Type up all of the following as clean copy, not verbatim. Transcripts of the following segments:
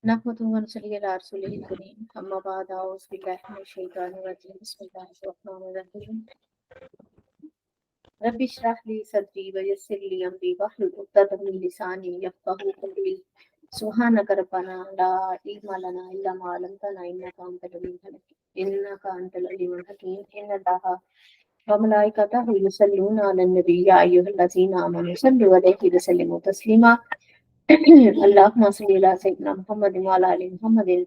नहमदुहु व नसल्ली अला रसूलिहिल करीम अम्मा बाद औज़ु बिल्लाहि मिनश शैतानिर रजीम बिस्मिल्लाहिर रहमानिर रहीम रब्बि इश्रह ली सदरी व यस्सिर ली अमरी वहलुल उक़दतम मिन लिसानी यफ़क़हू क़ौली सुब्हानक रब्बना ला इल्मा लना इल्ला मा अल्लमतना इन्नका अंतल अलीमुल हकीम इन्नल्लाहा व मलाइकतहु युसल्लूना अलन नबी या अय्युहल्लज़ीना आमनू सल्लु अलैहि व सल्लिमू तस्लीमा अल्लाहुम्मा सल्लि अला सय्यिदिना मुहम्मदिन व अला आलि मुहम्मदिन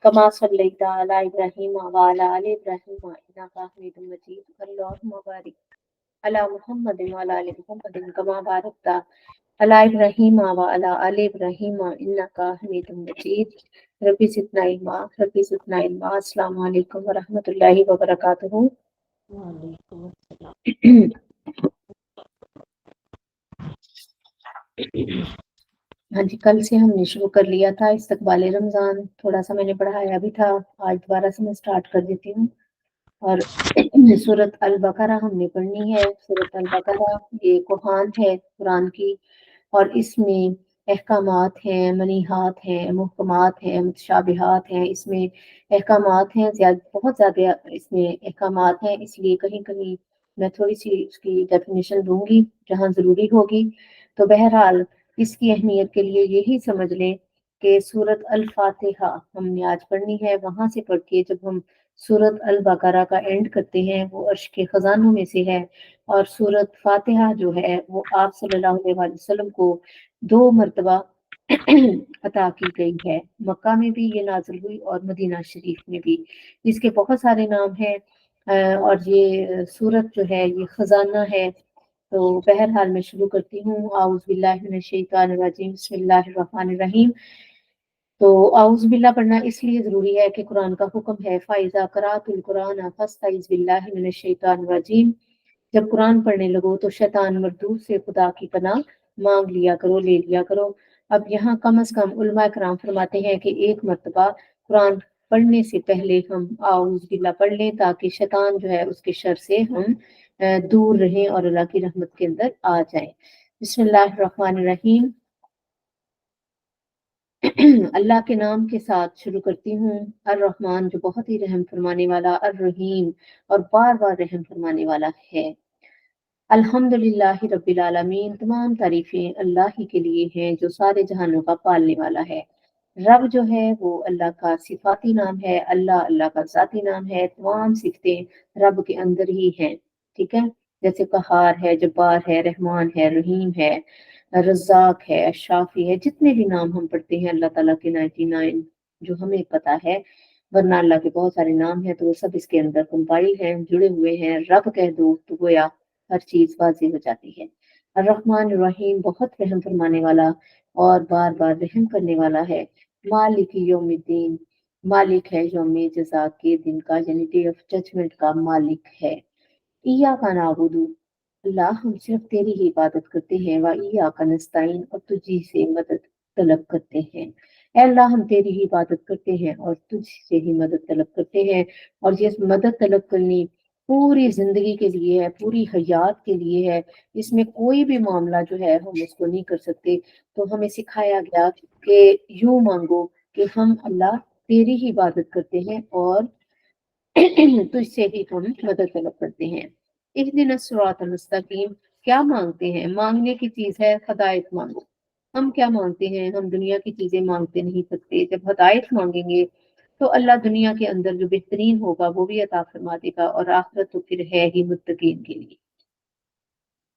कमा सल्लैता अला इब्राहीम व अला आलि इब्राहीम इन्नका हमीदुम मजीद अल्लाहुम्मा बारिक अला मुहम्मदिन व अला आलि मुहम्मदिन कमा बारकता अला इब्राहीम व अला आलि इब्राहीम इन्नका हमीदुम मजीद रब्बि ज़िदना इल्मा अस्सलामु अलैकुम व रहमतुल्लाहि व बरकातुहू। वालेकुम अस्सलाम। हाँ जी, कल से हमने शुरू कर लिया था इस्तकबाल रमज़ान, थोड़ा सा मैंने पढ़ाया भी था, आज दोबारा से मैं स्टार्ट कर देती हूँ। और सूरत अल बकरा हमने पढ़नी है। सूरत अल बकरा ये कुरान है कुरान की, और इसमें अहकामात हैं, मनीहात हैं, मुहकमात हैं, मुतशाबिहात हैं। इसमें अहकामात हैं, बहुत ज़्यादा इसमें अहकामात हैं, इसलिए कहीं कहीं मैं थोड़ी सी इसकी डेफिनेशन दूंगी जहाँ ज़रूरी होगी। तो बहरहाल इसकी अहमियत के लिए यही समझ लें कि सूरत अल फातिहा हमने आज पढ़नी है। वहाँ से पढ़ के जब हम सूरत अल बकरा का एंड करते हैं, वो अर्श के खजानों में से है। और सूरत फातिहा जो है वो आप सल्लल्लाहु अलैहि वसल्लम को 2 मरतबा अता की गई है। मक्का में भी ये नाजिल हुई और मदीना शरीफ में भी। इसके बहुत सारे नाम हैं, और ये सूरत जो है ये खजाना है। तो बहरहाल मैं शुरू करती हूँ। आऊज़ बिल्लाहि मिनश शैतानिर रजीम बिस्मिल्लाहिर रहमानिर रहीम। तो आऊज़ बिल्ला पढ़ना इसलिए ज़रूरी है कि कुरान का हुक्म है फ़ाइज़ा क़राअतुल कुरान फ़स्तइज़ बिल्लाहि मिनश शैतानिर रजीम। जब कुरान पढ़ने लगो तो शैतान मरदूद से खुदा की पनाह मांग लिया करो, ले लिया करो। अब यहाँ कम से कम उलमा कराम फरमाते हैं कि एक मरतबा कुरान पढ़ने से पहले हम आऊज़ बिल्ला पढ़ लें, ताकि शैतान जो है उसके शर से हम दूर रहें और अल्लाह की रहमत के अंदर आ जाएं। बिस्मिल्लाहिर रहमानिर रहीम। अल्लाह के नाम के साथ शुरू करती हूँ। अर रहमान जो बहुत ही रहम फरमाने वाला, अर रहीम और बार बार रहम फरमाने वाला है। अल्हम्दुलिल्लाहि रब्बिल आलमीन, तमाम तारीफें अल्लाह ही के लिए हैं जो सारे जहानों का पालने वाला है। रब जो है वो अल्लाह का सिफाती नाम है, अल्लाह अल्लाह का ज़ाती नाम है। तमाम सिफतें रब के अंदर ही हैं, ठीक है। जैसे कहार है, जब्बार है, रहमान है, रहीम है, रज़ाक है, शाफी है। जितने भी नाम हम पढ़ते हैं अल्लाह ताला के 99 जो हमें पता है, वरना अल्लाह के बहुत सारे नाम हैं तो वो सब इसके अंदर कंपाइल हैं, जुड़े हुए हैं। रब कह दो तो गोया हर चीज वाज़ेह हो जाती है। अर्रहमान रहीम बहुत रहम फरमाने वाला और बार बार रहम करने वाला है। मालिक यौमिद्दीन, मालिक है यौम जज़ा के दिन का, यानी डे ऑफ जजमेंट का मालिक है। इय्याका नअबुदु, अल्लाह हम सिर्फ तेरी ही इबादत करते हैं। व इय्याका नस्तईन, और तुझी से मदद तलब करते हैं। ऐ अल्लाह हम तेरी ही इबादत करते हैं और तुझसे ही मदद तलब करते हैं। और ये मदद तलब करनी पूरी जिंदगी के लिए है, पूरी हयात के लिए है। इसमें कोई भी मामला जो है हम उसको नहीं कर सकते। तो हमें सिखाया गया कि यूं मांगो कि हम अल्लाह तेरी ही इबादत करते हैं और तुझसे ही हम मदद तलब करते हैं। इहदिना सिरातल मुस्तकीम, क्या मांगते हैं? मांगने की चीज है हदायत मांगो। हम क्या मांगते हैं? हम दुनिया की चीजें मांगते नहीं सकते। जब हदायत मांगेंगे तो अल्लाह दुनिया के अंदर जो बेहतरीन होगा वो भी अता फरमा देगा, और आखिरत तो फिर है ही मुत्तकीन के लिए।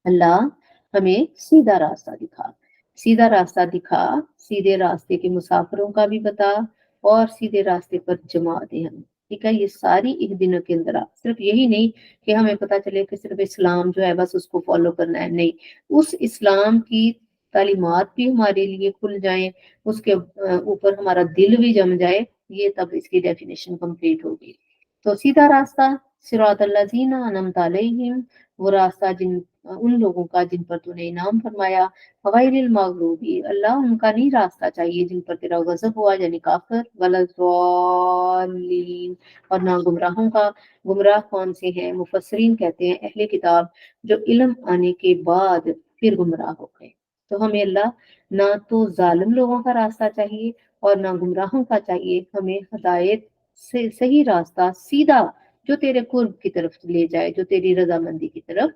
अल्लाह हमें सीधा रास्ता दिखा, सीधा रास्ता दिखा, सीधे रास्ते के मुसाफिरों का भी बता, और सीधे रास्ते पर जमा दे हम। ठीक है, ये सारी एक दिनों के अंदर सिर्फ यही नहीं कि हमें पता चले कि सिर्फ इस्लाम जो है बस उसको फॉलो करना है, नहीं, उस इस्लाम की तालीमात भी हमारे लिए खुल जाए, उसके ऊपर हमारा दिल भी जम जाए, ये तब इसकी डेफिनेशन कंप्लीट होगी। तो सीधा रास्ता सिरातल लज़ीना अनअमता अलैहिम, वो रास्ता जिन उन लोगों का जिन पर तूने इनाम फरमाया। गैरिल मगलूबी, अल्लाह उनका नहीं रास्ता चाहिए जिन पर तेरा गजब हुआ, यानी काफिर, वलद्दालीन, और ना गुमराहों का। गुमराह कौन से हैं? मुफस्सरीन कहते हैं अहले किताब जो इल्म आने के बाद फिर गुमराह हो गए। तो हमें अल्लाह ना तो जालिम लोगों का रास्ता चाहिए और ना गुमराहों का चाहिए। हमें हदायत से सही रास्ता सीधा जो तेरे कुर्ब की तरफ ले जाए, जो तेरी रजामंदी की तरफ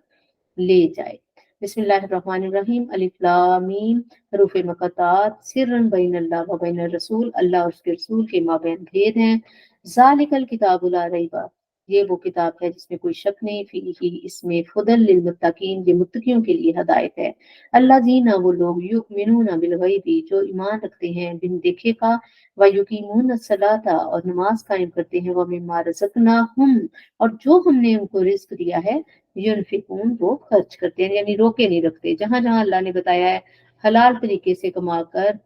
ले जाए। बिस्मिल्लाहिर्रहमानिर्रहीम, अलिफ लाम मीम, हरूफ मुक़त्तात, सिर्रन बैनल्लाह व बैनर रसूल, अल्लाह और उसके रसूल के माबैन भेद हैं। ज़ालिकल किताबु ला रैब, ये वो किताब है जिसमें कोई शक नहीं, फीही, इसमें हुदल लिल मुत्तकीन, ये मुत्तकियों के लिए हदायत है। अल्लज़ीना, वो लोग, युमिनूना बिल गैबी, जो ईमान रखते हैं बिन देखे का, व युकीमून सलाता, और नमाज कायम करते हैं, व मिम्मा रज़क़नाहुम, और जो हमने उनको रिज्क दिया है, यूनफिकून, वो खर्च करते हैं, यानी रोके नहीं रखते। जहां जहां अल्लाह ने बताया है हलाल तरीके से कमाकर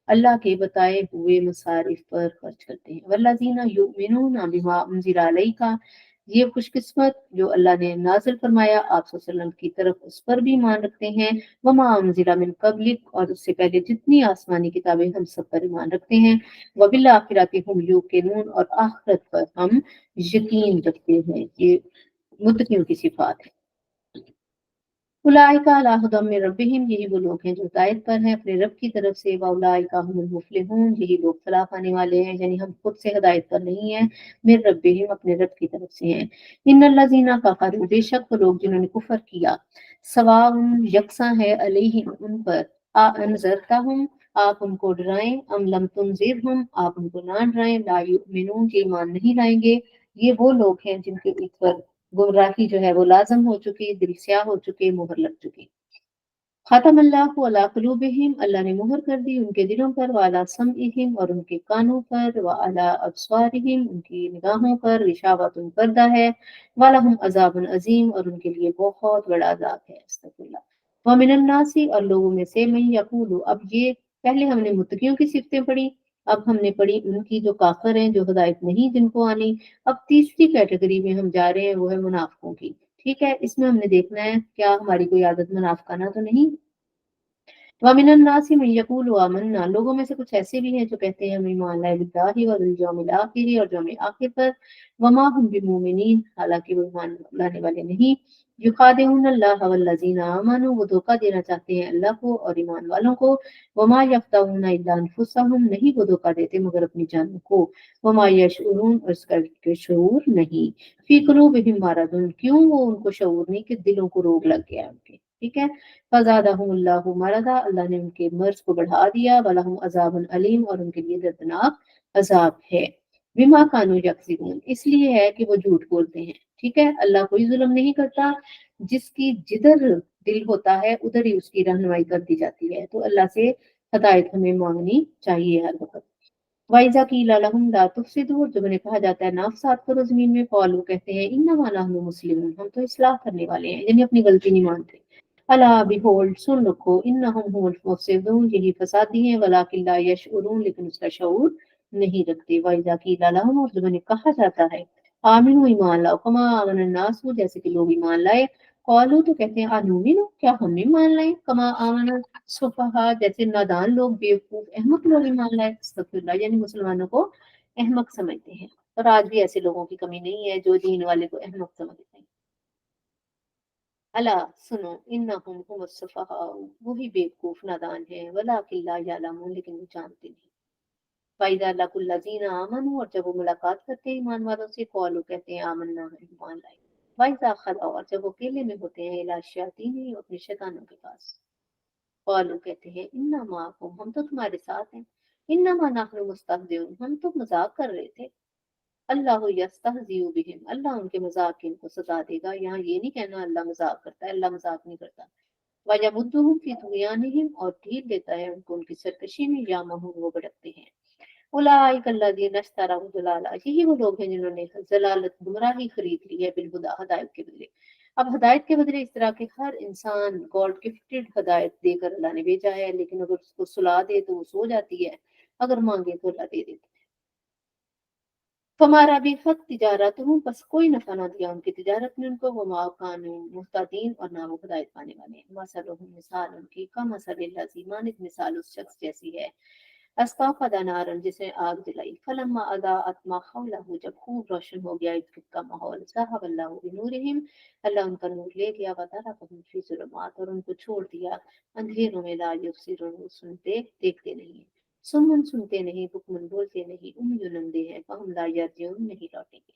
अल्लाह के बताए हुए मसारिफ पर खर्च करते हैं। वल्लज़ीना युमिनूना बिमा उनज़िला अलैका, ये खुशकिस्मत जो अल्लाह ने नाजिल फरमाया आप सल्लल्लाहु अलैहि वसल्लम की तरफ, उस पर भी ईमान रखते हैं। वमा उनज़िला मिन क़ब्लिक, और उससे पहले जितनी आसमानी किताबें हम सब पर ईमान रखते हैं। वबिल आखिरति हुम यूक़िनून, और आखिरत पर हम यकीन रखते हैं। ये मुत्तकियों की सिफात है। उलाइका अला हुदम मिन रब्बिहिम, यही वो लोग हैं जो हिदायत पर हैं अपने रब की तरफ से। व उलाइका हुमुल मुफलिहून, यही लोग फलाह पाने वाले हैं, यानी हम खुद से हिदायत पर नहीं हैं, मिन रब्बिहिम, अपने रब की तरफ से हैं। इन्नल्लज़ीना कफरू, बेशक वो लोग जिन्होंने कुफर किया, सवाउन, यकसा है, अलैहिम, उन पर, आ अनज़रतहुम, आप उनको डराएं, अम लम तुनज़िरहुम, आप उनको ना डराएं, ला युमिनून, ये ईमान नहीं लाएंगे। ये वो लोग हैं जिनके ऊपर गुमराही जो है वो लाजम हो चुकी, दिल स्याह हो चुके, मुहर लग चुकी। खतम अल्लाहु अला कुलूबिहिम, अल्लाह ने मुहर कर दी उनके दिलों पर, वाला समइहिम, और उनके कानों पर, व अला अब्सारिहिम, उनकी निगाहों पर, गिशावतुन, पर्दा है, वालहुम अजाबुन अजीम, और उनके लिए बहुत बड़ा अजाब है। अस्तगफिरुल्लाह। व मिनन नासी, और लोगों में से, मैं यकूलु, अब ये पहले हमने मुत्तकियों की सिफतें पढ़ी, अब हमने पढ़ी उनकी जो काफिर हैं, जो हिदायत नहीं जिनको आनी। अब तीसरी कैटेगरी में हम जा रहे हैं, वो है मुनाफिकों की। ठीक है, इसमें हमने देखना है क्या हमारी कोई आदत मुनाफिकाना तो नहीं। वमिनन नासी मन यकूलु आमन्ना, लोगों में से कुछ ऐसे भी हैं जो कहते हैं हम ईमान लाए बिल्लाहि व बिल यौमिल आखिर, और यौम आखिर पर। वमा हुम बिमुमिनीन, हालांकि वो ईमान लाने वाले नहीं। युखादिऊन अल्लाह वल्लज़ीना आमनू, वो धोखा देना चाहते हैं अल्लाह को और ईमान वालों को। वमा यख्ताऊन इल्ला अनफुसहुम, नहीं वो धोखा देते मगर अपनी जानों को। वमा यशउरून, और इसका के शऊर नहीं। फी कुलूबिहिम मरदुन, क्यों वो उनको शऊर नहीं कि दिलों को रोग लग गया है उनके। ठीक है। फज़ादहुमुल्लाहु मरदा, अल्लाह ने उनके मर्ज को बढ़ा दिया। वलहुम अज़ाबुन अलीम, और उनके लिए दर्दनाक अजाब है। बिमा कानू यक्सिबून, इसलिए है कि वो झूठ बोलते हैं। ठीक है, अल्लाह कोई जुल्म नहीं करता, जिसकी जिधर दिल होता है उधर ही उसकी रहनुमाई कर दी जाती है। तो अल्लाह से हदायत हमें मांगनी चाहिए हर वक्त। वाइजा की लहम ला तुफसिदू, जब उन्हें कहा जाता है ना फसाद करो जमीन में, कौलू, कहते हैं, इन्नमा नहनु मुस्लिमून, हम तो इस्लाह करने वाले हैं, यानी अपनी गलती नहीं मानते। अला बिहोल्ड, सुन रखो, इन्नहुम हुमुल मुफसिदून, यही फसादी हैं, वलाकिन ला यशउरून, लेकिन उसका शऊर नहीं रखते। वाइजा की लहम, और जब उन्हें कहा जाता है आमिनू, ईमान लाओ, कमा आमन नासू, जैसे कि लोग ईमान लाए। कौलू, तो कहते हैं, अनुमिनु, क्या हम भी मान लाए, कमा आमन सुफहा, जैसे नादान लोग, बेवकूफ अहमक लोग ईमान लाए। अस्तगफिरुल्लाह, यानी मुसलमानों को अहमक समझते हैं। और आज भी ऐसे लोगों की कमी नहीं है जो दीन वाले को अहमक समझते हैं। अला, सुनो, इन्नहुम हुमुस सुफहा, वही बेवकूफ नादान है, वलाकिन ला यअलमून, लेकिन वो जानते नहीं। फाइदा लकुल्लज़ीना आमनू, और जब वो मुलाकात करते हैं ईमान वालों से, कौलू, कहते हैं, आमन्ना, है, ईमान लाए। वाइजा खला, और जब वो अकेले में होते हैं, इला शयातीन, अपने शैतानों के पास, कौलू, कहते हैं, इन्ना माकुम, हम तो तुम्हारे साथ हैं। इन्नमा नहनु मुस्तहज़िऊन, हम तो मजाक कर रहे थे। अल्लाह यस्तहज़िउ बिहिम, अल्लाह उनके मजाक की इनको सजा देगा। यहाँ ये नहीं कहना अल्लाह मजाक करता है, अल्लाह मजाक नहीं करता। वयमुद्दुहुम फी तुग़यानिहिम, और ढील देता है उनको उनकी सरकशी में, यामहून, वो भड़कते हैं। उलाइका अल्लज़ीना इश्तरऊ ज़लाला, यही वो लोग हैं जिन्होंने जलालत, गुमराही खरीद ली है, बिलहुदा, हदायत के बदले। अब हदायत के बदले इस तरह के हर इंसान गॉड गिफ्टेड हदायत देकर अल्लाह ने भेजा है, लेकिन अगर उसको सुला दे तो वो सो जाती है, अगर मांगे तो अल्लाह दे देता है। हमारा भी हक तिजारत हूँ, बस कोई नफा ना दिया उनकी तिजारत में उनको। वो माकान मुहतादीन, और ना वो हदायत पाने वाले। मसलुहुम, मिसाल उनकी, का मसल लज़ी, मानित मिसाल उस शख्स जैसी है, अस्ताफा नारन, जिसने आग जलाई, फलम्मा अदाअत मा हौलहू, जब खूब रोशन हो गया इर्द गिर्द का माहौल, ज़हबल्लाहु बिनूरिहिम, अल्लाह उनका नूर ले गया, व तरकहुम फी ज़ुलुमात, और उनको छोड़ दिया अंधेरों में, ला युबसिरून, वो सुनते देखते नहीं है। सुमन सुनते नहीं, बुकमन बोलते नहीं, उम्युन अंधे हैं, फहम ला यर्जिऊन नहीं लौटेंगे।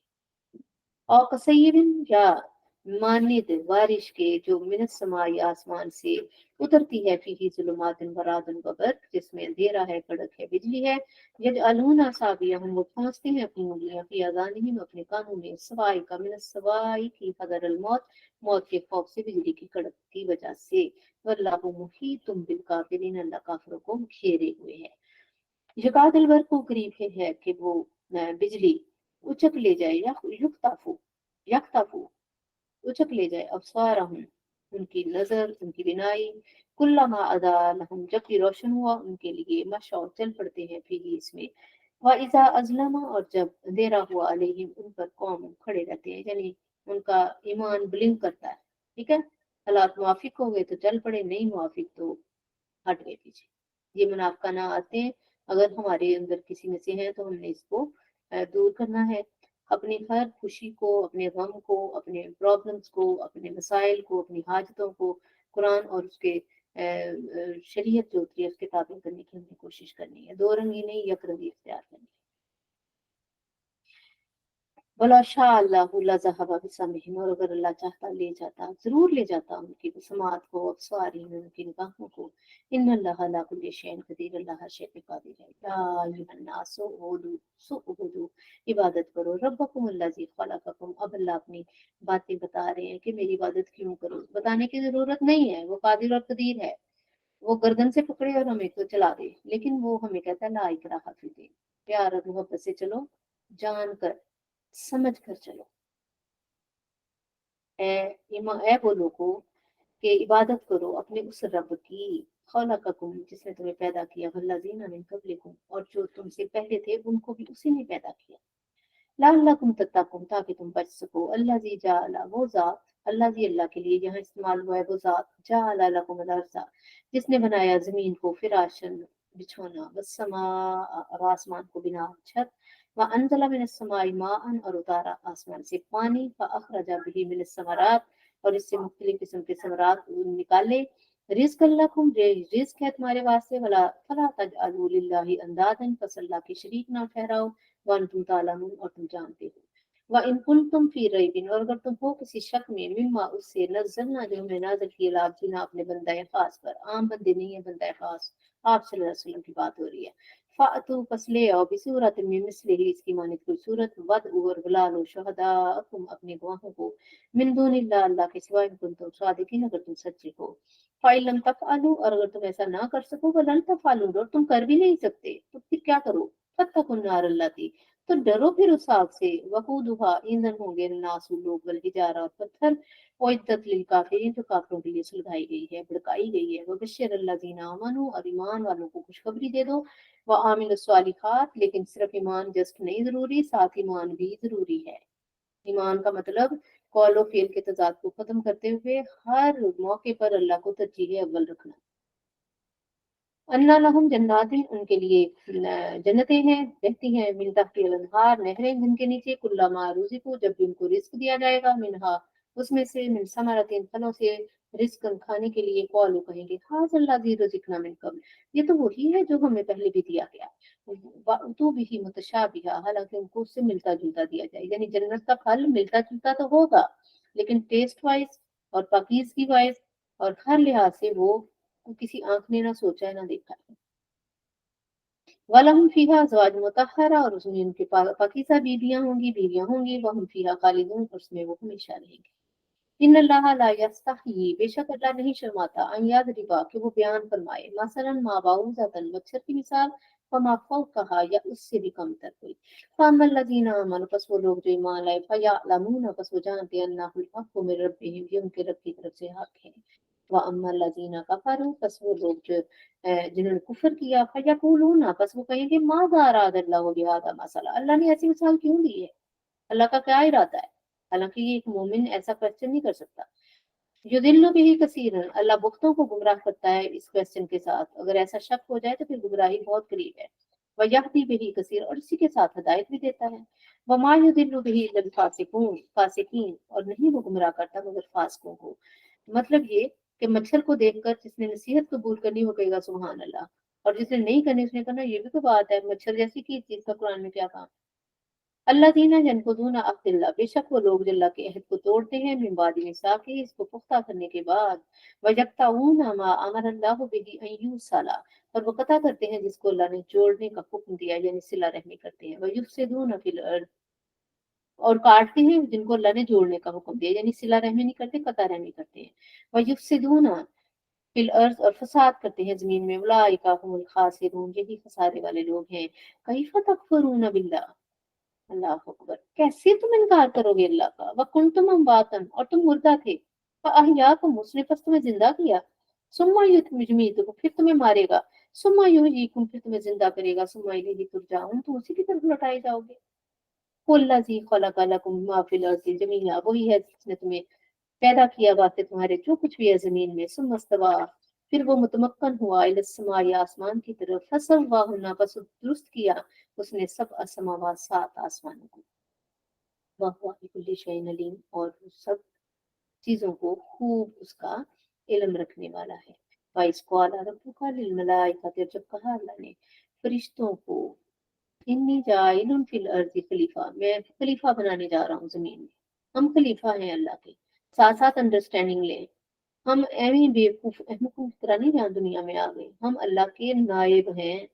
और कसय्यिबिन या मानिद बारिश के जो मिनस समाई आसमान से उतरती है, फीही ज़ुलुमातुन व रादुन व बर्क़, जिसमें अंधेरा है, कड़क है, बिजली है। यजअलून असाबिअहुम, वो पहुंचते हैं अपनी उंगलियां, फी आज़ानिहिम, अपने कानों में, सवाई का मिनस सवाई की हदरल मौत, मौत के खौफ से, बिजली की कड़क की वजह से। वल्लाहु मुहीतुम बिल काफिरीन, अल्लाह काफिरों को घेरे हुए है। यकातिल बर्क़ को करीब है कि वो बिजली उचक ले जाए, या युक्ताफू यक्ताफू उचक ले जाए, अबसारहुम उनकी नजर, उनकी बिनाई, कुल्लमा अदा लहुम जब भी रोशन हुआ उनके लिए, मशौ चल पड़ते हैं, फिर इसमें, व इजा अजलमा और जब अंधेरा हुआ, अलैहिम उन पर, कौम खड़े रहते हैं, यानी उनका ईमान ब्लिंक करता है। ठीक है, हालात मुआफिक हो गए तो चल पड़े, नहीं मुआफिक तो हट गए पीछे। ये मुनाफिकाना आते हैं, अगर हमारे अंदर किसी में से है तो हमने इसको दूर करना है। अपनी हर खुशी को, अपने गम को, अपने प्रॉब्लम्स को, अपने मसाइल को, अपनी हाजतों को कुरान और उसके शरीयत जो होती है उसके ताबे करने की हमने कोशिश करनी है। दो रंगी नहीं, एक रंगी इख्तियार करनी है। वला शाह अल्लाहु लज़हब बिसमहिम, और अगर अल्लाह चाहता ले जाता, जरूर ले जाता उनकी समात को, अब्सारिहिम उनकी निगाहों को। इन्नल्लाह अला कुल्लि शैइन कदीर, अल्लाह हर शै पे कादिर है। या अय्युहन नासु उबुदू, इबादत करो, रब्बकुम अल्लज़ी खलक़कुम। अब अल्लाह अपनी बातें बता रहे हैं कि मेरी इबादत क्यों करो, बताने की जरूरत नहीं है, वो कादिर और कदीर है। वो गर्दन से पकड़े और हमें तो चला दे, लेकिन वो हमें कहता है ला इकराहा फिद्दीन, प्यार और मोहब्बत से चलो, जान कर समझ कर चलो। ए वो लोगों के इबादत करो अपने उस रब की, खलक़कुम जिसने तुम्हें पैदा किया, वल्लज़ीना मिन क़ब्लिकुम और जो तुमसे पहले थे उनको भी उसी ने पैदा किया। लअल्लकुम तत्तक़ून ताकि तुम बच सको। अल्लज़ी जअला वो ज़ात, अल्लज़ी अल्लाह के लिए यहाँ इस्तेमाल हुआ है वो ज़ात, जअला लकुमुल अर्ज़ जिसने बनाया ज़मीन को, फिराशन बिछोना, वस्समाअ और आसमान को बिना छत, व अंज़ला मिनस समाई माअन और उतारा आसमान से पानी, फ़अख़रज बिही मिनस समरात और इससे मुख्तलिफ किस्म के समरात निकाले। रिज़्क़ लकुम रिज़्क़ है तुम्हारे वास्ते, वला फला तजअलू लिल्लाहि अंदादन बस अल्लाह के शरीक ना ठहराओ, व अंतुम तालमून और तुम जानते हो। व इन कुंतुम फी रैबिन और अगर तुम हो किसी शक में, मिम्मा उससे, नज़्ज़लना जो हमने नाज़िल किया, ला अब्दिना अपने बंदा खास पर, आम बंदे नहीं है बंदा खास, आप सल्लल्लाहु अलैहि वसल्लम की बात हो रही है। फ़अतू पस ले आओ, बिसूरत में मिस्लिही इसकी मानित कोई सूरत, वदअू और बुला लो, शुहदाअकुम अपने गवाहों को, मिन दूनिल्लाह अल्लाह के सिवा, इन कुंतुम सादिकीन अगर तुम सच्चे हो। फ़इन लम तफ़अलू और अगर तुम ऐसा ना कर सको, वलन तफ़अलू और तुम कर भी नहीं सकते, तो फिर क्या करो, फत्तकुन नार अल्लती तो डरो फिर उस आग से, वकूदुहा ईंधन होंगे, नासु लोग, वल हिजारा और पत्थर, उइद्दत लिल काफिरीन जो काफिरों के लिए सुलगाई गई है, भड़काई गई है। वबश्शिर अल्लज़ीना आमनू और ईमान वालों को खुशखबरी दे दो, व आमिलुस सालिहात लेकिन सिर्फ ईमान जस्ट नहीं जरूरी, साथ ईमान भी जरूरी है। ईमान का मतलब कौल व फेल के तजाद को खत्म करते हुए हर मौके पर अल्लाह को तरजीह अव्वल रखना। अन्ना लहुम जन्नातिन उनके लिए जन्नतें हैं, बहती हैं, मिन तहतिहल अनहार नहरें जिनके नीचे, कुल्लमा रुज़िक़ू जब भी उनको रिस्क दिया जाएगा, मिनहा उसमें से, मिन समरतिन फलों से, रिस्क खाने के लिए, कौलू कहेंगे हाज़ल्लज़ी रुज़िक़ना मिन क़ब्ल ये तो वही है जो हमें पहले भी दिया गया। वअतू बिही मुतशाबिहा हालांकि उनको उससे मिलता जुलता दिया जाए, यानी जन्नत का फल मिलता जुलता तो होगा, लेकिन टेस्ट वाइज और पाकीज़गी वाइज और हर लिहाज से वो किसी आंख ने ना सोचा है ना देखा है। वलहुम फीहा अज़वाज मुतहहरा और उसमें उनके पाकीज़ा बीवियां होंगी, वहुम फीहा खालिदून उसमें वो हमेशा रहेंगे। इन्नल्लाहा ला यस्तही बेशक अल्लाह नहीं शर्माता, अन यज़रिबा कि वो बयान फरमाए, मसलन मा बाऊज़तन मच्छर की मिसाल, फमा फौक़हा या उससे भी कमतर कोई। फअम्मल लज़ीना आमनू बस वो लोग जो ईमान लाए, फयअलमून बस वो जानते हैं, अन्नहुल हक़्क़ु मिन रब्बिहिम ये उनके रब की तरफ से हक है। व अम्मा लज़ीना कफ़रू बस वो लोग जो जिन्होंने कुफ्र किया, फयक़ूलून बस वो कहेंगे माज़ा अरादल्लाहु बिहाज़ा मसला अल्लाह ने ऐसी मिसाल क्यों दी है, अल्लाह का क्या इरादा है। हालांकि ये एक मोमिन ऐसा क्वेश्चन नहीं कर सकता। युदिल्लु बिही कसीरन अल्लाह बहुतों को गुमराह करता है इस क्वेश्चन के साथ, अगर ऐसा शक हो जाए तो फिर गुमराही बहुत करीब है। व यहदी बिही कसीर और इसी के साथ हदायत भी देता है। व मा युदिल्लु बिही इल्लल फासिकून फासिकीन और नहीं वो गुमराह करता मगर फासिकों को। मतलब ये कि मच्छर को देखकर जिसने नसीहत कबूल करनी वो कहेगा सुभान अल्लाह, और जिसने नहीं करनी उसने करना, ये भी तो बात है। मच्छर जैसी की चीज का कुरान में क्या कहा? अल्लाज़ीना यनकुज़ूना अहदल्लाह, बेशक वो लोग जो अल्लाह के अहद को तोड़ते हैं, मिन बादि मिसाक़िही, इसको पुख्ता करने के बाद, वयक़्तऊना मा अमरल्लाहु बिही अन यूसला, और वो कता करते हैं जिसको अल्लाह ने जोड़ने का हुक्म दिया, यानी सिला रहमी करते हैं, वयुफ़सिदूना फिल अर्द, और काटते हैं जिनको अल्लाह ने जोड़ने का हुक्म दिया, यानी सिला रहमी नहीं करते, कता रहमी करते हैं। वयुफ़सिदूना फिल अर्द, और फसाद करते हैं जमीन में, उलाइका हुमुल खासिरून, यही खसारे वाले लोग हैं। कैफ़ तकफुरून बिल्लाह, अल्लाह अकबर, कैसे तुम इनकार करोगे अल्लाह का? वकुंतुम अमवातन, और तुम मुर्दा थे, फअहयाकुम, उसने बस तुम्हें जिंदा किया, सुम्मा युमीतुकुम, फिर तुम्हें मारेगा, सुम्मा युहयीकुम, फिर तुम्हें जिंदा करेगा, सुम्मा इलैहि तुरजाऊन, तुम उसी की तरफ लौटाए जाओगे। हुवल्लज़ी खलक़ लकुम मा फिल अर्ज़ि जमीआ, वही है जिसने तुम्हें पैदा किया बातें तुम्हारे जो कुछ भी है जमीन में, सुमस्तवा, फिर वो मुतमक्कन हुआ, इलस्समा, या आसमान की तरफ, फसव्वाहुन्ना, बस दुरुस्त किया उसने सब असमावात, सात आसमानों को, वहुवा बिकुल्लि शैइन अलीम, और वो सब चीजों को खूब उसका इल्म रखने वाला है। वाइस क़ाला रब्बुका लिल मलाइकति, जब कहा अल्लाह ने फरिश्तों को, इन्नी जाइलुन फिल अर्ज़ि खलीफा, मैं खलीफा बनाने जा रहा हूँ जमीन में। हम खलीफा हैं अल्लाह के, साथ साथ अंडरस्टैंडिंग लें, हम एवं ही बेवकूफ अहमकों की तरह नहीं यहाँ दुनिया में आ गए, हम अल्लाह के नायब हैं।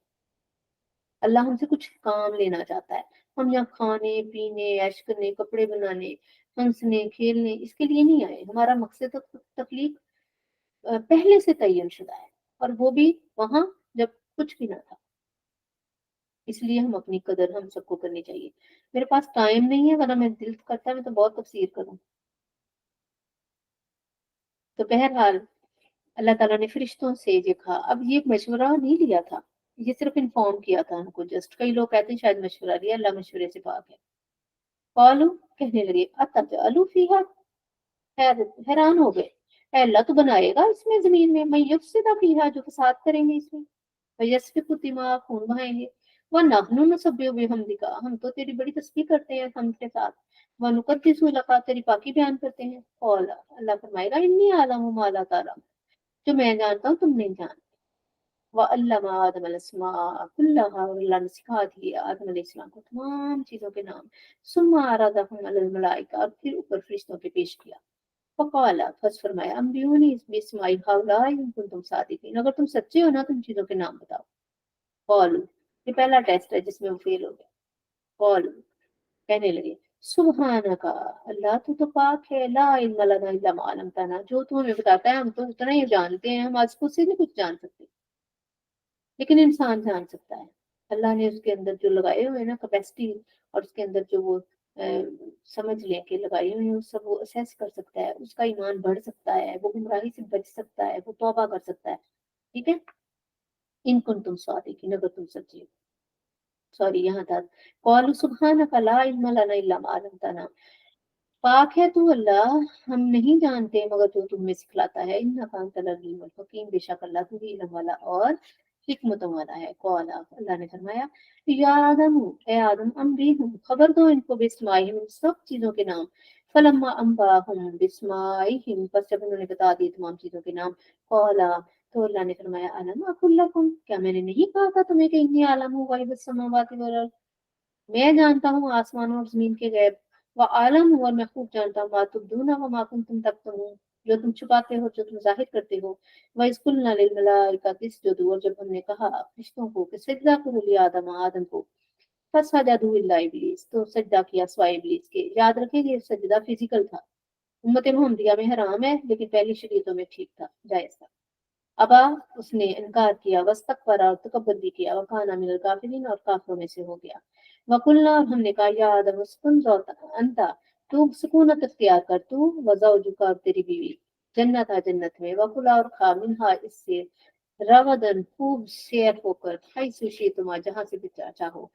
अल्लाह हमसे कुछ काम लेना चाहता है, हम यहाँ खाने पीने, ऐश करने, कपड़े बनाने, हंसने खेलने, इसके लिए नहीं आए। हमारा मकसद तकलीफ पहले से तयन शुदा है, और वो भी वहां जब कुछ भी ना था। इसलिए हम अपनी कदर हम सबको करनी चाहिए। मेरे पास टाइम नहीं है, वरना मैं दिल करता है मैं तो बहुत तफसीर करूं। तो बहरहाल अल्लाह ताला ने फरिश्तों से ये कहा, अब ये मशवरा नहीं लिया था, ये सिर्फ इन्फॉर्म किया था उनको जस्ट। कई लोग कहते हैं शायद मशवरा लिया, अल्लाह मशवरे से पाक है। कौलू, कहने लगे, अतजअलु फीहा, हैरान हो गए, "ऐ अल्लाह तो बनाएगा इसमें जमीन में, मैं युफसिदा फीहा, जो फसाद करेंगे इसमें, वयस्फिकु दिमा, खून बहाएंगे, व नहनु नुसब्बिहु बिहम्दिका, हम तो तेरी बड़ी तस्बीह करते हैं हम के साथ, व नुकद्दिसु लका, तेरी पाकी बयान करते हैं। कौल, अल्लाह फरमाएगा, इन्नी आलमु मा ला तालम, जो मैं जानता हूँ तुम नहीं जानते। व अल्लमा आदम अलस्मा कुल्लहा, और अल्लाह ने सिखा दिए आदम अलैहिस्सलाम को तमाम चीजों के नाम। सुम्मा अरादहुम अलल मलाइका, और फिर ऊपर फरिश्तों पे पेश किया। फ़क़ाला, फस फरमाया, अम्बिऊनी बिस्माई हाउलाई इन कुंतुम सादिकीन, अगर तुम सच्चे हो ना तुम चीजों के नाम बताओ। कौलू, ये पहला टेस्ट है जिसमें वो फेल हो गया। कौलू, कहने लगे, सुबहानका, अल्लाह तू तो पाक है, ला इल्मा लना इल्ला मा अल्लमतना, जो तू हमें बताता है हम तो उतना ही जानते हैं, हम आज खुद से नहीं कुछ जान सकते, लेकिन इंसान जान सकता है। अल्लाह ने उसके अंदर जो लगाए हुए हैं ना कैपेसिटी, और उसके अंदर जो वो समझ लें कि लगाई हुई है, उस सब वो असेस कर सकता है, उसका ईमान बढ़ सकता है, वो गुमराही से बच सकता है, वो तौबा कर सकता है। ठीक है, इन कुन तुम सादिकीन, अगर तुम सच्चे हो। सॉरी, यहाँ था, कौलू सुब्हानका ला इल्मा लना इल्ला मा अल्लमतना, पाक है तू अल्लाह, हम नहीं जानते मगर जो तुम्हें सिखलाता है। इन्नका अंतल अलीमुल हकीम, बेशक अल्लाह तू ही इल्म वाला और हिकमतों वाला है। कौला, अल्लाह ने फरमाया, या आदम, ए आदम, अम्बी हूँ, खबर दो इनको बिस्माइहिम, सब चीजों के नाम। फलम्मा अम्बाहुम बिस्माइहिम, बस जब उन्होंने बता दिए तमाम चीजों के नाम। कौला, तो अल्लाह ने फरमाया, अलम अकुल लकुम, क्या मैंने नहीं कहा था तुम्हें कि इन्नी आलम हूँ गायबुस समावाति वल अर्द, मैं जानता हूँ आसमानों और जमीन के गैब। व आलम हूँ, और मैं खूब जानता हूँ, मा तुबदूना व मा कुंतुम तक्तुमून, जो तुम छुपाते हो जो तुम जाहिर करते हो। व इज़ कुलना लिल मलाइकति इसजुदू, और जब हमने कहा फरिश्तों को कि सजदा करो li आदम, आदम को, फसजदू इल्ला इब्लीस, तो सजदा किया सिवाय इब्लीस के। याद रखें ये सजदा फिजिकल था, उम्मत मोहम्मदिया में हराम है, लेकिन पहली शरीयतों में ठीक था, जायज था। अबा, उसने इनकार किया, वस्तकबरा, और तकब्बुर भी किया, वकाना मिनल काफिरीन, और काफिरों में से हो गया। वकुल्ना, और हमने कहा, या आदम उस्कुन अंता, तू सुकूनत इख्तियार कर, तू व ज़ौजुका, और तेरी बीवी, जन्नत जन्नत में, वकुला, और खा मिनहा इससे, रगदन खूब शेर होकर, हाई सुशी तुमा, जहां से भी चाहो,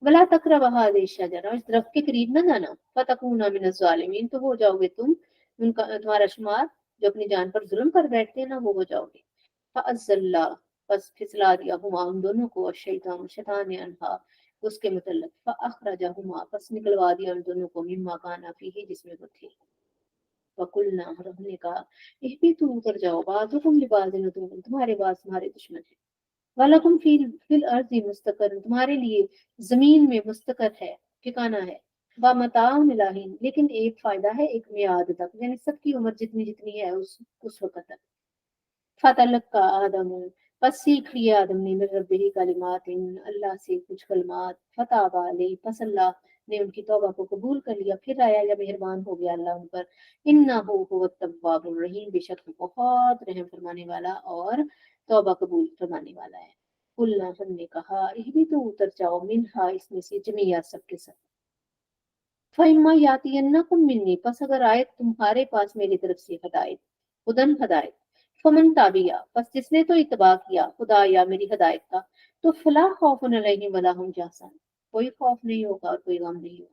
वला तकरब हादिहि शजरा, इस दरख्त के करीब न जाना, फतकूना मिनज़ ज़ालिमीन, तो हो जाओगे तुम उनका, तुम्हारा शुमार जो अपनी जान पर जुल्म कर बैठते हैं ना, वो हो जाओगे। फ़अज़्ज़ल्ला, बस फिसला दिया हुआ उन दोनों को, शैतान, शैतान ने, अनहा, उसके मुतल्लिक़, फ़अख़रजहुमा, बस निकलवा दिया उन दोनों को, मिम्मा काना फ़ीही, जिसमें वो थे। वक़ुलना, और हमने कहा, इहबितू, उतर जाओ, बाज़ुकुम लिबाज़िन अदुव्वुन, तुम्हारे पास तुम्हारे दुश्मन हैं। वलकुम फिल अर्ज़ि मुस्तकर, तुम्हारे लिए जमीन में मुस्तकर है, ठिकाना है। व मताउन इलाहीन, लेकिन एक फायदा है एक मियाद तक, यानी सबकी उम्र जितनी जितनी है उस वक्त तक। फतलक्का आदम, बस सीख लिया आदम ने मिन रब्बिही कलिमातिन, अल्लाह से कुछ कलमात, फताबा अलैहि, बस अल्लाह ने उनकी तौबा को कबूल कर लिया, फिर आया या मेहरबान हो गया अल्लाह उन पर। इन्नहु हुवत तव्वाबुर रहीम, बेशक वो बहुत रहम फरमाने वाला और तौबा कबूल फरमाने वाला है। कुल्ला, हमने कहा, भी तो उतर जाओ मिनहा, इसमें से, जमिया, सबके सब। फइम्मा यातियन्नकुम मिन्नी, बस अगर आए तुम्हारे पास मेरी तरफ से हदायत, हुदन हदायत, फमन ताबिया, बस जिसने तो इत्तबा किया खुदा या मेरी हदायत का, तो फला खौफुन अलैहिम वला हुम यहज़नून, कोई खौफ नहीं होगा और कोई गम नहीं होगा।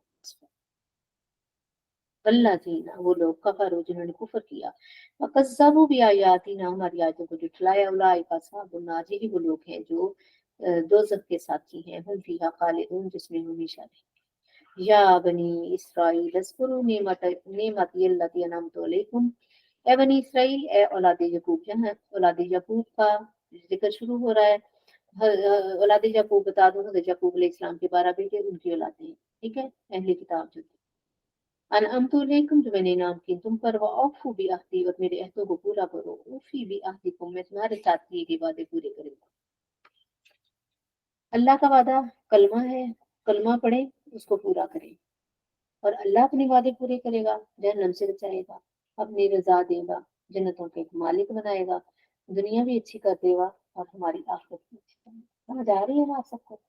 वल्लज़ीना, वो लोग, कफरू, जिन्होंने कुफ्र किया, वकज़्ज़बू बिआयातिना, हमारी आयतों को झुठलाया, उलाइका अस्हाबुन नार, यही वो लोग हैं जो दोज़ख के साथी हैं, हुम फीहा खालिदून, जिसमें हमेशा रहें। या बनी इसराइल अज़कुरू नेमती अल्लती अनअमतु अलैकुम, ए बनी इसराइल, ए औलाद यकूब, यहाँ औलाद यकूब का जिक्र शुरू हो रहा है। औलाद यकूब बता दूं, हज़रत यकूब अलैहिस्सलाम के 12 बेटे, उनकी औलादें हैं, ठीक है, अहले किताब जो थी। अनअमतु अलैकुम, जो मैंने इनाम की तुम पर, व औफू भी अहदी, और मेरे अहदों को पूरा करो, ऊफी भी अहदीकुम, मैं तुम्हारे साथ किए गए वादे पूरे करूंगा। अल्लाह का वादा कलमा है, कलमा पढ़े, उसको पूरा करें, और अल्लाह अपने वादे पूरे करेगा, जहन्नम से बचाएगा, अपनी रजा देगा, जन्नतों के मालिक बनाएगा, दुनिया भी अच्छी कर देगा और हमारी आखिरत भी अच्छी करेगा। समझ आ रही है ना आप सबको?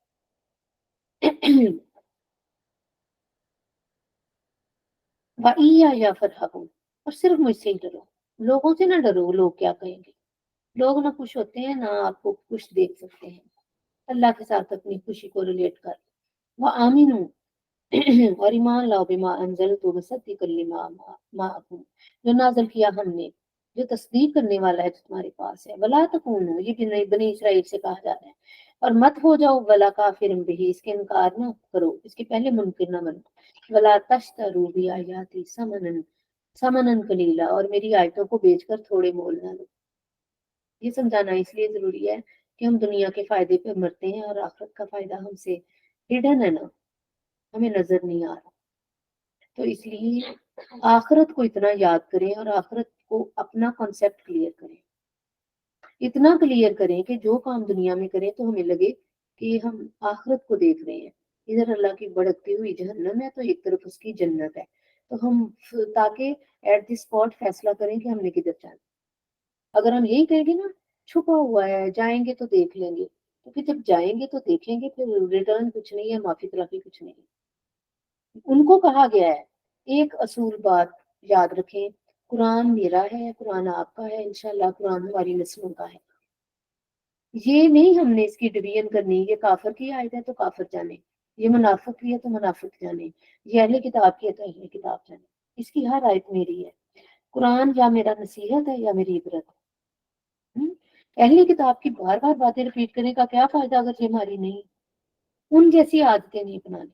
वइया या फरहबू, और सिर्फ मुझसे ही डरो, लोगों से ना डरो, लोग क्या कहेंगे। लोग ना खुश होते हैं ना आपको खुश देख सकते हैं। अल्लाह के साथ अपनी खुशी को रिलेट कर, वह आमीनू, और ईमान लाओ, बिमा अंजल तो मुसद्दिक़न लिमा माअकुम, जो नाज़िल किया हमने, जो तस्दीक करने वाला है जो तुम्हारे पास है। वला तकूनु, ये भी नई बनी इसराइल से कहा जा रहा है, और मत हो जाओ वला काफिर बिही, इसके इनकार ना करो, इसके पहले मुनकिर ना बनो। वला तश्तरू बि आयाती समनन समनन कलीला, और मेरी आयतों को बेचकर थोड़े मोल ना लो। ये समझाना इसलिए जरूरी है कि हम दुनिया के फायदे पे मरते हैं और आखिरत का फायदा हमसे हिडन है ना, हमें नजर नहीं आ रहा। तो इसलिए आखिरत को इतना याद करें और आखिरत को अपना कॉन्सेप्ट क्लियर करें, इतना क्लियर करें कि जो काम दुनिया में करें तो हमें लगे कि हम आखिरत को देख रहे हैं। इधर अल्लाह की भड़कती हुई जहन्नम है तो एक तरफ उसकी जन्नत है, तो हम ताकि एट द स्पॉट फैसला करें कि हमने किधर जाना। अगर हम यही कहेंगे ना, छुपा हुआ है, जाएंगे तो देख लेंगे, तो फिर जब जाएंगे तो देखेंगे, फिर रिटर्न कुछ नहीं है, माफी तलाफी कुछ नहीं है। उनको कहा गया है, एक असूल बात याद रखें, कुरान मेरा है, कुरान आपका है, इंशाल्लाह कुरान हमारी नस्लों का है। ये नहीं हमने इसकी डिवीजन करनी, ये काफिर की आयत है तो काफिर जाने, ये मुनाफिक की है तो मुनाफिक जाने, ये अहले किताब की है तो अहले किताब जाने। इसकी हर आयत मेरी है। कुरान या मेरा नसीहत है या मेरी इबरत है। अहले किताब की बार बार बातें रिपीट करने का क्या फायदा अगर ये हमारी नहीं। उन जैसी आदतें नहीं अपनानी,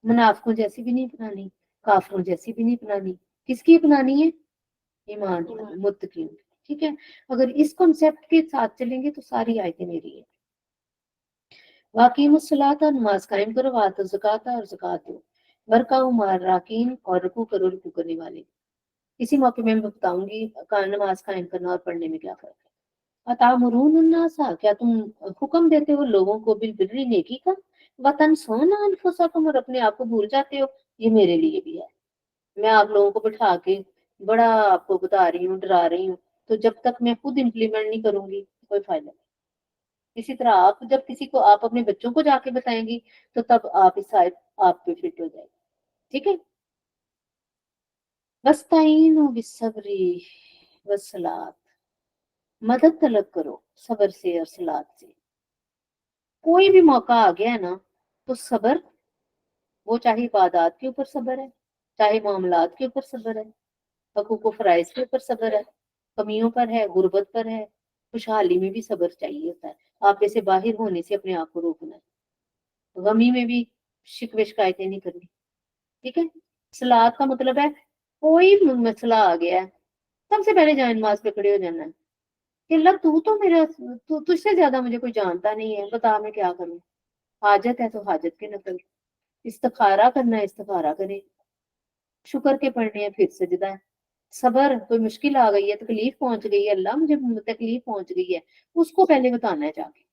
मुनाफिकों जैसी भी नहीं अपनानी, काफिरों जैसी भी नहीं अपनानी। किसकी अपनानी है? ईमान वाली, मुत्तकीन। ठीक है, अगर इस कॉन्सेप्ट के साथ चलेंगे तो सारी आयतें मेरी है। वाकीमुस्सलाता, नमाज कायम करो, वातो ज़काता, और ज़कात दो, वरकाऊ मार राकीन, और रुकू करो रुकू करने वाले। इसी मौके में मैं बताऊंगी नमाज कायम करना और पढ़ने में क्या फर्क है। अतामुरून उन्नासा, क्या तुम हुक्म देते हो लोगों को बिल बिर्री, नेकी का, वतन सोना अनफुसकुम, और अपने आप को भूल जाते हो। ये मेरे लिए भी है। मैं आप लोगों को बिठा के बड़ा आपको बता रही हूँ, डरा रही हूँ, तो जब तक मैं खुद इम्प्लीमेंट नहीं करूंगी कोई फायदा नहीं। इसी तरह आप जब किसी को आप अपने बच्चों को जाके बताएंगी तो तब आप इस आयत आप पे फिट हो जाएगी। ठीक है, वस्ताईनु बिस्सब्री वस्सलात, मदद तलब करो सब्र से और सलात से। कोई भी मौका आ गया है ना, तो सब्र, वो चाहे इबादत के ऊपर सब्र है, चाहे मामलात के ऊपर सब्र है, हकूक फराइज के ऊपर सब्र है, कमियों पर है, गुर्बत पर है, खुशहाली में भी सब्र चाहिए होता है। आप जैसे बाहर होने से अपने आप को रोकना है, गमी में भी शिकवे शिकायतें नहीं करनी। ठीक है, सलाद का मतलब है कोई मसला आ गया है, सबसे पहले जाए नमाज पे खड़े हो जाना है। कि अल्लाह तू तो मेरा तुझसे ज्यादा मुझे कोई जानता नहीं है, बता मैं क्या करूं। हाजत है तो हाजत के नकल, इस्तिखारा करना है इस्तिखारा करें, शुक्र के पढ़ने हैं फिर सजदा है, सबर कोई मुश्किल आ गई है, तकलीफ पहुंच गई है, अल्लाह मुझे तकलीफ पहुंच गई है, उसको पहले बताना है जाके।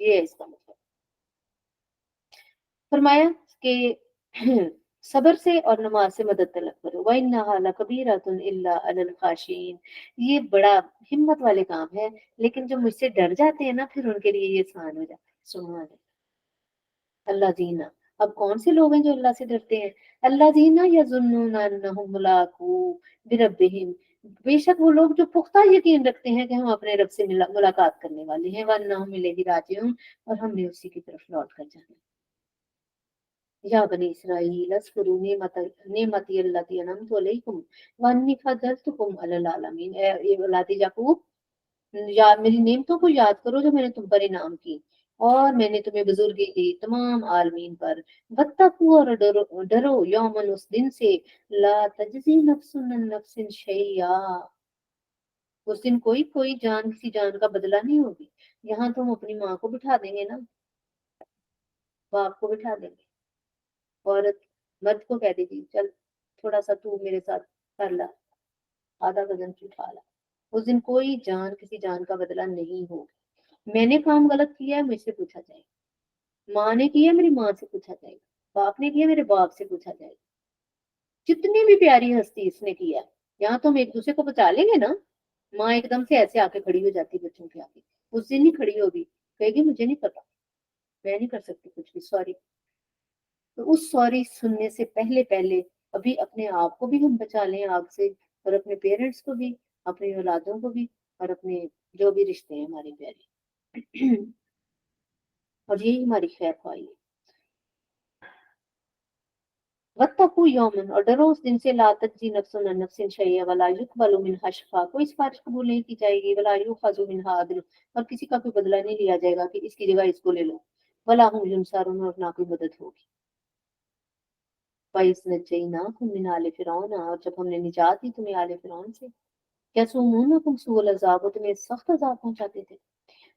ये है इसका मतलब। फरमाया कि सबर से और नमाज से मदद तलब करो। वइन्नहा लकबीरतुन इल्ला अलल खाशिन, ये बड़ा हिम्मत वाले काम है, लेकिन जो मुझसे डर जाते हैं ना फिर उनके लिए ये आसान हो जाता है। सुभान अल्लाह। अल्लाह जीना, अब कौन से लोग हैं जो अल्लाह से डरते हैं? अल्लाह जीना यज़ुन्नूना अन्नहुम मुलाकू बिरब्बिहिम, बेशक वो लोग जो पुख्ता यकीन रखते हैं कि हम अपने रब से मुलाकात करने वाले हैं, वन्नहुम इलैहि राजिऊन, और हमने उसी की तरफ लौट कर जाना है। या बनी इसराइल अज़्कुरू निअमती अल्लती अनअमतु अलैकुम व अन्नी फद्दलतुकुम अलल आलमीन, ए औलाद याकूब, या मेरी नेमतों को याद करो जो मैंने तुम पर इनाम की, और मैंने तुम्हें बुजुर्गी दी तमाम आलमीन पर। वत्तकू, और डरो डरो यौमन, उस दिन से, ला तजज़ी नफ्सुन अन नफ्सिन शैया, उस दिन कोई कोई जान किसी जान का बदला नहीं होगी। यहाँ तुम अपनी माँ को बिठा देंगे ना, बाप को बिठा देंगे, औरत मर्द को कह देगी चल थोड़ा सा तू मेरे साथ कर ला, आधा वजन तू उठा ला। उस दिन कोई जान किसी जान का बदला नहीं होगा। मैंने काम गलत किया है मुझसे पूछा जाएगा, माँ ने किया मेरी माँ से पूछा जाएगा, बाप ने किया मेरे बाप से पूछा जाएगा, जितनी भी प्यारी हस्ती इसने किया। यहाँ तो हम एक दूसरे को बचा लेंगे ना, माँ एकदम से ऐसे आके खड़ी हो जाती बच्चों के आगे, उस दिन नहीं खड़ी होगी, कहेगी मुझे नहीं पता, मैं नहीं कर सकती कुछ भी, सॉरी। तो उस सॉरी सुनने से पहले पहले अभी अपने आप को भी हम बचा लें आग से, और अपने पेरेंट्स को भी, अपनी औलादों को भी, और अपने जो भी रिश्ते हैं हमारे प्यारे। और यही हमारी खैर ख्वाही है। वत्तकू यौमन, और डरो उस दिन से, ला तज्जी नफ्सुन अन नफ्सिन शैय्या वला युक़बलु मिनहा शफ़ा, कोई सिफारिश कबूल नहीं की जाएगी, वला युख़ज़ु मिनहा अदल, और किसी का कोई बदला नहीं लिया जाएगा कि इसकी जगह इसको ले लो, वला हुम युनसरून, और ना कोई मदद होगी। वइज़ नज्जयनाकुम मिन आलि फ़िरऔन, और जब हमने निजात दी तुम्हें आले फ़िरऔन से, यसूमूनकुम सूअल अज़ाब, वो तुम्हें सख्त अज़ाब पहुंचाते थे।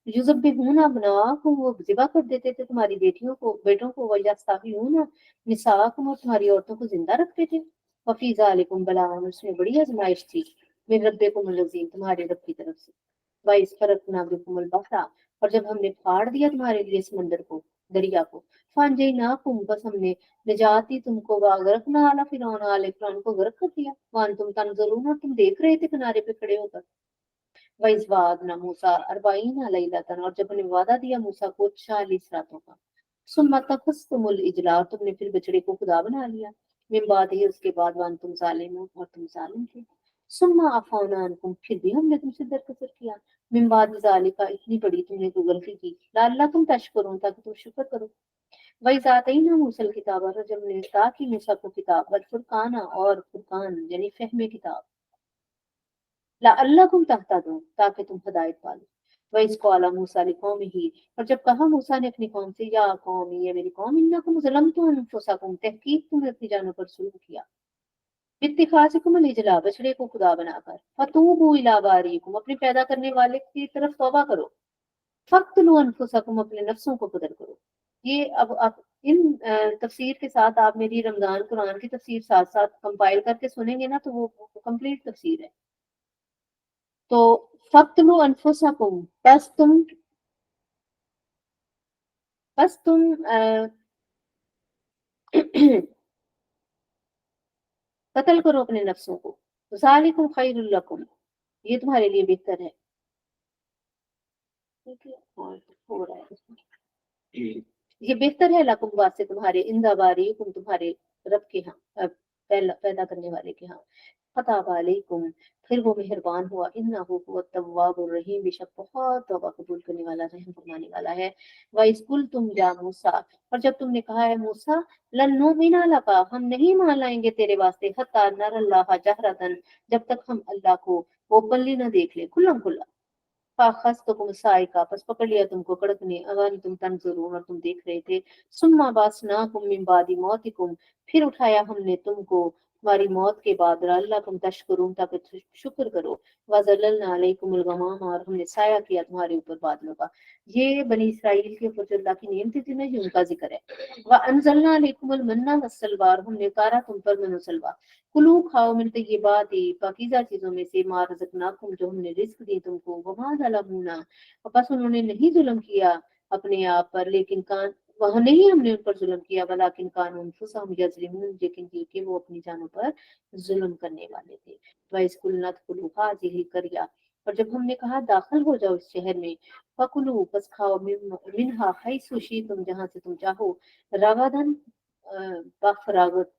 युज़ब्बिहूना अब्नाअकुम, वो ज़िबा कर देते थे तुम्हारी बेटियों को बेटों को, व यस्तहयूना निसाअकुम, और तुम्हारी औरतों को जिंदा रखते थे। वफ़ी ज़ालिकुम बलाअन, उसमें बड़ी आजमाइश थी, मिन रब्बिकुमुल अज़ीम, तुम्हारे रब की तरफ से। वाइस फरकना बिकुमुल बहरा, और जब हमने फाड़ दिया तुम्हारे लिए समंदर को, दरिया को, फांजयनाकुम, बस हमने निजात दी तुमको, वागरकना आला फिरौन, आले फिरौन को गर्क कर दिया, वान तुम तंजुरून, और तुम देख रहे थे किनारे पे खड़े होकर। वइज़ वाअदना मूसा अरबाईन लैलतन, और जब हमने वादा दिया मूसा को 40 रातों का, सुम्मा तखस्तुमुल इजला, तुमने फिर बछड़े को खुदा बना लिया, मिन बाद ही, उसके बाद, वान तुम जालिमून, और तुम जालिम थे। सुम्मा अफौना अन्कुम, फिर भी हमने तुमसे दरगुजर किया, मिन बाद ज़ालिका, इतनी बड़ी तुमने तो गलती की, लअल्लकुम तशकुरून, ताकि तुम शुक्र करो। वइज़ आतैना मूसल किताब, और जब हमने अता की मूसा को किताब, वल फुरकाना, और फुरकान यानी फहमे किताब, लअल्लकुम तहतदून, ताकि तुम हिदायत पालो। वइज़ क़ाला मूसा लिक़ौमिही, और जब कहा मूसा ने अपनी कौम से, या कौमी, ये मेरी कौम, इन्नकुम ज़लमतुम अनफुसकुम, तहकीक तुमने अपनी जानों पर जुल्म किया, बित्तिखाज़िकुमुल इजला, बछड़े को खुदा बनाकर, फतूबू इला बारीकुम, अपने पैदा करने वाले की तरफ तौबा करो, फक्तुलू अनफुसकुम, अपने नफ्सों को कत्ल करो। ये अब आप इन तफसीर के साथ आप मेरी रमजान कुरान की तफसीर साथ साथ कंपाइल करके सुनेंगे ना, तो वो कंप्लीट तफसीर है। तो फक्तुलू अनफुसकुम, बस तुम कत्ल करो अपने नफ्सों को, ज़ालिकुम खैरुल लकुम, ये तुम्हारे लिए बेहतर है। ठीक है, और हो रहा है, ये बेहतर है, लकुम वास्ते तुम्हारे, इंदा बारीकुम, तुम्हारे रब के यहाँ, पैदा करने वाले के यहाँ। फताब अलैकुम, फिर वो मेहरबान हुआ, इन्नहु हुवा तव्वाबुर रहीम, बेशक बहुत तौबा कबूल करने वाला, रहम फरमाने वाला है। वाइस कुल तुम या मूसा, और जब तुमने कहा है मूसा, लन नुमिना लका, हम नहीं मान लाएंगे तेरे वास्ते, हत्ता नरल्लाह जहरतन, जब तक हम अल्लाह को ओपनली न देख ले, खुल्लम खुल्ला। फाखस्तुकुम साइका, बस पकड़ लिया तुमको कड़कने, अवन तुम तंजुरून, और तुम देख रहे थे। सुम्मा बासनाकुम मिन बादी मौतिकुम, फिर उठाया हमने तुमको हमारी मौत के बाद लअल्लकुम तशकुरून, ताकि तुम शुक्र करो। वज़ल्ललना अलैकुमुल गमाम, और हमने साया किया तुम्हारे ऊपर बादलों का। ये बनी इसराइल के ऊपर जो अल्लाह की नेमतें थी ना, ये उनका जिक्र है। व अंजलना अलैकुमुल मन्ना वस्सलवा, और हमने उतारा तुम पर मन्नो सलवा। कुलू खाओ मिन तय्यिबाति, पाकीज़ा चीजों में से, मा रज़क़नाकुम, जो हमने रिस्क दी तुमको। वमा ज़लमूना, और बस उन्होंने नहीं जुल्म किया अपने आप पर, लेकिन कान वह नहीं हमने उन पर जुल्म किया, वलाकिन कानू अनफुसहुम यज़लिमून, लेकिन ये कि वो अपनी जानों पर जुल्म करने वाले थे। वइज़ कुल्ना उदखुलू हाज़िहिल क़रया, और जब हमने कहा दाखिल हो जाओ इस शहर में, फकुलू बस खाओ मिनहा हैसु शि'तुम, जहाँ से तुम चाहो, रगदन बफरागत,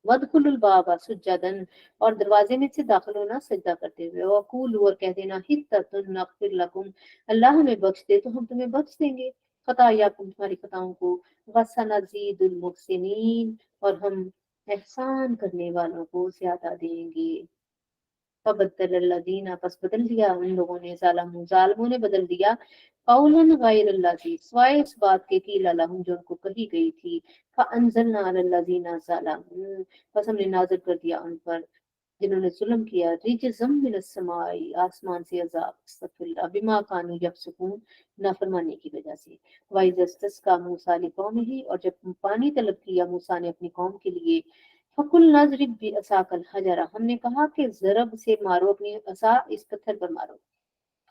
वदखुलुल बाबा सुज्जदन, और दरवाजे में से दाखिल होना सजदा करते हुए, वकूलू, और कह देना, हित्ततुन नग़फिर लकुम, अल्लाह हमें बख्श दे तो हम तुम्हें बख्श देंगे, खतायाकुम, तुम्हारी खताओं को, वसनज़ीदुल मुहसिनीन, और हम एहसान करने वालों को ज्यादा देंगे। फबद्दलल्लज़ीना, बस बदल दिया उन लोगों ने, ज़ालिमों ने बदल दिया, कौलन गैरल्लज़ी, सिवाय इस बात के, क़ील लहुम, जो उनको कही गई थी। फअंज़लना अलल्लज़ीना ज़लमू, बस हमने नाज़िल कर दिया उन पर जिन्होंने जुल्म किया, रिजज़म मिनस समाई, आसमान से अज़ाब, अस्तग़फिरुल्लाह, बिमा कानू यफ़सुकून, नाफरमानी की वजह से। वइज़ इस्तस्क़ा मूसा लिक़ौमिही, और जब पानी तलब किया मूसा ने अपनी कौम के लिए, फकुल नज़रिब बिअसाकल हजरा, हमने कहा कि ज़रब से मारो, अपनी असा इस पत्थर पर मारो।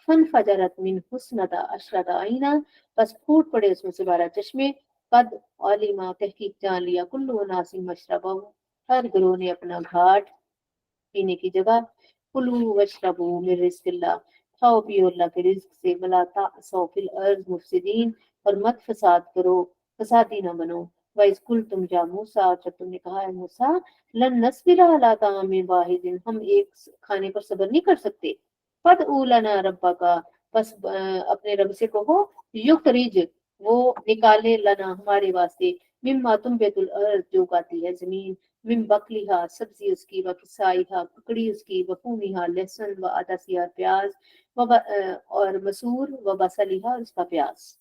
फन फजरत मिन हुस्नता अशरता आइना, बस फूट पड़े उसमें से 12 चश्मे। कद औलिमा, तहकीक जान लिया, कुल्लु उनासिन मशरबहु, हर गिरोह ने अपना घाट, पीने की जगह। कुलू वशरबू मिन रिज़्किल्लाह, खाओ पियो अल्लाह के रिज्क से। वला तअसौ फिल अर्ज़ मुफ़सिदीन, और मत फसाद करो, फसादी न बनो। वइज़ कुल्तुम या मूसा, जब तुमने कहा है मूसा, लन नस्बिरा अला तामिन वाहिदिन, हम एक खाने पर सब्र नहीं कर सकते। फदउ लना रब्बका, बस अपने रब से कहो, युखरिज, वो निकाले, लना हमारे वास्ते, मिम्मा तुंबितुल अर्ज़, जो उगाती है जमीन, मिन बकलिहा, सब्जी उसकी, व किसाइहा, ककड़ी उसकी, व फूमिहा, लहसुन, व अदसिया, प्याज, और मसूर, व बसलिहा, और उसका प्याज,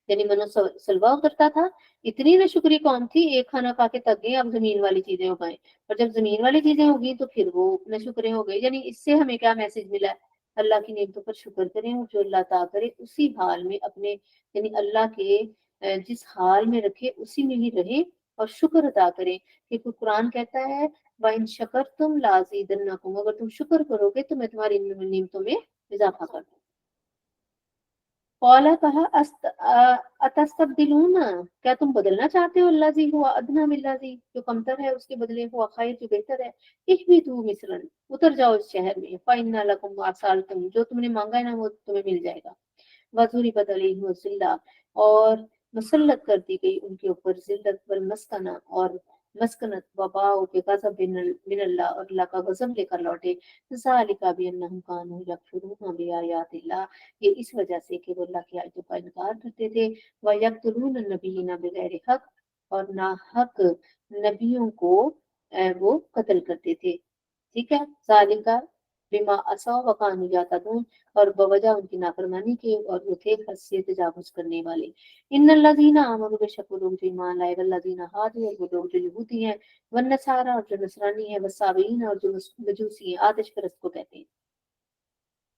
यानी मनो सलवा उतरता था। इतनी न शुक्री कौम थी, एक खाना खा के थक गए, अब जमीन वाली चीजें उगाएं। और जब जमीन वाली चीजें होगी तो फिर वो न शुक्रे हो गए। यानी इससे हमें क्या मैसेज मिला है? अल्लाह की नेमतों पर शुक्र करें, और जो अल्लाह ता करे उसी हाल में अपने, यानी अल्लाह के जिस हाल में रखे उसी में ही रहे, और शुक्र अदा करें। क्योंकि कुरान कहता है, वाइन शकर तुम लाजीदन्नकुम, अगर तुम शुक्र करोगे तो मैं तुम्हारी नेमतों में इजाफा कर दूँ। कौला कहा, अतस्तब्दिलूना, क्या तुम बदलना चाहते हो, अल्लाजी हुआ अदना मिल्लाजी, जो कमतर है उसके बदले हुआ खैर, जो बेहतर है। इहबितू मिस्रन, उतर जाओ इस शहर में, फइन्ना लकुम मा सालतुम, जो तुमने मांगा है ना वो तुम्हें मिल जाएगा। वज़ुरी बदली जिल्ला, और मुसल्लत कर दी गई उनके ऊपर जिल्लत, वल मस्कना, और मस्कनत, वबाओ के गज़ब मिनल्लाह, और अल्लाह का गज़ब लेकर लौटे। ज़ालिका बिअन्नहुम कानू यकफुरूना बिआयातिल्लाह, ये इस वजह से कि वो अल्लाह की आयतों का इनकार करते थे। व यक़्तुलून नबिय्यिना बिग़ैरि हक़, और नाहक नबियों को वो कत्ल करते थे। ठीक है, ज़ालिका बिमा असौ व कानू यातदून, और बवजह उनकी नाफरमानी के, और वो थे हद से तजावुज करने वाले। इन्नल्लज़ीना आमनू, बेशक वो लोग जो ईमान लाए, वल्लज़ीना हादू, और वो लोग जो यहूदी हैं, वन्नसारा, और जो नसरानी है, वस्साबईन, और जो मजूसी हैं, आतिश परस्त को कहते हैं।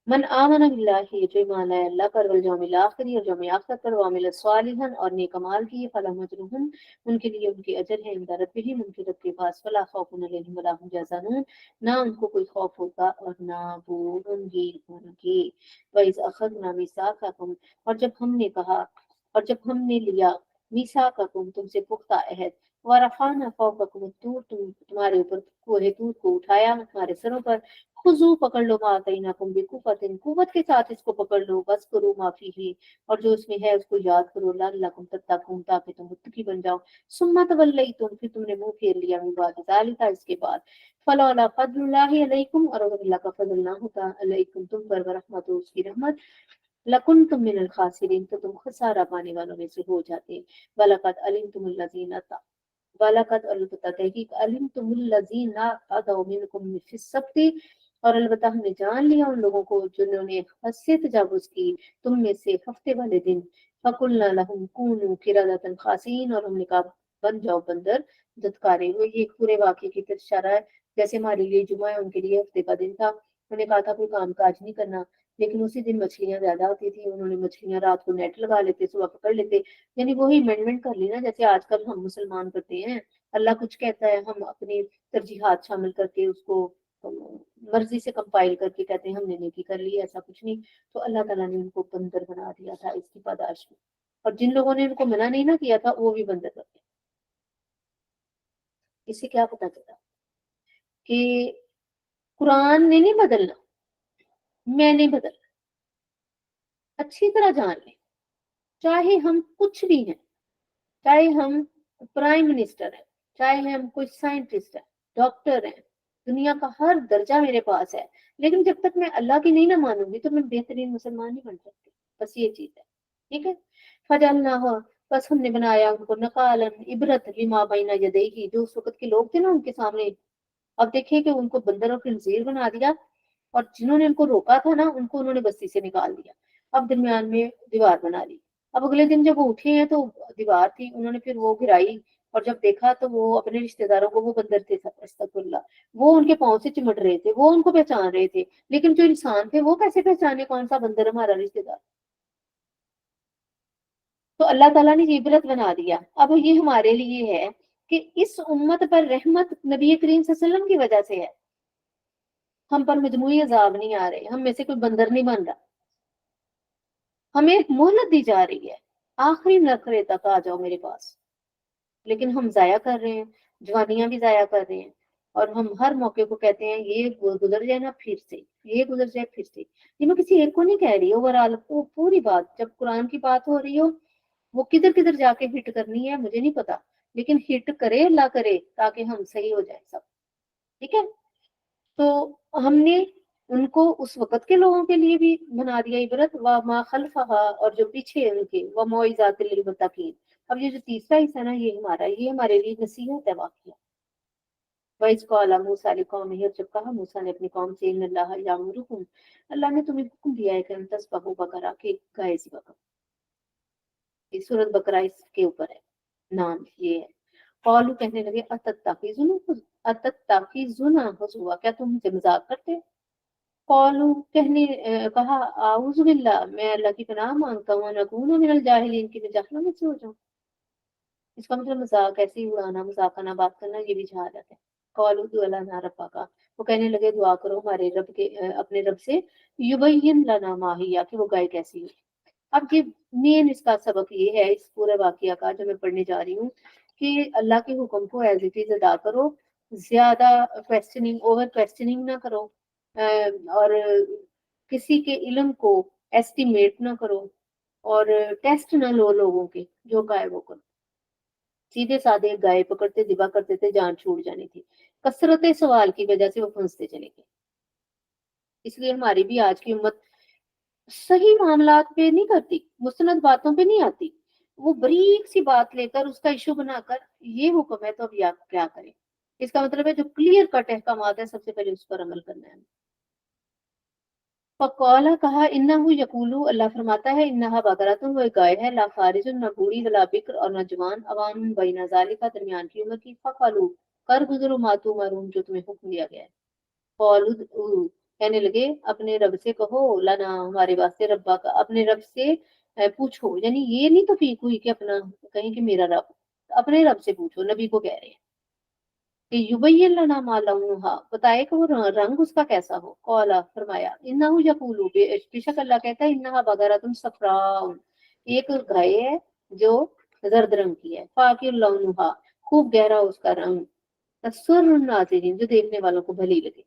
मन आमन बिल्लाहि, जो ईमान लाए अल्लाह पर, वल यौमिल आखिर, और यौम आखिर पर, व अमिल सालिहन, और नेक अमाल किए, फलहुम अजरुहुम, उनके लिए उनके अजर है, इंदा रब्बिहिम, उनके रब के पास, वला खौफुन अलैहिम वला हुम यहज़नून, ना उनको कोई खौफ होगा और ना वो गमगीन होंगे। व इज़ अखज़ना मीसाक़कुम, और जब हमने कहा, और जब हमने लिया, मीसाक़कुम, तुमसे पुख्ता अहद, व रफ़अना फ़ौक़कुम तूर, तुम्हारे ऊपर कोहे तूर को उठाया, तुम्हारे सरों पर। खुजू, पकड़ लो, मा आतैनाकुम बिकुव्वतिन, कुव्वत के साथ इसको पकड़ लो, वज़्कुरू मा फ़ीही, और जो उसमें है उसको याद करो, लअल्लकुम तत्तकून, ताकि तुम मुत्तकी बन जाओ। सुम्मा तवल्लैतुम, फिर तुमने मुंह फेर लिया, मिन बाद ज़ालिका, इसके बाद। फलौला फ़ज़्लुल्लाहि अलैकुम, और अगर अल्लाह का फजल ना होता अलैकुम तुम पर, व रहमतुहु, उसकी रहमत, लकुंतुम मिनल खासिरीन, तो तुम खसारा पाने वालों में से हो जाते। वलक़द अलिमतुमुल लज़ीना वलक़द अलबत्ता तहकीक अलिमतुमुल लज़ीना अतौ मिनकुम फ़िस सब्ति, और अलबत्ता हमने जान लिया उन लोगों को जिन्होंने हद से तजावुज की तुम में से हफ्ते वाले दिन। फकुलना लहुम कूनू किरदतन खासीन, और हमने कहा बन जाओ बंदर धुतकारे हुए। ये एक पूरे वाक्य की तरफ इशारा है। जैसे हमारे लिए जुमा है, उनके लिए हफ्ते का दिन था। उन्होंने कहा था कोई काम काज नहीं करना, लेकिन उसी दिन मछलियां ज्यादा होती थी। उन्होंने मछलियां रात को नेट लगा लेते, सुबह पकड़ लेते। यानी वही अमेंडमेंट कर ली ना, जैसे आजकल हम मुसलमान करते हैं। अल्लाह कुछ कहता है, हम अपनी तरजीहात शामिल करके उसको मर्जी से कंपाइल करके कहते हैं हमने नेकी कर ली, ऐसा कुछ नहीं। तो अल्लाह ताला ने उनको बंदर बना दिया था इसकी पादाश में, और जिन लोगों ने उनको मना नहीं ना किया था वो भी बंदर बन गए। इससे क्या पता चला कि कुरान ने नहीं बदलना, मैंने बदलना। अच्छी तरह जान लें, चाहे हम कुछ भी हैं, चाहे हम प्राइम मिनिस्टर हैं, चाहे हम कोई साइंटिस्ट है, डॉक्टर है, दुनिया का हर दर्जा मेरे पास है, लेकिन जब तक मैं अल्लाह की नहीं ना मानूंगी तो मैं बेहतरीन मुसलमान नहीं बन सकती। बस ये चीज है, ठीक है। फजलना हो, बस हमने बनाया उनको नकालन इबरत लिमा बैना यदैहि, जो उस वक्त के लोग थे ना उनके सामने। अब देखिए कि उनको बंदर और खंजीर बना दिया, और जिन्होंने उनको रोका था ना उनको उन्होंने बस्ती से निकाल दिया। अब दरमियान में दीवार बना ली। अब अगले दिन जब वो उठे हैं तो दीवार थी, उन्होंने फिर वो गिराई, और जब देखा तो वो अपने रिश्तेदारों को, वो बंदर थे अस्तगफुरुल्लाह, वो उनके पाँव से चिमट रहे थे, वो उनको पहचान रहे थे। लेकिन जो इंसान थे वो कैसे पहचाने कौन सा बंदर हमारा रिश्तेदार। तो अल्लाह ताला ने ये इबरत बना दिया। अब ये हमारे लिए है कि इस उम्मत पर रहमत नबी करीम सल्लल्लाहु अलैहि वसल्लम की वजह से है। हम पर मजमूई अजाब नहीं आ रहे, हम में से कोई बंदर नहीं बन रहा। हमें एक मोहलत दी जा रही है, आखिरी नखरे तक आ जाओ मेरे पास। लेकिन हम जाया कर रहे हैं, जवानियां भी जाया कर रहे हैं, और हम हर मौके को कहते हैं ये गुजर जाए ना फिर से, ये गुजर जाए फिर से। ये मैं किसी एक को नहीं कह रही, ओवरऑल पूरी बात जब कुरान की बात हो रही हो, वो किधर किधर जाके हिट करनी है मुझे नहीं पता, लेकिन हिट करे अल्लाह करे ताकि हम सही हो जाए सब, ठीक है। तो हमने उनको उस वक़्त के लोगों के लिए भी बना दिया इबरत, व मा खल्फहा, और जो पीछे है उनके, व मौइज़ातिल लिलमुत्तकीन। अब ये जो तीसरा हिस्सा है ना, ये हमारे लिए नसीहत है वाक़या। वइज़ क़ाला मूसा लिक़ौमिही, जब कहा मूसा ने अपनी कौम से, इन्नल्लाह यअमुरुकुम, अल्लाह ने तुम्हें हुक्म दिया है कि अन तज़बहू बकरा, के गाय ज़िबा करो। ये सूरत बकरा इसके ऊपर है, नाम ये है। क़ालू, कहने लगे, अतत्तखिज़ुना हुज़ुवा, क्या तुम मुझसे मज़ाक करते हो? कौलू, कहा, आऊज़ु बिल्लाह, मैं अल्लाह की पनाह मांगता हूँ, नकून मिनल जाहिलीन, की मैं जाहिलों में से हो जाऊँ। इसका मतलब मजाक, ऐसे ही उड़ाना, मजाकना बात करना, ये भी जहालत है। कौलू दुआ लना रब्बा का, वो कहने लगे दुआ करो हमारे रब के, अपने रब से, युबय्यिन लना मा हिया, कि वो गाय कैसी है। अब ये मेन इसका सबक ये है इस पूरे वाकया का जो मैं पढ़ने जा रही हूँ, कि अल्लाह के हुक्म को एज इट इज अदा करो, ज्यादा क्वेश्चनिंग, ओवर क्वेश्चनिंग ना करो, और किसी के इल्म को एस्टिमेट ना करो, और टेस्ट ना लो लोगों के, जो गाय वो करो। सीधे साधे गाय पकड़ते दिबा करते थे, जान छूट जानी थी। कसरत सवाल की वजह से वो फंसते चले गए। इसलिए हमारी भी आज की उम्मत सही मामलात पे नहीं करती, मुस्तनद बातों पे नहीं आती। वो बारीक सी बात लेकर उसका इशू बनाकर, ये हुक्म है तो अब या क्या करें। इसका मतलब है जो क्लियर कट अहकामात है सबसे पहले उस पर अमल करना है। फकौला, कहा, इन्नहु यकूलु, अल्लाह फरमाता है, इन्नहा बकरतुन, वो एक गाय है, ला खारिजुन, न बूढ़ी, वला बिक्र, और न जवान, अवानुन बैना ज़ालिका, दरमियान की उम्र की। फकलू, कर गुजरो मातू मरून, जो तुम्हें हुक्म दिया गया है। कौलू, कहने लगे, अपने रब से कहो, लना, हमारे वास्ते, रब्बा का, अपने रब से पूछो। यानी ये नहीं तो फीक हुई कि अपना कहीं कि मेरा रब, अपने रब से पूछो, नबी को कह रहे हैं कि युबय्यिन लना मा लौनुहा, बताए कि वो रंग उसका कैसा हो। कौला, फरमाया, इन्नहु यकूलु, बेशक अल्लाह कहता है, इन्नहा बकरतुन सफराउन, एक गाय है जो जर्द रंग की है, फाकिर लौनुहा, खूब गहरा उसका रंग, तसुर्रुन नाज़िरीन, जो देखने वालों को भली लगे।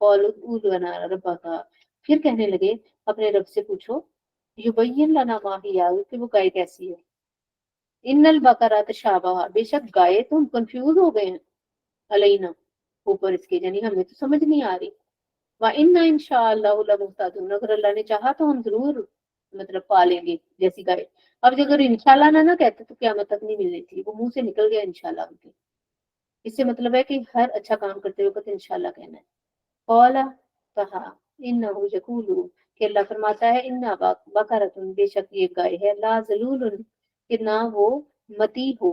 कौलू उदू लना रब्बका, फिर कहने लगे, अपने रब से पूछो, युबय्यिन लना मा हिया, कि वो गाय कैसी है। इन्नल बकरा तशाबहा, बेशक गाय तुम कंफ्यूज हो गए हैं, अलैना, ऊपर इसके, यानी हमें तो समझ नहीं आ रही। व इन्ना इंशाअल्लाहु लमुहतदून, अगर अल्लाह ने चाहा तो हम जरूर मतलब पालेंगे जैसी गाय। अब अगर इंशाल्लाह ना ना कहते तो क़यामत तक नहीं मिलनी थी, वो मुंह से निकल गया इंशाल्लाह उनके। इससे मतलब है कि हर अच्छा काम करते वक्त इंशाल्लाह कहना है। कौला, कहा, इन्नहु यकूलु, कि अल्लाह फरमाता है, इन्ना बकरतुन, बेशक ये गाय है, ला ज़लूलुन, कि ना वो मती हो,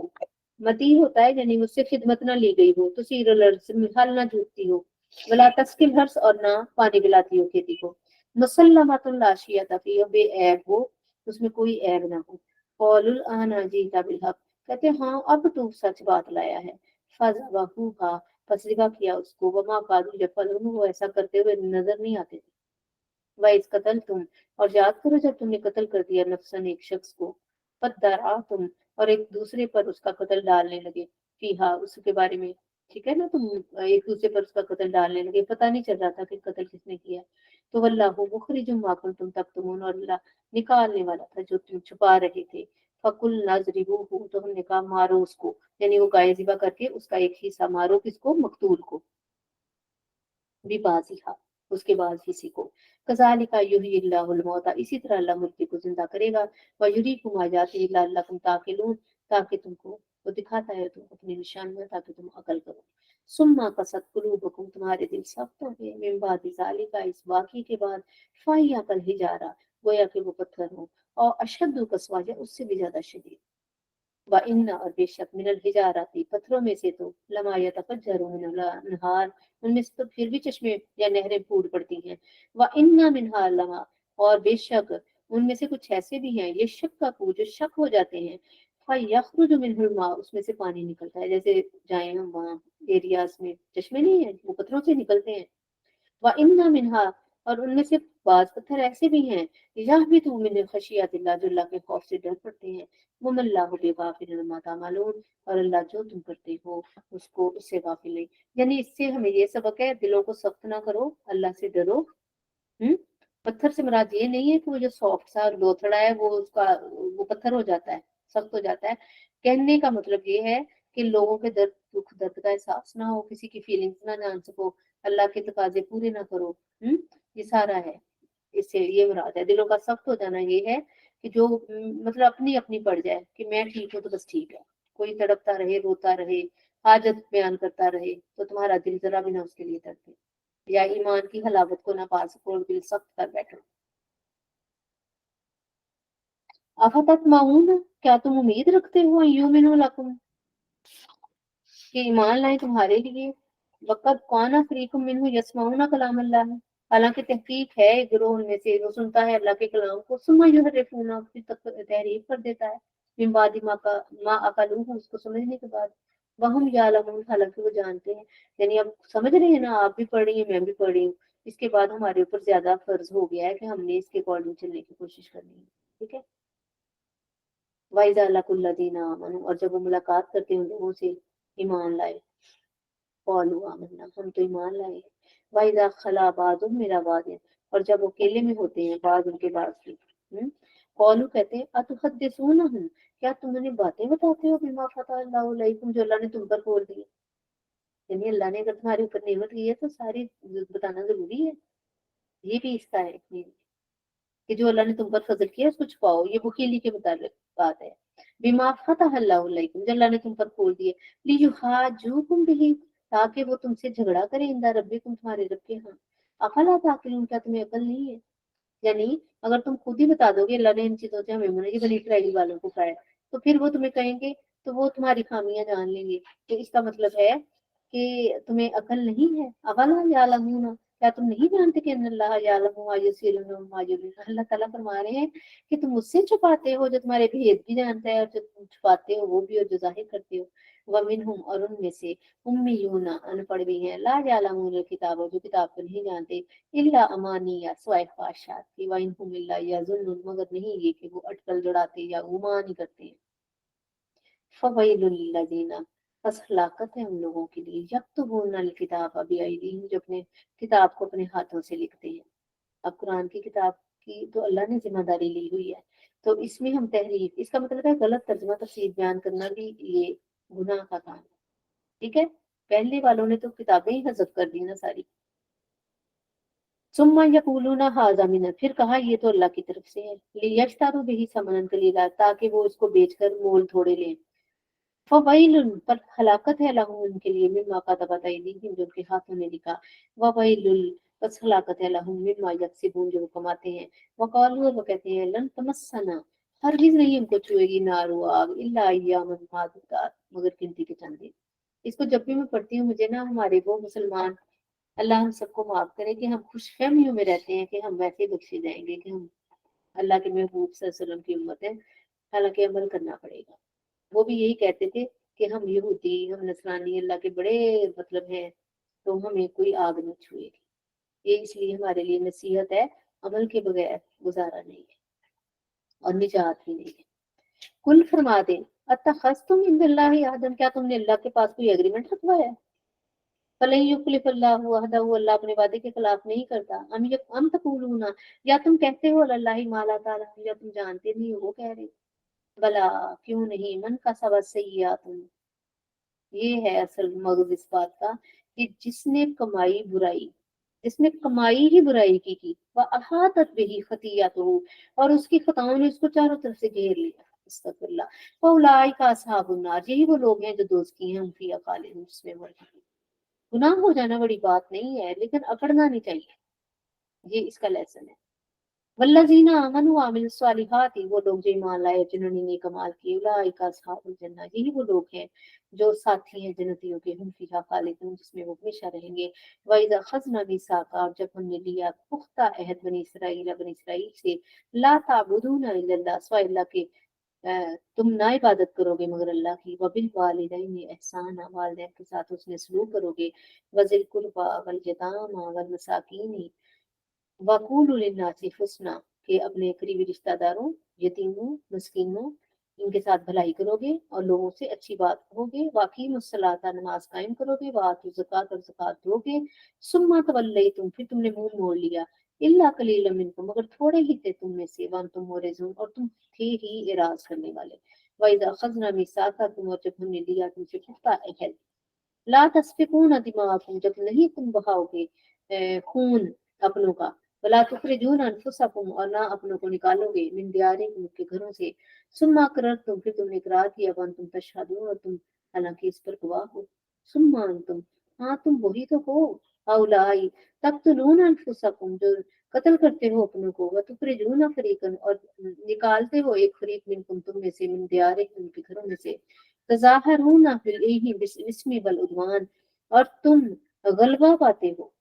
मती होता है यानी मुझसे खिदमत ना ली गई हो, तो सीरल अर्ज हल ना जूतती हो, वला तस्किल हर्स और ना पानी पिलाती हो खेती को, मुसल्लमातुल लाशियत फी बेऐब हो, उसमें कोई ऐब ना हो। कौलुल आना जीता बिल हक, कहते हाँ अब तू सच बात लाया है। फज़बहूहा, पस ज़िबा किया उसको, वमा कादू यफ़अलून, वो ऐसा करते हुए नजर नहीं आते थे। वइज़ कतल तुम, और याद करो जब तुमने कत्ल कर दिया नफ्सन एक शख्स को, फद्दरा तुम, और एक दूसरे पर उसका कत्ल डालने लगे, फीहा उसके बारे में, ठीक है ना, तुम एक दूसरे पर उसका कत्ल डालने लगे, पता नहीं चल रहा था कि कत्ल किसने किया। तो वल्लाहु मुखरिजुम मा कुंतुम तक्तुमून, और अल्लाह निकालने वाला था जो तुम छुपा रहे थे। फकुल नजरिबूहु, तो हमने कहा मारो उसको, यानी वो गाय ज़िबा करके उसका एक हिस्सा मारो, किसको, मकतूल को, बिबाजिहा, उसके बाद किसी को, कज़ालिका युहयिल्लाहुल मौता, इसी तरह अल्लाह मुर्दे को जिंदा करेगा, व युरीकुम आयातिही लअल्लकुम ताक़िलून, ताकि तुमको वो दिखाता है तुमको अपनी निशानियां, ताकि तुम अकल करो। सुम्मा कसत कुलूबकुम, तुम्हारे दिल सख्त हो गए, मिन बादि ज़ालिका, इस वाक़ई के बाद, फ़हिया कल हिजारा, गोया कि वो पत्थर हो, और अशद्दु कस्वा, उससे भी ज्यादा शदीद। व इन्ना, और बेशक, मिनल हिजारती, पत्थरों में से तो, लमा यतफज्जरु मिनल अनहार, उनमें से तो फिर भी चश्मे या नहरें फूट पड़ती हैं। व इन्ना मिनहा लमा, और बेशक उनमें से कुछ ऐसे भी हैं, ये शक का जो शक हो जाते हैं, फयखरुजु मिनहुल मा, उसमें से पानी निकलता है, जैसे जाए हम वहाँ एरियाज में चश्मे नहीं है, वो पत्थरों से निकलते हैं। व इन्ना मिनहा, और उनमें से बाज पत्थर ऐसे भी हैं, यह भी तू मिन खशियतिल्लाह, जो अल्लाह के खौफ से डर पड़ते हैं। वमल्लाहु बिगाफिलिन अम्मा तामलून, और अल्लाह जो तुम करते हो उसको उससे गाफिल नहीं। यानी इससे हमें ये सबक है, दिलों को सख्त ना करो, अल्लाह से डरो। हम्म। पत्थर से मुराद ये नहीं है कि वो जो सॉफ्ट सा लोथड़ा है वो उसका वो पत्थर हो जाता है, सख्त हो जाता है। कहने का मतलब ये है कि लोगों के दर्द दुख दर्द का एहसास ना हो, किसी की फीलिंग्स ना जान सको, अल्लाह के तकाजे पूरे ना करो। ये सारा है, इससे ये मुराद है। दिलों का सख्त हो जाना ये है कि जो मतलब अपनी अपनी पड़ जाए कि मैं ठीक हूँ तो बस ठीक है, कोई तड़पता रहे, रोता रहे, हाजत बयान करता रहे, तो तुम्हारा दिल जरा भी ना उसके लिए तड़पे, या ईमान की हलावत को ना पा सको और दिल सख्त कर बैठो। अफततमाऊन, क्या तुम उम्मीद रखते हो, युमिनु लकुम, कि ईमान लाए तुम्हारे लिए, वक़द काना फरीकुम मिनहु यसमाऊना कलाम अल्लाह, हालांकि तहकीक है एक गिरोह उनमें से वो सुनता है अल्लाह के कलाम को, सुम्मा युहर्रिफूना, फिर तहरीफ कर देता है, मिन बादी मा अकलूहु, उसको समझने के बाद, वहम यालमून, हालांकि वो जानते हैं। यानी अब समझ रहे हैं ना, आप भी पढ़ रही हैं, मैं भी पढ़ रही हूँ, इसके बाद हमारे ऊपर ज्यादा फर्ज हो गया है कि हमने इसके अकॉर्डिंग चलने की कोशिश करनी है। ठीक है। वाइजा लकुल्लदीना आमनू, और जब वो मुलाकात करते हैं उन लोगों से ईमान लाए, कौलू आमन्ना, हम तो ईमान लाए हैं। वाइजा खला बादुम मेरा वादिन, और जब वो अकेले में होते हैं बाद उनके बाद की, कौलू कहते हैं अतुहद्दिसूनहुम, क्या तुम उन्हें बातें बताते हो, बिमा फतह अल्लाहु अलैकुम, जो अल्लाह ने तुम पर खोल दी। यानी अल्लाह ने अगर तुम्हारे ऊपर नेमत की है तो सारी बताना जरूरी है। ये भी इसका है कि जो अल्लाह ने तुम पर फजल किया उसको छुपाओ, ये बुखीली के मुताबिक बात है। बिमा फतह अल्लाहु अलैकुम, जो अल्लाह ने तुम पर खोल दिए, लियुहाजुकुम बिही, ताकि वो तुमसे झगड़ा करे, इंदा रब्बिकुम, तुम्हारे रब के यहाँ। अफला ताकिलून, क्या तुम्हें अकल नहीं है। यानी अगर तुम खुद ही बता दोगे अल्लाह ने इन चीजों से हमें मना, ये बनी इसराइल वालों को खाया, तो फिर वो तुम्हें कहेंगे, तो वो तुम्हारी खामियां जान लेंगे। तो इसका मतलब है कि तुम्हें अकल नहीं है। अवला यालमूना, क्या तुम नहीं जानते कि अल्लाह यालमु मा युसिरुन व मा युलिन, अल्लाह ताला फरमा रहे हैं कि तुम उससे छुपाते हो जो तुम्हारे भेद भी जानता है, और जो तुम छुपाते हो वो भी, और जो जाहिर करते हो। वमिनहुम, और उनमें से, उम्मीयूना, अनपढ़ भी हैं, ला यालमून किताब, जो किताब को नहीं जानते, इल्ला अमानिया, स्वाय ख्वाहिशात की, व इनहुम इल्ला यज़ुन्नुन, मगर नहीं ये कि वो अटकल जड़ाते या गुमान ही करते हैं। फवैलुल लज़ीना, बस हलाकत है उन लोगों के लिए, यक्तुबूनल किताब बिअयदीहिम, जो अपने किताब को अपने हाथों से लिखते हैं। अब कुरान की किताब की तो अल्लाह ने जिम्मेदारी ली हुई है, तो इसमें हम तहरीफ, इसका मतलब है गलत तर्जमा तफसीर बयान करना भी ये गुनाह का काम है। ठीक है। पहले वालों ने तो किताबें ही हजफ कर दी ना सारी। सुम्मा यकूलूना हाज़ा मिन, फिर कहा ये तो अल्लाह की तरफ से है, लियश्तरू बिही समनन कलीला, ताकि वो इसको बेचकर मोल थोड़े लें। फवैलुन, पर हलाकत है लहुम उनके लिए, मिम्मा कतबत अयदीहिम, जो उनके हाथों ने लिखा। ववैलुल, बस हलाकत है लहुम मिम्मा यक्सिबून, जो वो कमाते हैं। वकालू, वो कहते हैं लन तमस्सना, हरगिज नहीं उनको छुएगी नारो आग इल्ला अय्यामन मादुदात, मगर गिनती के चंद दिन। इसको जब भी मैं पढ़ती हूँ मुझे ना हमारे वो मुसलमान, अल्लाह हम सबको माफ करे कि हम खुश फहमियों में रहते हैं कि हम वैसे ही बख्शे जाएंगे कि हम अल्लाह के महबूब सल्लल्लाहु अलैहि वसल्लम की उम्मत है, हालांकि अमल करना पड़ेगा। वो भी यही कहते थे कि हम यहूदी हम नसरानी अल्लाह के बड़े मतलब हैं, तो हमें कोई आग नहीं छुएगी। ये इसलिए हमारे लिए नसीहत है, अमल के बगैर गुजारा नहीं है और निजात भी नहीं है। कुल फरमा दे अतखस्तुम इंदल्लाहि अहदन, क्या तुमने अल्लाह के पास कोई एग्रीमेंट रखवाया है? फलन युखलिफल्लाहु अहदहु, अल्लाह अपने वादे के खिलाफ नहीं करता। अम तकूलूना, या तुम कहते हो अल्लाह माला ताला, या तुम जानते नहीं हो वो कह रहे। भला क्यों नहीं, मन का सवा सय्यातुन, ये है असल मगज इस बात का कि जिसने कमाई बुराई, जिसने कमाई ही बुराई की वह अहातत बिही खतियतहु, और उसकी खताओं ने उसको चारों तरफ से घेर लिया। अस्तगफिरुल्लाह। फउलाइका अस्हाबुन नार, यही वो लोग हैं जो दोस्ती हैं, हम फिया खालिदून, जिसमें मर्जी। गुनाह हो जाना बड़ी बात नहीं है, लेकिन अकड़ना नहीं चाहिए, ये इसका लेसन है। वल्लज़ीना आमनू व अमिलुस स्वालिहाति, वो लोग जो ईमान लाए जिन्होंने नेक अमाल किए, उलाइका अस्हाबुल जन्नह, यही वो लोग हैं जो साथी हैं जन्नतियों के, हम फीहा खालिदून, जिसमें वो हमेशा रहेंगे। व इज़ा अख़ज़ना मीसाका, और जब हमने लिया पुख्ता अहद बनी इसराइल से, ला ताबुदूना इल्लल्लाह, सिवाय अल्लाह के तुम ना इबादत करोगे मगर अल्लाह की, वबिल वालिदैनि एहसाना, वालिदैन के साथ उसने सलूक करोगे, वज़िल कुर्बा वल यतामा वल मसाकीन वक़ूलु लिन्नासि हुस्ना, के अपने करीबी रिश्तेदारों, यतीमों, मिस्कीनों, इनके साथ भलाई करोगे और लोगों से अच्छी बात कहोगे। वाक़ीमुस्सलाता, नमाज कायम करोगे। वातु ज़कात, और ज़कात दोगे। सुम्मा तवल्लैतुम, फिर तुमने मुंह मोड़ लिया। इल्ला कलीलन मिनकुम, मगर थोड़े ही थे तुम में से, व अंतुम मुरिज़ून, और तुम थे ही इराज करने वाले। व इज़ा अख़ज़ना मीसाक़कुम, और जब हमने लिया तुमसे पुख्ता अहद, ला तस्फिकून दिमाअकुम, जब नहीं तुम बहाओगे खून अपनों का, वला तुखरिजून अनफुसकुम, और ना अपनों को निकालोगे, मिन दियारिकुम, के घरों से, सुम्मा अकररतुम, फिर तुमने इकरार किया, व अंतुम तशहदून, और तुम हालांकि इस पर गवाह हो। सुम्मा अंतुम, हाँ तुम वही तो हो, औलाई तक्तुलून अनफुसकुम, जो कत्ल करते हो अपनों को, व तुखरिजून फरीकन, और निकालते हो एक फरीक मिनकुम, तुम में से, मिन दियारिकुम, के घरों में से, तज़ाहरून बिल इस्मी वल उद्वान, और तुम गलबा पाते हो,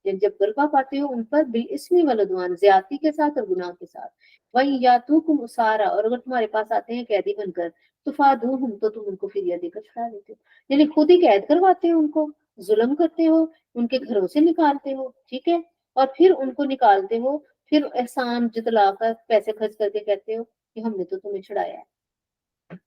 जब गलबा पाते हो उन पर बिल इस्मी वल उद्वान, ज्यादती के साथ और गुनाह के साथ। वही यातूकुम उसारा, और अगर तुम्हारे पास आते हैं कैदी बनकर, तुफादूहुम, तो तुम उनको फिदिया देकर छुड़ा देते हो, यानी खुद ही कैद करवाते हो उनको, जुल्म करते हो, उनके घरों से निकालते हो, ठीक है, और फिर उनको निकालते हो, फिर एहसान जतलाकर पैसे खर्च करके कहते हो कि हमने तो तुम्हें छुड़ाया है।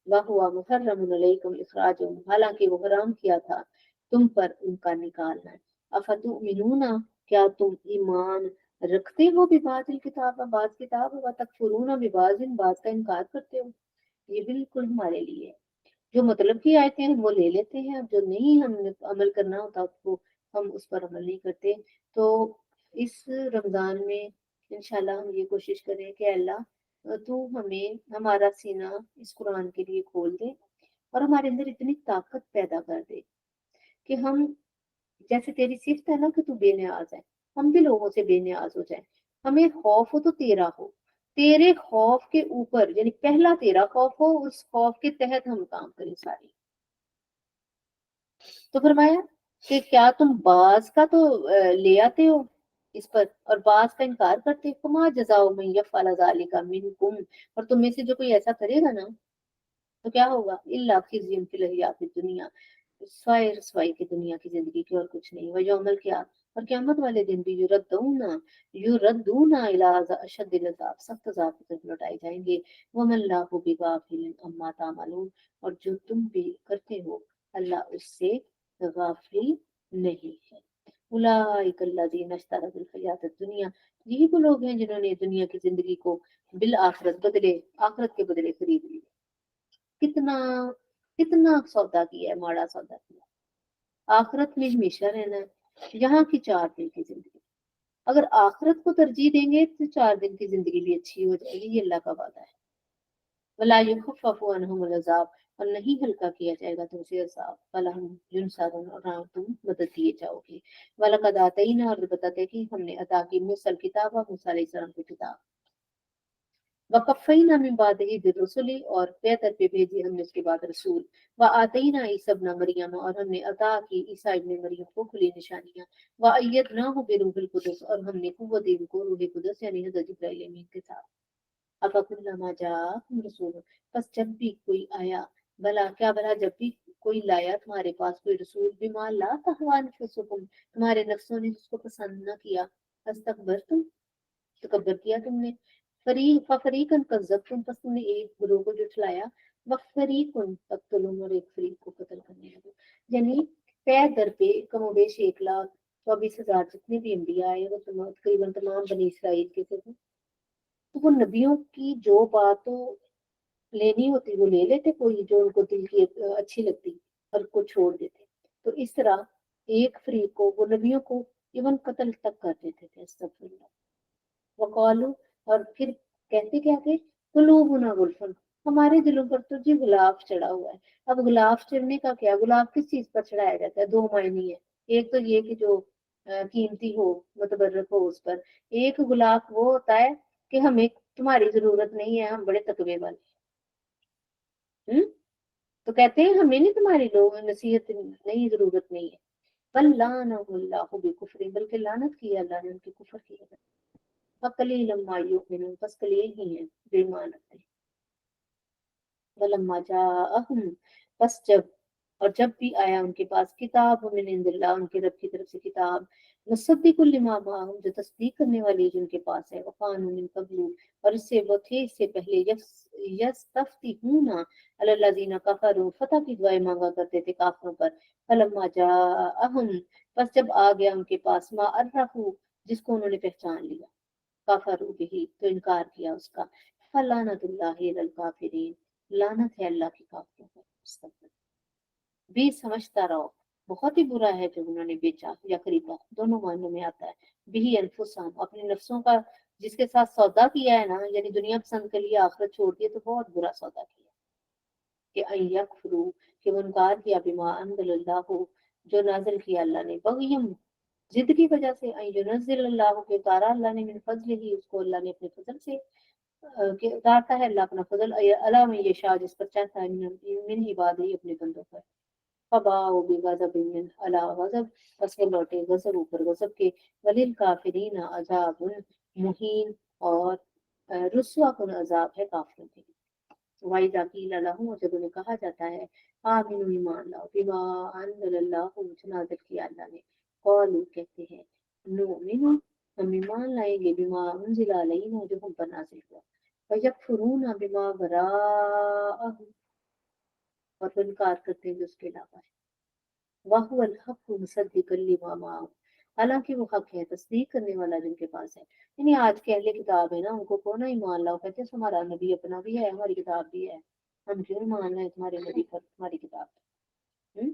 वहुआ मुहर्रमुन अलैकुम इखराजुहुम, हालांकि वो हराम किया था तुम पर उनका निकालना। अफतुमिनूना, क्या तुम ईमान रखते हो बिबादिल किताब, बाज किताब, व तकफुरूना बिबाजिन, बाज का इनकार करते हो। ये बिल्कुल हमारे लिए है। जो मतलब की आयतें हैं वो ले लेते हैं, और जो नहीं हमने अमल करना होता उसको हम उस पर अमल नहीं करते। तो इस रमजान में इंशाल्लाह हम ये कोशिश करें कि अल्लाह तू हमें हमारा सीना इस कुरान के लिए खोल दे, और हमारे अंदर इतनी ताकत पैदा कर दे कि हम, जैसे तेरी सिफ्त है ना कि तू बेनियाज है, हम भी लोगों से बेनियाज हो जाए। हमें खौफ हो तो तेरा हो, तेरे खौफ के ऊपर, यानी पहला तेरा खौफ हो, उस खौफ के तहत हम काम करें सारी। तो फरमाया कि क्या तुम बाज का तो ले आते हो इस पर, और बाज का इनकार करते हो। कुमा जजाओ मैं यफअल ज़ालिका मिनकुम, और तुम में से जो कोई ऐसा करेगा ना, तो क्या होगा, इल्ला खिज़्युन फिल हयातिद दुनिया, स्वाय रसवाई की दुनिया की जिंदगी की, और कुछ नहीं। वह यौमल क्या, और क़यामत वाले दिन भी युरद्दूना इला अशद्दिल अज़ाब, सख्त अज़ाब की तरफ लौटाए जाएंगे। वमल्लाहु बिगाफिलिन अम्मा तामलून, और जो तुम भी करते हो अल्लाह उससे गाफिल नहीं है। उलाइका अल्लज़ीना इश्तरौल हयातद दुनिया, यही वो लोग हैं जिन्होंने दुनिया की जिंदगी को बिल आखिरत बदले, आखिरत के बदले खरीद लिया। कितना कितना सौदा किया है, माड़ा सौदा किया। आखिरत में हमेशा रहना है, यहाँ की 4 दिन की जिंदगी, अगर आखिरत को तरजीह देंगे तो 4 दिन की जिंदगी भी अच्छी हो जाएगी, ये अल्लाह का वादा है। वला युखफ़फ़ु अन्हुमुल अज़ाब, और नहीं हल्का किया जाएगा तुमसे अज़ाब, वला हुम युनसरून, और ना तुम मदद दिए जाओगे। वलक़द आतैना, और बताते कि हमने अता की मूसा किताब, मूसा अलैहिस्सलाम की किताब। वकफ़ैना मिन बादिही बिर्रुसुलि, और पैदर पे भेजी हमने उसके बाद रसूल। व आतैना ईसा इब्न मरियम, और हमने अता की ईसा इब्न मरियम को खुली निशानियां। व अय्यदनाहु बिरूहिल कुदस, और हमने कुव्वत दी उनको रूह कुदस यानी हज़रत जिब्राइल अमीन के साथ। अफ़कुल्लमा जाअकुम रसूल, बस जब भी कोई आया, भला क्या भला जब भी कोई लाया तुम्हारे पास कोई रसूल, बिमा ला तहवा अनफुसुकुम, तुम्हारे नफ्सों ने उसको पसंद न किया, फस्तकबरतुम, तकब्बर किया तुमने, फरीकन कज़्ज़बतुम, बस तुमने एक ग्रोह को जुठलाया, व फरीकुन तक़्तुलून, और एक फरीक को कत्ल करने लगे। यानी पै दर पे कमोबेश 1,24,000 जितने भी अंबिया आए वो तकरीबन तमाम बनी इसराइल के थे। तो वो नबियों की जो बातों लेनी होती वो ले लेते, कोई जो उनको दिल की अच्छी लगती, और को छोड़ देते। तो इस तरह एक फरीक को, वो नबियों को इवन कत्ल तक कर देते थे। अस्तगफिरुल्लाह। वकालू, और फिर कहते क्या थे, कुलूबुना गुल्फुन, हमारे दिलों पर तो जी गुलाब चढ़ा हुआ है। अब गुलाब चढ़ने का क्या, गुलाब किस चीज पर चढ़ाया जाता है, दो मायने है। एक तो ये कि जो कीमती हो, मुतबर्रक हो उस पर। एक गुलाब वो होता है कि हमें तुम्हारी जरूरत नहीं है, हम बड़े तकवे वाले। हम्म। तो कहते हैं हमें नहीं तुम्हारी लोग नसीहत नहीं, जरूरत नहीं है। बल लानहुल्लाहु बिकुफ्रिहिम, बल्कि लानत की है अल्लाह ने उनके कुफर की वजह से। फकलीलन मा युमिनून, बस कलील ही हैं जो ईमान रखते हैं। वलम्मा जाअहुम, बस जब, और जब भी आया उनके पास, किताब मिन इंदिल्लाह, उनके रब की तरफ से किताब, मुसद्दिकुल लिमा माअहुम, जो तस्दीक करने वाली जो उनके पास है, वकानु मिन क़ब्लु, और इससे वो थे इससे पहले, यस्तफ्तिहूना अलल्लज़ीना कफरू, फतह की दुआएं मांगा करते थे काफिरों पर। फलम्मा जाअहुम, बस जब आ गया उनके पास, मा अर्रफू, जिसको उन्होंने पहचान लिया, कफरू बिही, तो इनकार किया उसका। फलानतुल्लाहि अलल काफिरीन, लानत है अल्लाह के काफिरों पर। भी समझता रहो, बहुत ही बुरा है जो उन्होंने बेचा या खरीदा, दोनों मायनों में आता है। बिही अनफुसहम, अपने नफ्सों का जिसके साथ सौदा किया है ना, यानी दुनिया पसंद के लिए आखिरत छोड़ दिए, तो बहुत बुरा सौदा किया। कि अयकफरू, कि वो इनकार किया, बिमा अनज़लल्लाहु, जो नाजिल किया अल्लाह ने, बग़यम, जिद की वजह से, अय्युनज़्ज़िलल्लाहु, के उतारा अल्लाह ने, मिन फज़लिही, उसको अल्लाह ने अपने फजल से, कि उतारता है अल्लाह अपना फजल, अला मन यशा, जिस पर चाहता है, मिन इबादिही, अपने बंदों पर। फबाओ बिगज़बिन मिन अला गज़ब, बस वो लौटे गजब ऊपर गजब के। वलिल काफिरीन अज़ाबुन मुहीन, और रुस्वा कुन अजाब है काफिरों के लिए। वाइदा कील लहुम, जब उन्हें कहा जाता है, आमिनू, ईमान लाओ, बिमा अनज़लल्लाहु, जो नाज़िल किया अल्लाह ने, क़ालू, कहते हैं, नुमिनु, हम ईमान लाएंगे, बिमा उन्ज़िला अलैना, जो हम पर नाज़िल हुआ, वयकफुरूना बिमा वराअहु, और वो इनकार करते हैं जो उसके अलावा है। वहुवल हक़्क़ु मुसद्दिक़न लिमा मअहum, हालांकि वो हक है तस्दीक करने वाला जिनके पास है। यानी आज के अहले किताब है ना, उनको कौन ना ईमान लाओ, कहते हैं हमारा नबी अपना भी है, हमारी किताब भी है, हम क्यों ईमान लाए तुम्हारे नबी पर, तुम्हारी किताब पर।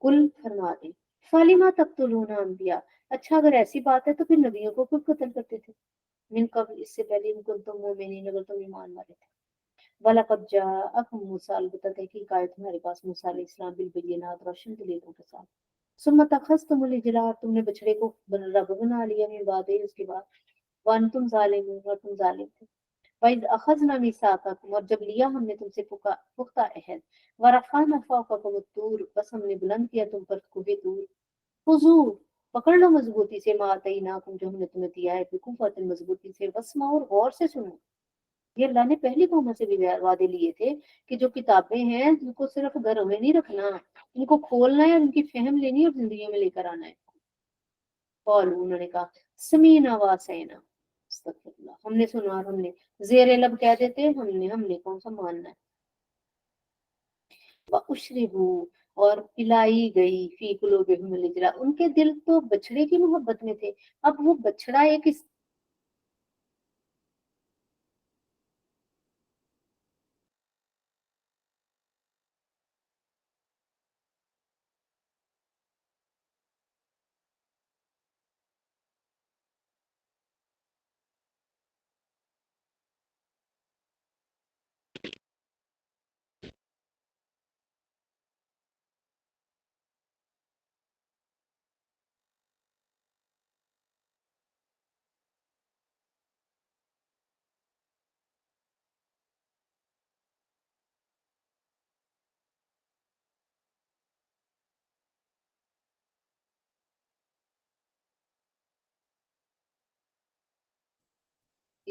कुल, फरमा दे, फालिमा तक़्तुलूना अंबिया, अच्छा अगर ऐसी बात है तो फिर नबियों को क्यों कत्ल करते थे, मिन कब्ल, इससे पहले, इन कुंतुम मुमिनीन, अगर तुम ईमान वाले थे। वलक़द जाअकुम मूसा, अलबत्ता तहकीक आए तुम्हारे पास मूसा अलैहिस्सलाम, बिल-बय्यिनात, रोशन दलीलों के साथ। सुम्मा तख़ज़्तुमुल इजला, तुमने बछड़े को रब बना लिया, मिन बादि, उसके बाद, व अंतुम ज़ालिमून, और तुम जालिम थे। वइज़ अख़ज़ना मीसाक़कुम, और जब लिया हमने तुमसे पुख्ता अहद, व रफ़अना फ़ौक़कुम अत-तूर, बस हमने बुलंद किया तुम पर कोहे तूर। खुज़ू, पकड़ लो मजबूती से, मा आतैनाकुम, जो हमने तुम्हें दिया है, बिक़ुव्वतिन, मजबूती से, वस्माऊ, और गौर से सुनो। ये अल्लाह ने पहली कौमों से भी वादे लिए थे कि जो किताबें हैं उनको सिर्फ घर में नहीं रखना, इनको खोलना है, उनकी फहम लेनी है, और जिंदगी में लेकर आना है। और उन्होंने कहा, समीना व सैना, अस्तगफिरुल्लाह, हमने सुना और हमने, जेर लब कह देते, हमने कौन सा मानना है। व उशरिबू, और पिलाई गई, फी कुलूबिहिम इजला, उनके दिल तो बछड़े की मोहब्बत में थे। अब वो बछड़ा एक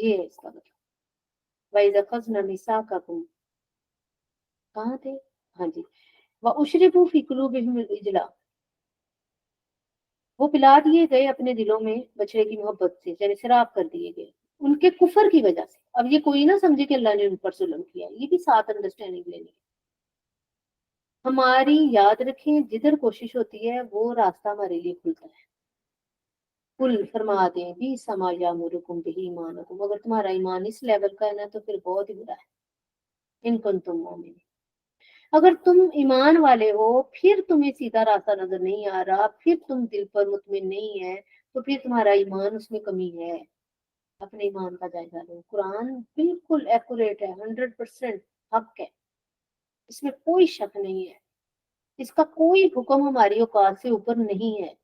ये है इसका मतलब। वइज़ा अखज़ना मीसाक़कुम, कहाँ थे? हाँ जी। व उशरिबू फी कुलूबिहिमुल इज्ला, वो पिला दिए गए अपने दिलों में बछड़े की मोहब्बत से, यानी शराब कर दिए गए उनके कुफर की वजह से। अब ये कोई ना समझे कि अल्लाह ने उन पर जुल्म किया, ये भी साथ अंडरस्टैंडिंग लेनी है। हमारी याद रखें, जिधर कोशिश होती है वो रास्ता हमारे लिए खुलता है। कुल फरमा दें भी समा यामुरुकुम बिही ईमानुकुम, अगर तुम्हारा ईमान इस लेवल का है ना तो फिर बहुत ही बुरा है। इन कुंतुम मोमिन, अगर तुम ईमान वाले हो, फिर तुम्हें सीधा रास्ता नजर नहीं आ रहा, फिर तुम दिल पर मुतमिन नहीं है, तो फिर तुम्हारा ईमान उसमें कमी है। अपने ईमान का जायजा लो। कुरान बिल्कुल एक्यूरेट है, 100% हक है, इसमें कोई शक नहीं है। इसका कोई हुक्म हमारी औकात से ऊपर नहीं है,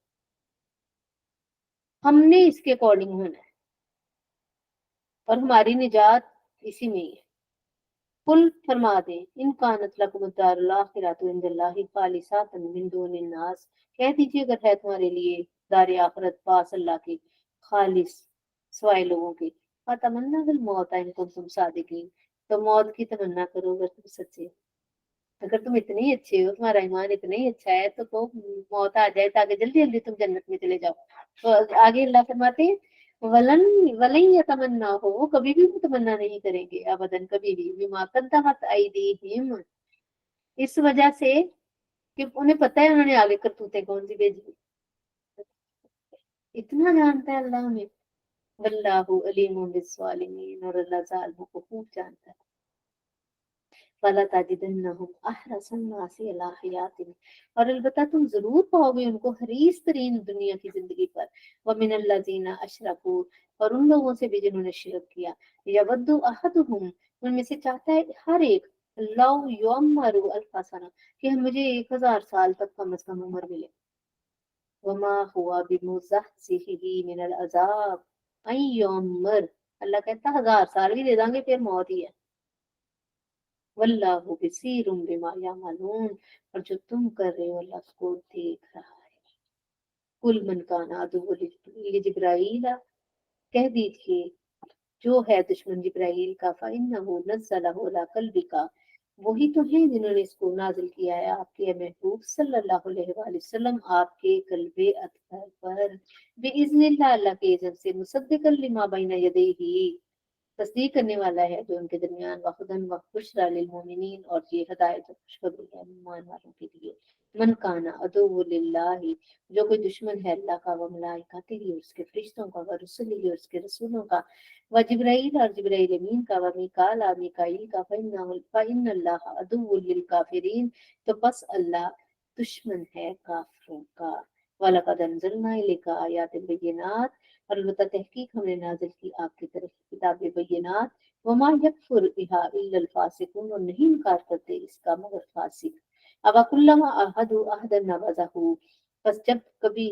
हमने इसके अकॉर्डिंग होना है और हमारी निजात इसी में ही है। कुल फरमा दें इन कानत लकुम दारुल आखिरतु इंदल्लाहि खालिसातन मिन दुनिन नास, कह दीजिए अगर है तुम्हारे लिए दार आखिरत पास अल्लाह के खालिस सिवाय लोगों के, फतमन्ना बिल मौत इन कुंतुम सादिकीन, तो मौत की तमन्ना करो अगर तुम सच्चे। अगर तुम इतने ही अच्छे हो, तुम्हारा ईमान इतना ही अच्छा है, तो मौत आ जाए ताकि जल्दी जल्दी तुम जन्नत में चले जाओ। तो आगे अल्लाह फरमाते हैं वलन वलन ये तमन्ना हो, वो कभी भी वो तमन्ना नहीं करेंगे अबदन कभी भी, बिमा कद्दमत अयदीहिम, इस वजह से कि उन्हें पता है उन्होंने आगे करतूतें कौन सी भेजी। इतना जानता है अल्लाह हमें। वल्लाहु अलीमुम बिस्सालिमीन, और अल्लाह जालिमों को खूब जानता है। फला ताजिदन्नहुम अहरसन नासी अला हयातिन, और अलबत्ता तुम जरूर पाओगे उनको हरीस तरीन दुनिया की जिंदगी पर। व मिनल लजीना अशरकू, और उन लोगों से भी जिन्होंने शिरक किया। यवद्दु अहदुहुम, उनमें से चाहता है हर एक, लौ युअम्मरु अल्फ सना, कि मुझे 1000 साल तक कम से कम उम्र मिले। वमा हुआ बिमुज़हज़िही मिनल अज़ाब अन युअम्मर, अल्लाह कहता 1000 साल भी दे देंगे फिर मौत ही है। वल्लाहु बसीरुम बिमा यामलून, और जो तुम कर रहे हो अल्लाह उसको देख रहा है। कुल मन काना अदुव्वुल लिजिब्राईला, कह दीजिए जो है दुश्मन जिब्राइल का, फ़इन्नहु नज़्ज़लहु अला क़ल्बिका, वही तो है जिन्होंने इसको नाजिल किया है आपके महबूब सल्लल्लाहु अलैहि वसल्लम, आपके कल्बे अतहर पर, बिइज़्निल्लाह, अल्लाह के इज़्न से, मुसद्दिक़न लिमा बैन यदैहि, तस्दीक करने वाला है जो उनके दरमियान, वहुदन व बुशरा लिल मोमिनीन, और ये हिदायत और खुशखबरी है ईमान वालों के लिए। मन काना अदुव्वु लिल्लाहि, जो कोई दुश्मन है अल्लाह का, व मलाइकातिही, और उसके फरिश्तों का, व रुसुलिही, और उसके रसूलों का, व जिब्राईल, और जिब्राईल अमीन का, व मीकाल, और मीकाईल का, फ़इन्नल्लाह अदुव्वुल लिल काफिरीन, तो बस अल्लाह दुश्मन है काफिरों का। वलक़द अंज़लना इलैका आयातिन बय्यिनात, और अलबत्ता तहकीक हमने नाजिल की आपकी तरफ किताब बय्यिनात, वमा यकफुर बिहा इल्लल फासिकून, और नहीं इनकार करते इसका मगर फासिक। अवकुल्लमा अहदु अहदन नबज़हु, बस जब कभी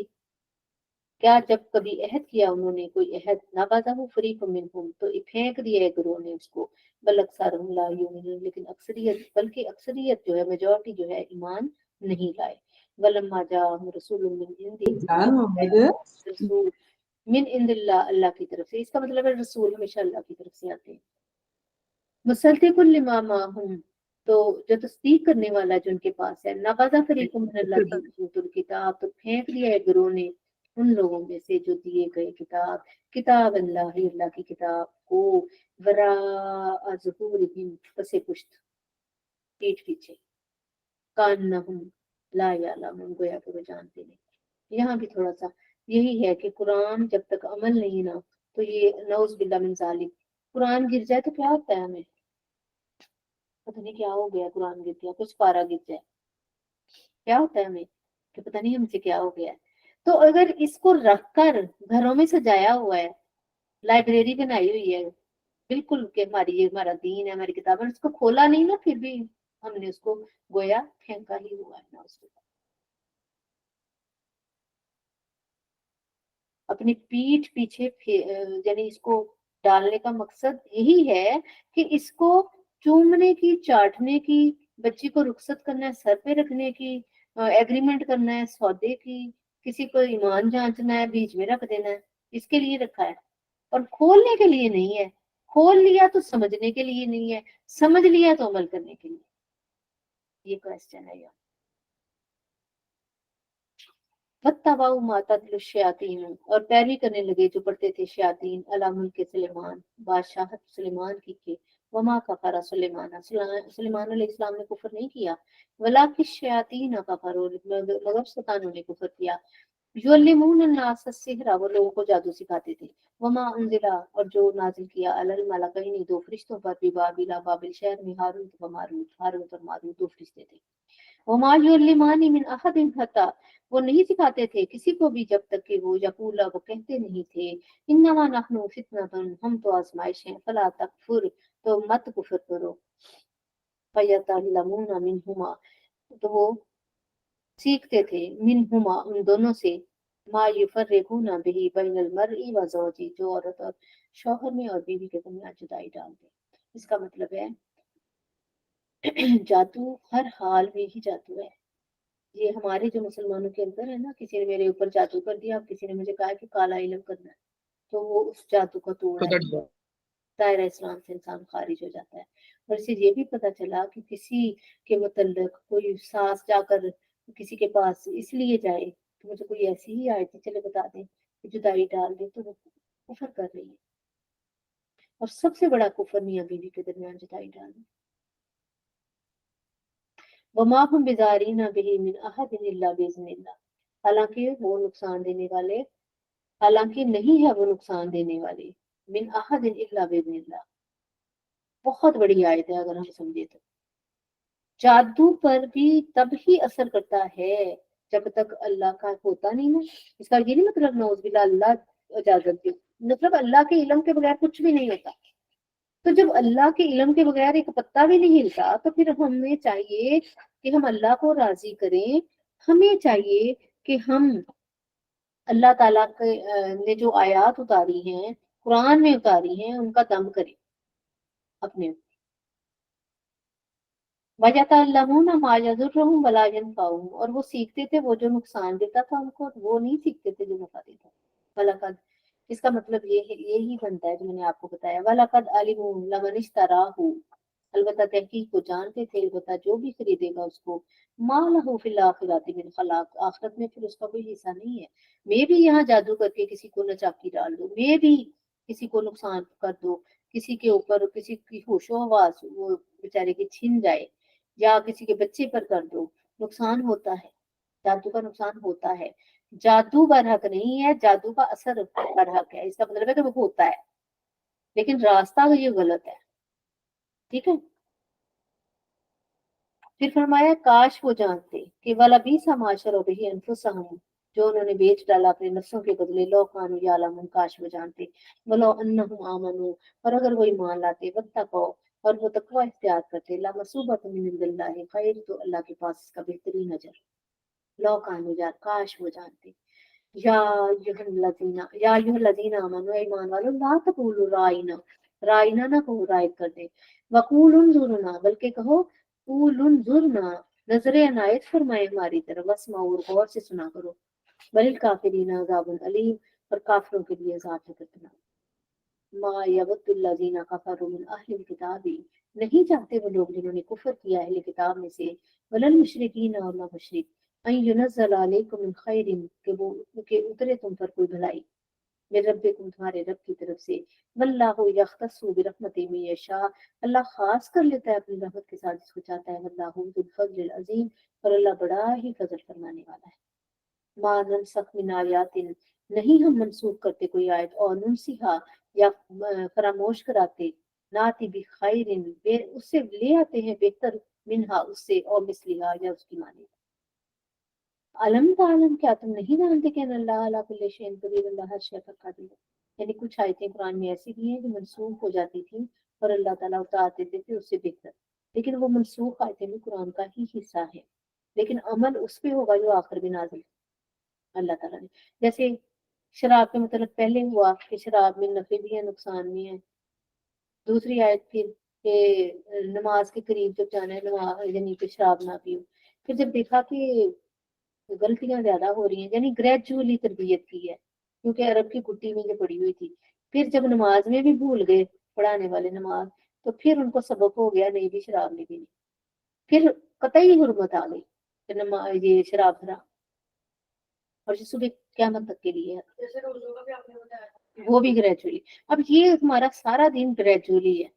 अहद किया उन्होंने कोई अहद, नबज़हु फरीक़ुम मिनहुम, तो फेंक दिया है गुरों ने उसको। बल अक्सरुहुम ला युमिनून, लेकिन बल्कि अक्सरियत जो है, मेजॉरिटी जो है, ईमान नहीं लाए। वलम्मा जाअहुम रसूलुम मिन जान इंदिल्लाह, मोहम्मद रसूल मिन इंदिल्लाह, अल्लाह की तरफ से, इसका मतलब है रसूल हमेशा अल्लाह की तरफ से आते हैं। मुसद्दिकुल लिमा माहुम, तो जो तस्दीक करने वाला जो उनके पास है। नबाजा फरीकुम मिनल्लज़ीना उतुल किताब, तो फेंक दिया है गुरों ने उन लोगों में से जो दिए गए किताब, किताब अल्लाह, अल्लाह की किताब को, वरा ज़ुहूरिहिम, पसे पुश्त, पीठ पीछे, कान्नहुम ला यअलमून, गोया कि वो जानते नहीं। यहाँ भी थोड़ा सा यही है कि कुरान जब तक अमल नहीं ना, तो ये नौज़ बिल्लाह मिन ज़ालिक, कुरान गिर जाए तो क्या होता है हमें, पता नहीं क्या हो गया, कुरान गिर गया, कुछ पारा गिर जाए, क्या होता है हमें कि पता नहीं हमसे क्या हो गया है। तो अगर इसको रखकर घरों में सजाया हुआ है, लाइब्रेरी बनाई हुई है बिल्कुल कि हमारी ये हमारा दीन है, हमारी किताब है, उसको खोला नहीं ना, फिर भी हमने उसको गोया फेंका ही हुआ है ना उसको। अपनी पीठ पीछे यानी इसको डालने का मकसद यही है कि इसको चूमने की, चाटने की, बच्ची को रुखसत करना है, सर पे रखने की, एग्रीमेंट करना है सौदे की, किसी को ईमान जांचना है, बीच में रख देना है, इसके लिए रखा है। اور کھولنے کے لیے نہیں ہے. کھول لیا تو سمجھنے کے لیے نہیں ہے, سمجھ لیا تو عمل کرنے کے لیے. یہ کوشچن ہے. وَاتَّبَعُوا مَا تَتْلُو الشَّيَاطِينُ, اور پیروی کرنے لگے جو پڑھتے تھے شیاطین علی ملک سلیمان, بادشاہت سلیمان کی. وما کفر سلیمان, سلیمان علیہ السلام نے کفر نہیں کیا. ولیکن الشیاطین کفروا, مگر شیطانوں نے کفر کیا. یعلمون الناس السحر, وہ لوگوں کو جادو سکھاتے تھے. وما انزل, اور جو نازل کیا علی الملکین, دو فرشتوں پر, ببابل, بابل شہر میں, ہاروت و ماروت, ہاروت اور ماروت دو فرشتے تھے. وما یعلمان من احد حتی, وہ نہیں سکھاتے تھے کسی کو بھی جب تک کہ وہ یقولا, وہ کہتے نہیں تھے, انما نحن فتنۃ, ہم تو آزمائش ہیں, فلا تکفر, تو مت کفر کرو. فیتعلمون منہما, تو وہ سیکھتے تھے, منہما, ان دونوں سے, ما یفرقون بہ بین المرء وزوجہ, جو عورت اور شوہر میں اور بیوی کے درمیان جدائی ڈال دے. اس کا مطلب ہے جادو ہر حال میں ہی جادو ہے. یہ ہمارے جو مسلمانوں کے اندر ہے نا, کسی نے میرے اوپر جادو کر دیا, کسی نے مجھے کہا کہ کالا علم کرنا ہے, تو وہ اس جادو کا توڑ ہے, دائرہ اسلام سے انسان خارج ہو جاتا ہے. اور اسے یہ بھی پتا چلا کہ کسی کے متعلق کوئی ساس جا کر کسی کے پاس اس لیے جائے کہ مجھے کوئی ایسی ہی آئے تھی, چلے بتا دیں کہ جدائی ڈال دے, تو وہ کفر کر رہی ہے. اور سب سے بڑا کفر میاں بیوی کے درمیان جدائی ڈالنا. وما هم بضارین بہ من احد الا باذن اللہ, حالانکہ وہ نقصان دینے والے, حالانکہ نہیں ہے وہ نقصان دینے والے, من احد الا باذن اللہ. بہت بڑی آیت ہے اگر ہم سمجھے تو. جادو پر بھی تب ہی اثر کرتا ہے جب تک اللہ کا ہوتا نہیں نا. اس کا یہ نہیں مطلب نعوذ باللہ اللہ اجازت دے, مطلب اللہ کے علم کے بغیر کچھ بھی نہیں ہوتا. تو جب اللہ کے علم کے بغیر ایک پتا بھی نہیں ہلتا, تو پھر ہمیں چاہیے کہ ہم اللہ کو راضی کریں. ہمیں چاہیے کہ ہم اللہ تعالیٰ نے جو آیات اتاری ہیں, قرآن میں اتاری ہیں, ان کا دم کریں اپنے. وَيَتَعَلَّمُونَ مَا يَضُرُّهُمْ وَلَا يَنفَعُهُمْ, اور وہ سیکھتے تھے وہ جو نقصان دیتا تھا ان کو, وہ نہیں سیکھتے تھے جو نفع دیتا. وَلَقَدْ, اس کا مطلب یہ ہے, یہی بنتا ہے جو میں نے آپ کو بتایا. وَلَقَدْ عَلِمُوا لَمَنِ اشْتَرَاهُ, البتہ تحقیق کو جانتے تھے, البتہ جو بھی خریدے گا اس کو, مَا لَهُ فِي الْآخِرَةِ مِنْ خَلَاقٍ, آخرت میں پھر اس کا کوئی حصہ نہیں ہے. میں بھی یہاں جادو کر کے کسی کو نچاکی ڈال دوں, میں بھی کسی کو نقصان کر دو, کسی کے اوپر کسی کی ہوش و حواس وہ بیچارے کی چھن جائے, یا کسی کے بچے پر کر دو, نقصان ہوتا ہے. جادو کا نقصان ہوتا ہے. جادو برحق نہیں ہے, جادو کا اثر برحق ہے. اس کا مطلب ہے کہ وہ ہوتا ہے, لیکن راستہ یہ غلط ہے. ٹھیک ہے. پھر فرمایا کاش وہ جانتے کہ وَلَبِئْسَ مَا شَرَوْا بِهِ أَنفُسَهُمْ, جو انہوں نے بیچ ڈالا اپنے نفسوں کے بدلے, لَوْ كَانُوا يَعْلَمُونَ, کاش وہ جانتے, وَلَوْ أَنَّهُمْ آمَنُوا, اور اگر وہ ایمان لاتے, وَاتَّقَوْا, اور وہ تقوی اختیار کرتے, لَمَثُوبَةٌ مِّنْ عِندِ اللَّهِ خَيْرٌ, تو اللہ کے پاس اس کا بہترین اجر. لَوْ كَانُوا يَعْلَمُونَ, کاش وہ جانتے. یا ایھا الذین آمنوا, ایمان والو, لا تقولوا رائنا, رائنا نہ کہو رائت کر دے, وقولوا انظرنا, بلکہ کہو قولوا انظرنا, نظر عنایت فرمائے ہماری طرف, واسمعوا, اور غور سے سنا کرو. وللکافرین عذاب علیم, اور کافروں کے لیے عذاب ہے دردناک. ما یود الذین کفروا من اہل الکتاب, نہیں چاہتے وہ لوگ جنہوں نے کفر کیا اہل کتاب میں سے, وللمشرکین, اور نہ مشرک, ان ینزل علیکم من خیر, کہ اترے تم پر کوئی بھلائی, من ربکم, تمہارے رب کی طرف سے. واللہ یختص برحمتہ من یشاء, اللہ خاص کر لیتا ہے اپنی رحمت کے ساتھ جس کو چاہتا ہے. واللہ ذو الفضل العظیم, اور اللہ بڑا ہی فضل فرمانے والا ہے. ما ننسخ من آیات, نہیں ہم منسوخ کرتے کوئی آیت, اور ننسیہا, یا فراموش کراتے, ناتی بخیر, اس سے لے آتے ہیں بہتر, منہا, اس سے, اور مثلہا, یا اس کی معنی. علم تعلم, کیا تم نہیں جانتے کہ اللہ علی کل شیء قدیر, اللہ ہر شے پر قادر ہے. یعنی کچھ آیتیں قرآن میں ایسی بھی ہیں جو منسوخ ہو جاتی تھیں اور اللہ تعالیٰ اتار دیتے تھے اس سے بہتر, لیکن وہ منسوخ آیتیں بھی قرآن کا ہی حصہ ہے, لیکن عمل اس پہ ہوگا جو آخر میں نازل اللہ تعالیٰ نے. جیسے شراب کے مطلب پہلے ہوا کہ شراب میں نفع بھی ہے, نقصان بھی ہے. دوسری آیت پھر کہ نماز کے قریب جب جانا ہے, نماز یعنی کہ شراب نہ پیو. پھر جب دیکھا کہ غلطیاں زیادہ ہو رہی ہیں, یعنی گریجولی تربیت کی ہے, کیونکہ عرب کی کٹی میں یہ پڑی ہوئی تھی. फिर जब नमाज में भी भूल गए पढ़ाने वाले नमाज, तो फिर उनको सबक हो गया नहीं भी शराब नहीं पीनी, फिर कतई हुर्मत आ गई कि नमाज ये शराब हराम, और ये सुबह क़यामत तक के लिए है। वो भी ग्रेजुअली। अब ये हमारा सारा दिन ग्रेजुअली है,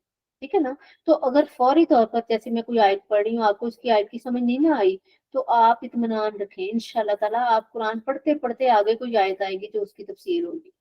ठीक है ना। तो अगर फौरी तौर पर जैसे मैं कोई आयत पढ़ रही हूँ, आपको उसकी आयत की समझ नहीं ना आई, तो आप इत्मीनान रखें, इंशाल्लाह ताला आप कुरान पढ़ते पढ़ते आगे कोई आयत आएगी जो उसकी तफसीर होगी,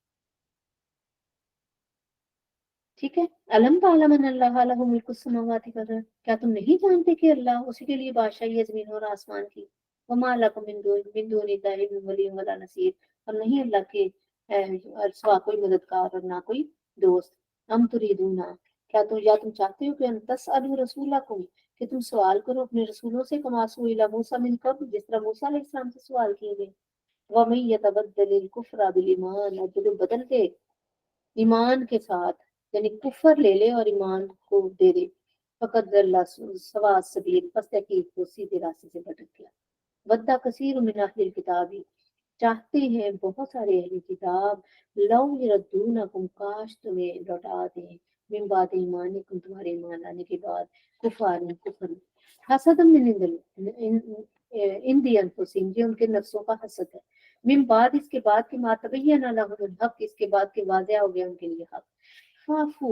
ठीक है। अलम तालम अल्लाह लहु मुल्कु समावाति वल अर्द, क्या तुम नहीं जानते कि अल्लाह उसी के लिए बादशाही है जमीन और आसमान की। वमा लकुम मिन दूनिल्लाहि मिन वलिय्यिन वला नसीर, और नहीं अल्लाह के सिवा कोई मददगार और ना कोई दोस्त। हम तुरीदूना, क्या तुम या तुम चाहते हो कि अन तसअलु रसूलकुम, कि तुम सवाल करो अपने रसूलों से, कमा सुइला मूसा मिन कब्ल, जिस तरह मूसा अलैहिस्सलाम से सवाल किए गए। वमन यतबद्दलिल कुफ्र बिल ईमान, और जो बदल दे ईमान के साथ, यानी कुफर ले ले और ईमान को दे दे, फकत दल्ला सवा सबील, बस तहकीक वो सीधे रास्ते से भटक गया। वद्दा कसीर मिन अहलिल किताबी, चाहते हैं बहुत सारे अहली किताब, लौ यरद्दूनकुम, काश तुम्हें लौटा दें, मिन बाद ईमानिकुम, तुम्हारे ईमान लाने के बाद, कुफारन कुफर, हसद मिन इंदी अनफुसिहिम, ये उनके नफ्सों का हसद है, मिन बाद, इसके बाद के, मा तबय्यना लहुमुल हक, इसके बाद के वाज़िह हो गया उनके लिए हक। फाफू,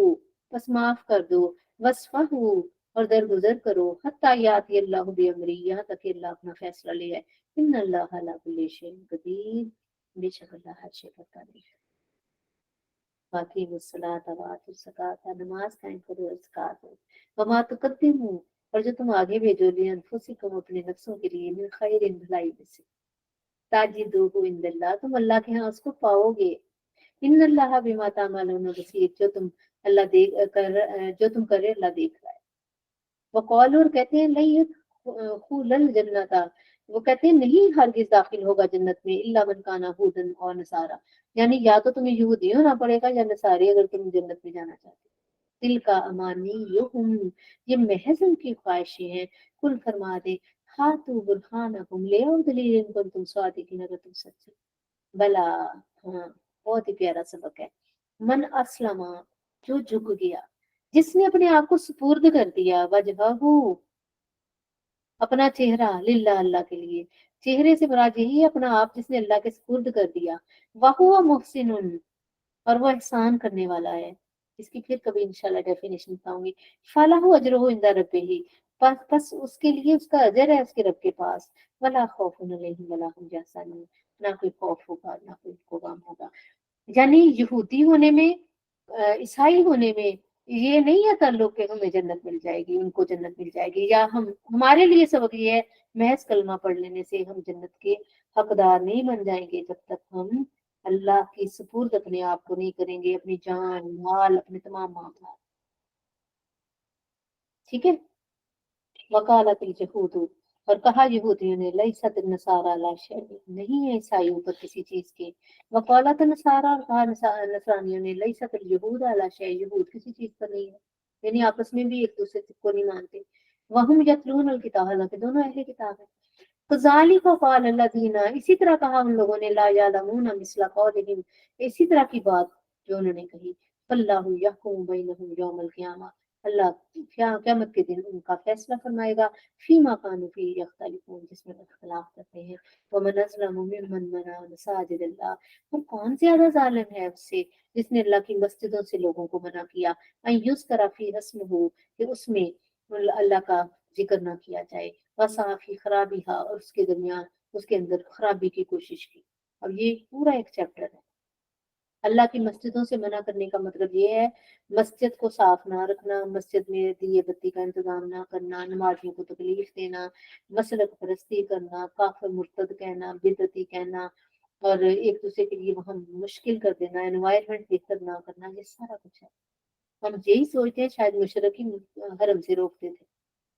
बस माफ कर दो, वस्फहू, और दरगुजर करो, हत्ता याति अल्लाहु बिअमरी, यहाँ तक कि अल्लाह अपना फैसला ले आए। इन्नल्लाह अला कुल्ली शैइन कदीर, बेशक अल्लाह हर शे पर कादिर है। बाकी मुस्सलात आवात ज़कात, नमाज कायम करो, ज़कात दो। वमा तुकद्दिमू, और जो तुम आगे भेजो, लिए अनफुसिकुम, अपने नफ्सों के लिए, मिन खैरिन, भलाई में से, ताजिदूहु इंदल्लाह, तुम अल्लाह के यहाँ उसको पाओगे। इन्नल्लाह बिमा तामलून बसीर, जो तुम अल्लाह देख कर जो तुम कर रहे अल्लाह देख रहा है। वक़ालू, और कहते हैं, लन यदखुलल जन्नता, वो कहते हैं नहीं हरगिज दाखिल होगा जन्नत में, इल्ला मन काना हुदन और नसारा, यानी या तो तुम्हें यहूदी होना पड़ेगा या नसारी, अगर तुम जन्नत में जाना चाहते हो। दिल का अमानी युहुम, ये महज उनकी ख्वाहिशें हैं। कुल फरमा दे, हाथू बुरहानकुम, ले आओ दलील इन कुंतुम सादिकीन, अगर तुम सच्चे। भला, हाँ, बहुत ही प्यारा सबक है। मन असलमा, जो झुक गया, जिसने अपने आप को सुपुर्द कर दिया, वजहहू, अपना चेहरा, लिल्ला, अल्लाह के लिए, चेहरे से मुराद यही है अपना आप, जिसने अल्लाह के सुपुर्द कर दिया। वहुवा मुहसिनुन, और वो एहसान करने वाला है। इसकी फिर कभी इंशाल्लाह डेफिनेशन बताऊंगी। फलाहु अजरुहु इंदा रब्बिही, बस उसके लिए उसका अजर है उसके रब के पास। वला खौफुन अलैहिम वला हुम यहज़नून, ना कोई खौफ होगा ना कोई उनको गम होगा। यानी यहूदी होने में, ईसाई होने में ये नहीं है ताल्लुक कि हमें जन्नत मिल जाएगी, उनको जन्नत मिल जाएगी, या हम, हमारे लिए सबक ये है, महज कलमा पढ़ लेने से हम जन्नत के हकदार नहीं बन जाएंगे जब तक हम अल्लाह की सुपुर्द अपने आप को नहीं करेंगे, अपनी जान माल अपने तमाम मामला, ठीक है। वकालत यहूद, और कहा यहूदियों ने, लईसत नसारा अला शै, नहीं है ईसाई ऊपर किसी चीज के। वकालत नसारा, और कहा नसरानियों ने, लईसत यहूद अला शै, यहूद किसी चीज पर नहीं है, यानी आपस में भी एक दूसरे को नहीं मानते। वहुम यतलून अल किताब, हालांकि दोनों अहले किताब है। कज़ालिका क़ाल अल्लज़ीना, इसी तरह कहा उन लोगों ने, ला यअलमून मिस्ला क़ौलिहिम, इसी तरह की बात जो उन्होंने कही। फल्लाहु यहकुमु बैनहुम यौमल क़ियामा, अल्लाह क़यामत के दिन उनका फैसला फरमाएगा। फीमा कानू फीही यख्तलिफून, जिसमें वो इख्तिलाफ करते हैं। वमन अज़लमु मिम्मन मना मसाजिदल्लाह, और कौन ज्यादा जालिम है उससे जिसने अल्लाह की मस्जिदों से लोगों को मना किया, अन युज़करा फी हस्मुहु, कि उसमें अल्लाह का जिक्र ना किया जाए, वसाफी खराबी, हा, और उसके दरमियान उसके अंदर खराबी की कोशिश की। अब ये पूरा एक चैप्टर है। अल्लाह की मस्जिदों से मना करने का मतलब ये है, मस्जिद को साफ ना रखना, मस्जिद में दिए बत्ती का इंतजाम ना करना, नमाजियों को तकलीफ देना, मसलक परस्ती करना, काफिर मुर्तद कहना, बिदअती कहना, और एक दूसरे के लिए वहां मुश्किल कर देना, एनवायरनमेंट बेहतर ना करना, ये सारा कुछ है। हम यही सोचते हैं शायद मुशरक ही हरम से रोकते थे।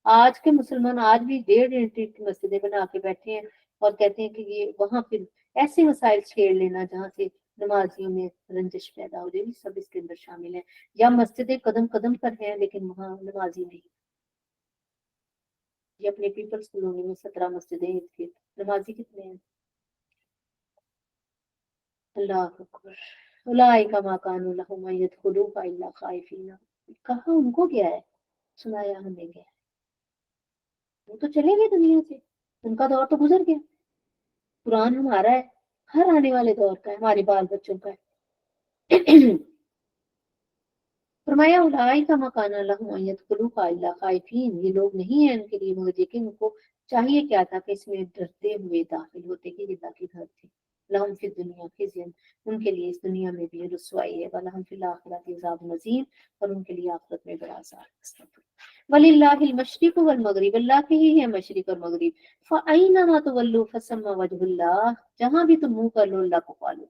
आज के मुसलमान आज भी 1.5 इंच की मस्जिदें बना के बैठे हैं और कहते हैं कि ये वहां फिर ऐसे मसाइल छेड़ लेना जहाँ से नमाजियों में रंजिश पैदा हो जाएगी, सब इसके अंदर शामिल है। या मस्जिदें कदम कदम पर हैं लेकिन वहाँ नमाजी नहीं। ये अपने पीपल्स कॉलोनी में 17 मस्जिदें हैं, इसके नमाजी कितने हैं? अल्लाह अकबर। उलाइका मा कानू लहुम अन यदखुलूहा इल्ला खाइफीन। कहा उनको क्या है, सुनाया हमें क्या है, वो तो चले गए दुनिया से, उनका दौर तो गुजर गया। कुरान हमारा है, हर आने वाले दौर का है, हमारे बाल बच्चों का है। फरमाया उलाइका मा काना लहुम अन यदखुलूहा इल्ला खाइफीन, ये लोग नहीं है उनके लिए मगर लेकिन उनको चाहिए क्या था कि इसमें डरते हुए दाखिल होते कि अल्लाह के घर थे। लहुम फिद दुनिया खिज़्यन, उनके लिए इस दुनिया में भी रुसवाई है, वलहुम फिल आखिरति अज़ाबुन अज़ीम, और उनके लिए आखिरत में बड़ा अज़ाब है। वलिल्लाहिल मशरिक़ु वल मगरिब, अल्लाह के ही है मशरिक और मगरिब। फ़अय्नमा तुवल्लू फसम्मा वजहुल्लाह, जहाँ भी तुम मुंह कर लो अल्लाह को पालो।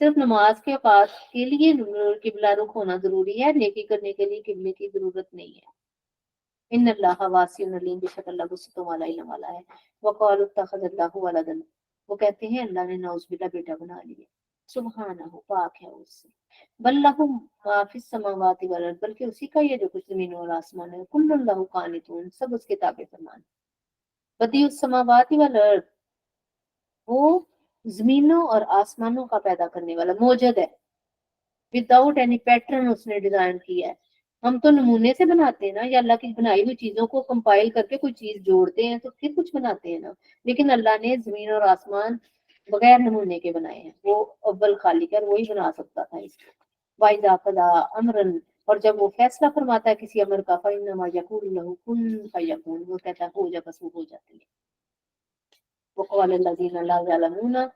सिर्फ नमाज के पास के लिए किबला रुख होना जरूरी है, नेकी करने के लिए किबले की जरूरत नहीं है। इन्नल्लाह वासिउन अलीम, बेशक अल्लाह वसीअतों वाला इल्म वाला है। वक़ालू इत्तख़ज़ल्लाहु वलदन, वो कहते हैं अल्लाह ने नाउज़ुबिल्लाह बेटा बना लिया। सुब्हानहू, पाक है उससे। बल लहू मा फिस समावाति वल अर्द, बल्कि उसी का ये जो कुछ जमीन और आसमान है। कुल्लुन लहू कानितून, सब उसके ताबे फरमान। बदीउस समावाति वल अर्द, वो जमीनों और आसमानों का पैदा करने वाला, मौजूद है, विदाउट एनी पैटर्न उसने डिजाइन किया है। हम तो नमूने से बनाते हैं ना, या अल्लाह की बनाई हुई चीजों को कंपाइल करके कोई चीज जोड़ते हैं तो फिर कुछ बनाते हैं ना। लेकिन अल्लाह ने जमीन और आसमान बगैर नमूने के बनाए हैं, वो अव्वल खालिक है, वही बना सकता था इसको। वाइजा कदा अमरन, और जब वो फैसला फरमाता है किसी अमर का, फइन्नमा यकूलु लहू कुन फयकून, वो कहता है हो जा, बस वो हो जाती है। वो कौल लजीना ला यअलमूना,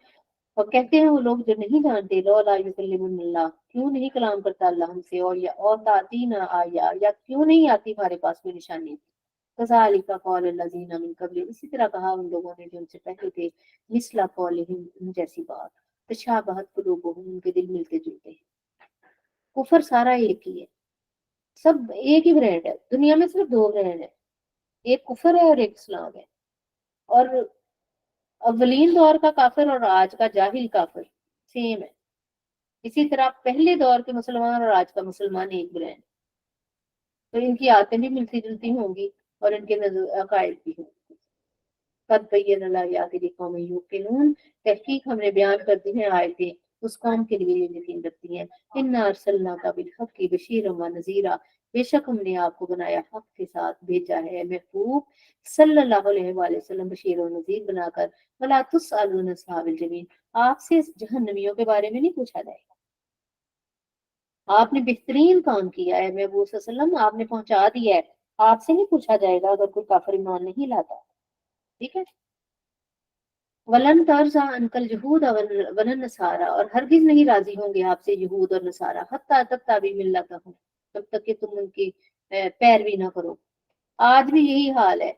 और कहते हैं वो लोग जो नहीं जानते, लौला युकल्लिमुल्लाह, क्यों नहीं कलाम करता अल्लाह हमसे, और या और ताती ना आया, या क्यों नहीं आती हमारे पास कोई निशानी। कज़ालिका कौल लजीना मिन क़ब्ल, इसी तरह कहा उन लोगों ने जो उनसे पहले थे। मिसला कौलिहिम, जैसी बात। तशाबहत कुलूबुहुम, उनके दिल मिलते जुलते हैं। कुफर सारा एक ही है, सब एक ही ब्रांड है दुनिया में, सिर्फ दो ब्रांड है, एक कुफर है और एक इस्लाम है। और अवलीन दौर का काफिर और आज का जाहिल काफिर सेम है। इसी तरह पहले दौर के मुसलमान और आज का मुसलमान एक ब्रांड, तो इनकी आदतें भी मिलती जुलती होंगी और इनके अकायद भी होंगे। कद बय्यना लायाति लिकौम युकिनून, तहकीक हमने बयान कर दी हैं आयतें उस कौम के लिए जो यकीन रखती हैं। इन्ना अरसलनाका बिलहक्कि बशीरन व नज़ीरा, बेशक हमने आपको बनाया हक के साथ भेजा है महबूब सल्लल्लाहु अलैहि वसल्लम बशीर और नज़ीर बनाकर। वला तुसअलून अस्हाबिल जमीन, आपसे जहन्नमियों के बारे में नहीं पूछा जाएगा। आपने बेहतरीन काम किया है महबूब सल्लल्लाहु अलैहि वसल्लम, आपने पहुंचा दिया है, आपसे नहीं पूछा जाएगा अगर कोई काफिर ईमान नहीं लाता। ठीक है। वलन तर्जा अनकल यहूद वलन नसारा, और हरगिज नहीं राजी होंगे आपसे यहूद और नसारा, हत्ता तक ताबी मिल्लत हो, तब तक कि तुम उनकी पैरवी ना करो। आज भी यही हाल है,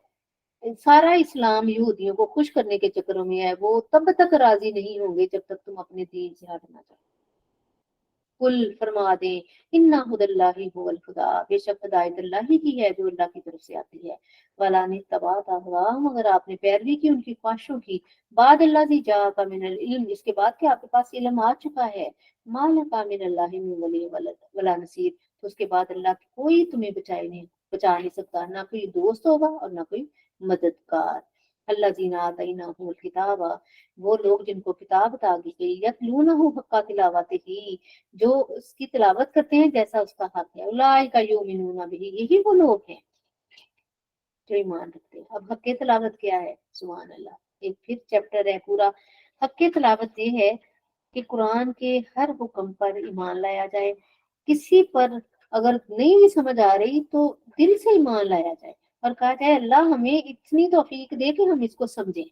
सारा इस्लाम यहूदियों को खुश करने के चक्करों में है, वो तब तक राजी नहीं होंगे जब तक तुम अपने दीन से हटना चाहो। कुल फरमा दे, इन्ना हुदल्लाहि हुवल खुदा, बेशक हिदायत अल्लाह ही की है जो अल्लाह की तरफ से आती है। वला ने तबात अहवाम, मगर आपने पैरवी की उनकी ख्वाहिशों की। बाद अल्लाह जी जा का मिनल इल्म, इसके बाद कि आपके पास इल्म आ चुका है। माला का मिन अल्लाह मिन वली वला नसीर, तो उसके बाद अल्लाह की कोई तुम्हें बचा नहीं सकता, ना कोई दोस्त होगा और ना कोई मददगार। अल्लाह जीना आतना किताब, वो लोग जिनको किताब अता की गई, यतलूनहु हक्का तिलावतिही, जो उसकी तिलावत करते हैं जैसा उसका हक है। उलाइका युमिनूना बिही, यही वो लोग हैं जो ईमान रखते हैं। अब हक तिलावत क्या है, सुभान अल्लाह, एक फिर चैप्टर है पूरा। हक तिलावत ये है कि कुरान के हर हुक्म पर ईमान लाया जाए। किसी पर अगर नहीं भी समझ आ रही तो दिल से ईमान लाया जाए और कहा जाए अल्लाह हमें इतनी तौफीक दे कि हम इसको समझें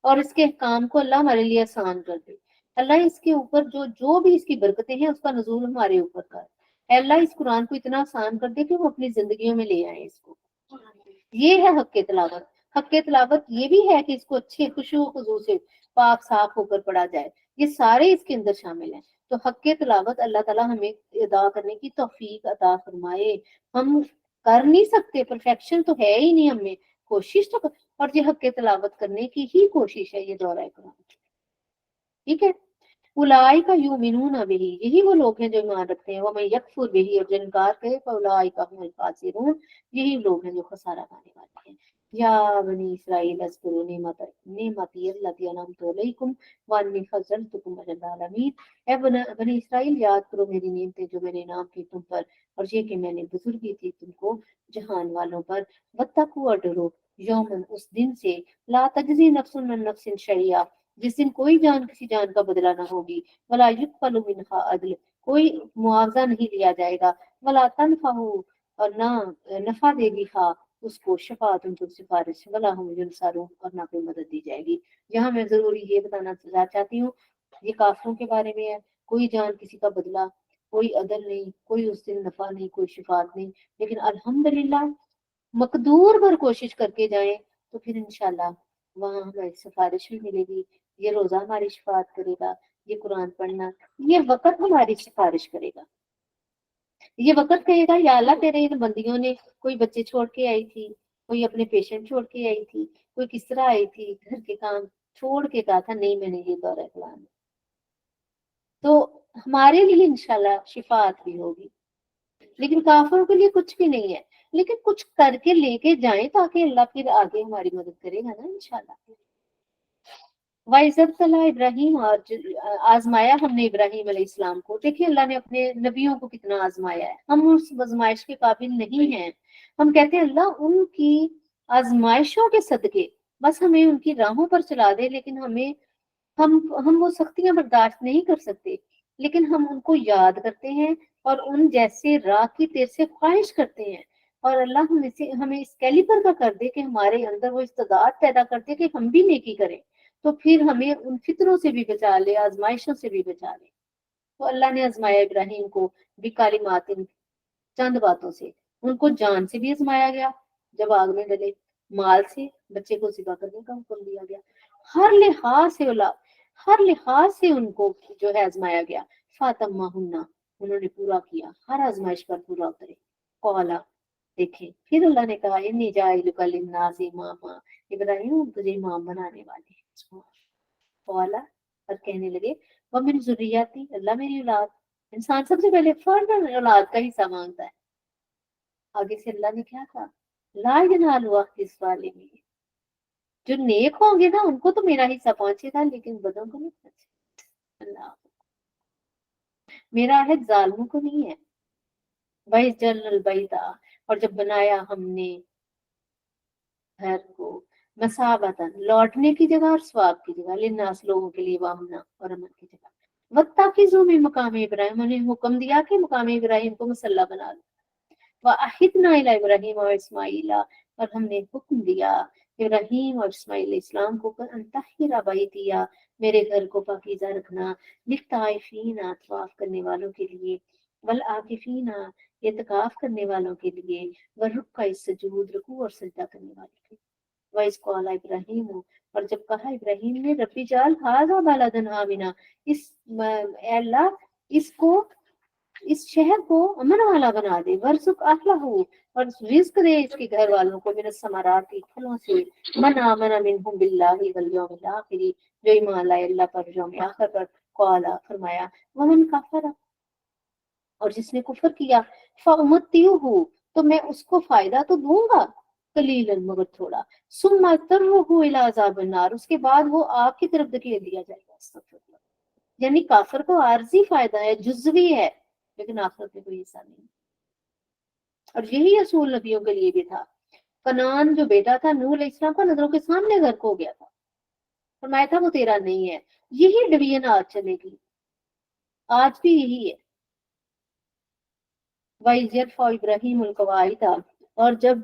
और इसके काम को अल्लाह हमारे लिए आसान कर दे। अल्लाह इसके ऊपर जो जो भी इसकी बरकतें हैं उसका नजूल हमारे ऊपर कर। अल्लाह इस कुरान को इतना आसान कर दे कि वो अपनी जिंदगियों में ले आए इसको। ये है हक तिलावत। हक तिलावत ये भी है कि इसको अच्छे खुशू खुजू से पाक साफ होकर पढ़ा जाए, ये सारे इसके अंदर शामिल हैं। तो हक तिलावत अल्लाह ताला हमें अदा करने की तौफीक अता फरमाए। हम कर नहीं सकते, परफेक्शन तो है ही नहीं हमें, कोशिश तो और ये हक तिलावत करने की ही कोशिश है ये दौरा कुरान। ठीक है। उलाई का युमिनून बिही, यही वो लोग हैं जो ईमान रखते हैं। वमन यकफुर बिही, और जो इनकार करे, फउलाई का हुमुल खासिरून, यही लोग हैं जो खसारा पाने वाले हैं। या बनी इसराइल अज़्कुरू निअमती अल्लती अनअमतु अलैकुम व अन्नी फज़्ज़लतुकुम अलल आलमीन। ए बनी इसराइल, याद करो मेरी नेमतें जो मैंने इनाम की तुम पर, और ये कि मैंने बुजुर्गी थी तुमको जहान वालों पर। वत्तकू, और डरो, यौमन, उस दिन से, ला तजज़ी नफ्सुन अन नफ्सिन शैया, जिस दिन कोई जान किसी जान का बदला न होगी, वला युक़बलु मिन्हा अदल, कोई मुआवजा नहीं लिया जाएगा, वला तनफ़अहु, और ना नफा देगी हा उसको, शफाअत उनको सिफारिश, वला हम युनसरून, और ना कोई मदद दी जाएगी। यहाँ मैं जरूरी ये बताना चाहती हूँ, ये काफिरों के बारे में है, कोई जान किसी का बदला, कोई अदल नहीं, कोई उस दिन नफा नहीं, कोई शिफात नहीं। लेकिन अल्हम्दुलिल्लाह मकदूर भर कोशिश करके जाएं तो फिर इंशाल्लाह वहाँ हमें सिफारिश भी मिलेगी। ये रोजा हमारी शिफात करेगा, ये कुरान पढ़ना, ये वक़्त हमारी सिफारिश करेगा। ये वक़्त कहेगा, या अल्लाह तेरे इन बंदियों ने, कोई बच्चे छोड़ के आई थी, कोई अपने पेशेंट छोड़ के आई थी, कोई किस तरह आई थी, घर के काम छोड़ के कहा था नहीं मैंने ये दौरा कराना, तो हमारे लिए इंशाल्लाह शिफात भी होगी। लेकिन काफिरों के लिए कुछ भी नहीं है, लेकिन कुछ करके लेके जाएं ताकि अल्लाह फिर आगे हमारी मदद करेगा ना इंशाल्लाह। वाइज़ब्तला इब्राहिम, और आजमाया हमने इब्राहिम अलैहिस्सलाम को। देखिए अल्लाह ने अपने नबियों को कितना आजमाया है, हम उस आजमाइश के काबिल नहीं हैं। हम कहते हैं अल्लाह उनकी आजमाइशों के सदके बस हमें उनकी राहों पर चला दे, लेकिन हम वो सख्तियां बर्दाश्त नहीं कर सकते, लेकिन हम उनको याद करते हैं और उन जैसे राह की तेर से ख्वाहिश करते हैं। और अल्लाह हमें इस कैलिबर का कर दे कि हमारे अंदर वो इस्तेदाद पैदा कर दे कि हम भी नेकी करें, तो फिर हमें उन फितरों से भी बचा ले, आजमाइशों से भी बचा ले। तो अल्लाह ने आजमाया इब्राहिम को बिकालिमातिन, चंद बातों से। उनको जान से भी आजमाया गया, जब आग में डले, माल से, बच्चे को ज़िबा करने का हुक्म दिया गया, हर लिहाज से औलाद, हर लिहाज से उनको जो है आजमाया गया। फातम्मा हुन्ना, उन्होंने पूरा किया, हर आजमाइश पर पूरा उतरे। कौला, देखे, फिर अल्लाह ने कहा इन्नी जाइलुका लिन्नास इमामा, इब्राहिम हम तुझे इमाम बनाने वाले हैं। कौला, और कहने लगे वह मेरी जुर्रियती, अल्लाह मेरी औलाद। इंसान सबसे पहले फर्जन औलाद का हिस्सा मांगता है। आगे से अल्लाह ने क्या कहा, ला यनालु अहदिस ज़ालिमीन, जो नेक होंगे ना उनको तो मेरा हिस्सा पहुंचेगा, लेकिन बदों को नहीं पहुंचेगा। अल्लाह, मेरा अहद जालिमों को नहीं है। वही जनरल बैता, और जब बनाया हमने घर को, मसाबतन, लौटने की जगह और स्वाब की जगह, लिन्नास, लोगों के लिए, वामना, और अमन की जगह। वत्ताखिजू मिन मकाम इब्राहिम, उन्हें हुक्म दिया कि मकाम इब्राहिम को मसल्ला बना लो। वअहिदना इला इब्राहिम और इस्माइला, और हमने हुक्म दिया इब्राहिम और इस्माइल इस्लाम को, कर अंतहिरा बैतिया, मेरे घर को पाकीज़ा रखना, लित्ताइफीना, तवाफ करने वालों के लिए, वल आकिफीना, इत्काफ करने वालों के लिए, व रुक्का सजूद, रुकू और सजदा करने वालों के लिए। वइस क़ाला इब्राहिम, और जब कहा इब्राहिम ने, रब्बी जाल हाज़ा बलदन आमिना, इस अल्लाह इसको, इस शहर को अमन वाला बना दे, वर्जुक अहलहू, और रिज्क दे इसके घर वालों को, मिनस समाराती, फलों से, मन आमना मिनहुम बिल्लाहि वल यौमिल आखिर, जो ईमान लाए अल्लाह पर, यौम आखिर पर। क़ाला, फरमाया, वमन कफर, और जिसने कुफर किया, फउमत्तियुहु, तो मैं उसको फायदा तो दूंगा, कलीलन, मगर थोड़ा, सुम्मा तर्रुहु इला अज़ाबिन नार, उसके बाद वो आग की तरफ धकेल दिया जाएगा। अस्तगफिरुल्लाह। यानी काफिर को आरजी फायदा है, जुज़वी है, लेकिन आखिरत में कोई हिस्सा नहीं। और यही असूल नबियों के लिए भी था। कनान जो बेटा था नूह अलैहिस्सलाम का, नजरों के सामने गर्क हो गया था, फरमाया था वो तेरा नहीं है। यही डिवीजन आज चलेगी, आज भी यही है। वाइजरफा इब्राहिम अलकवाइदा, और जब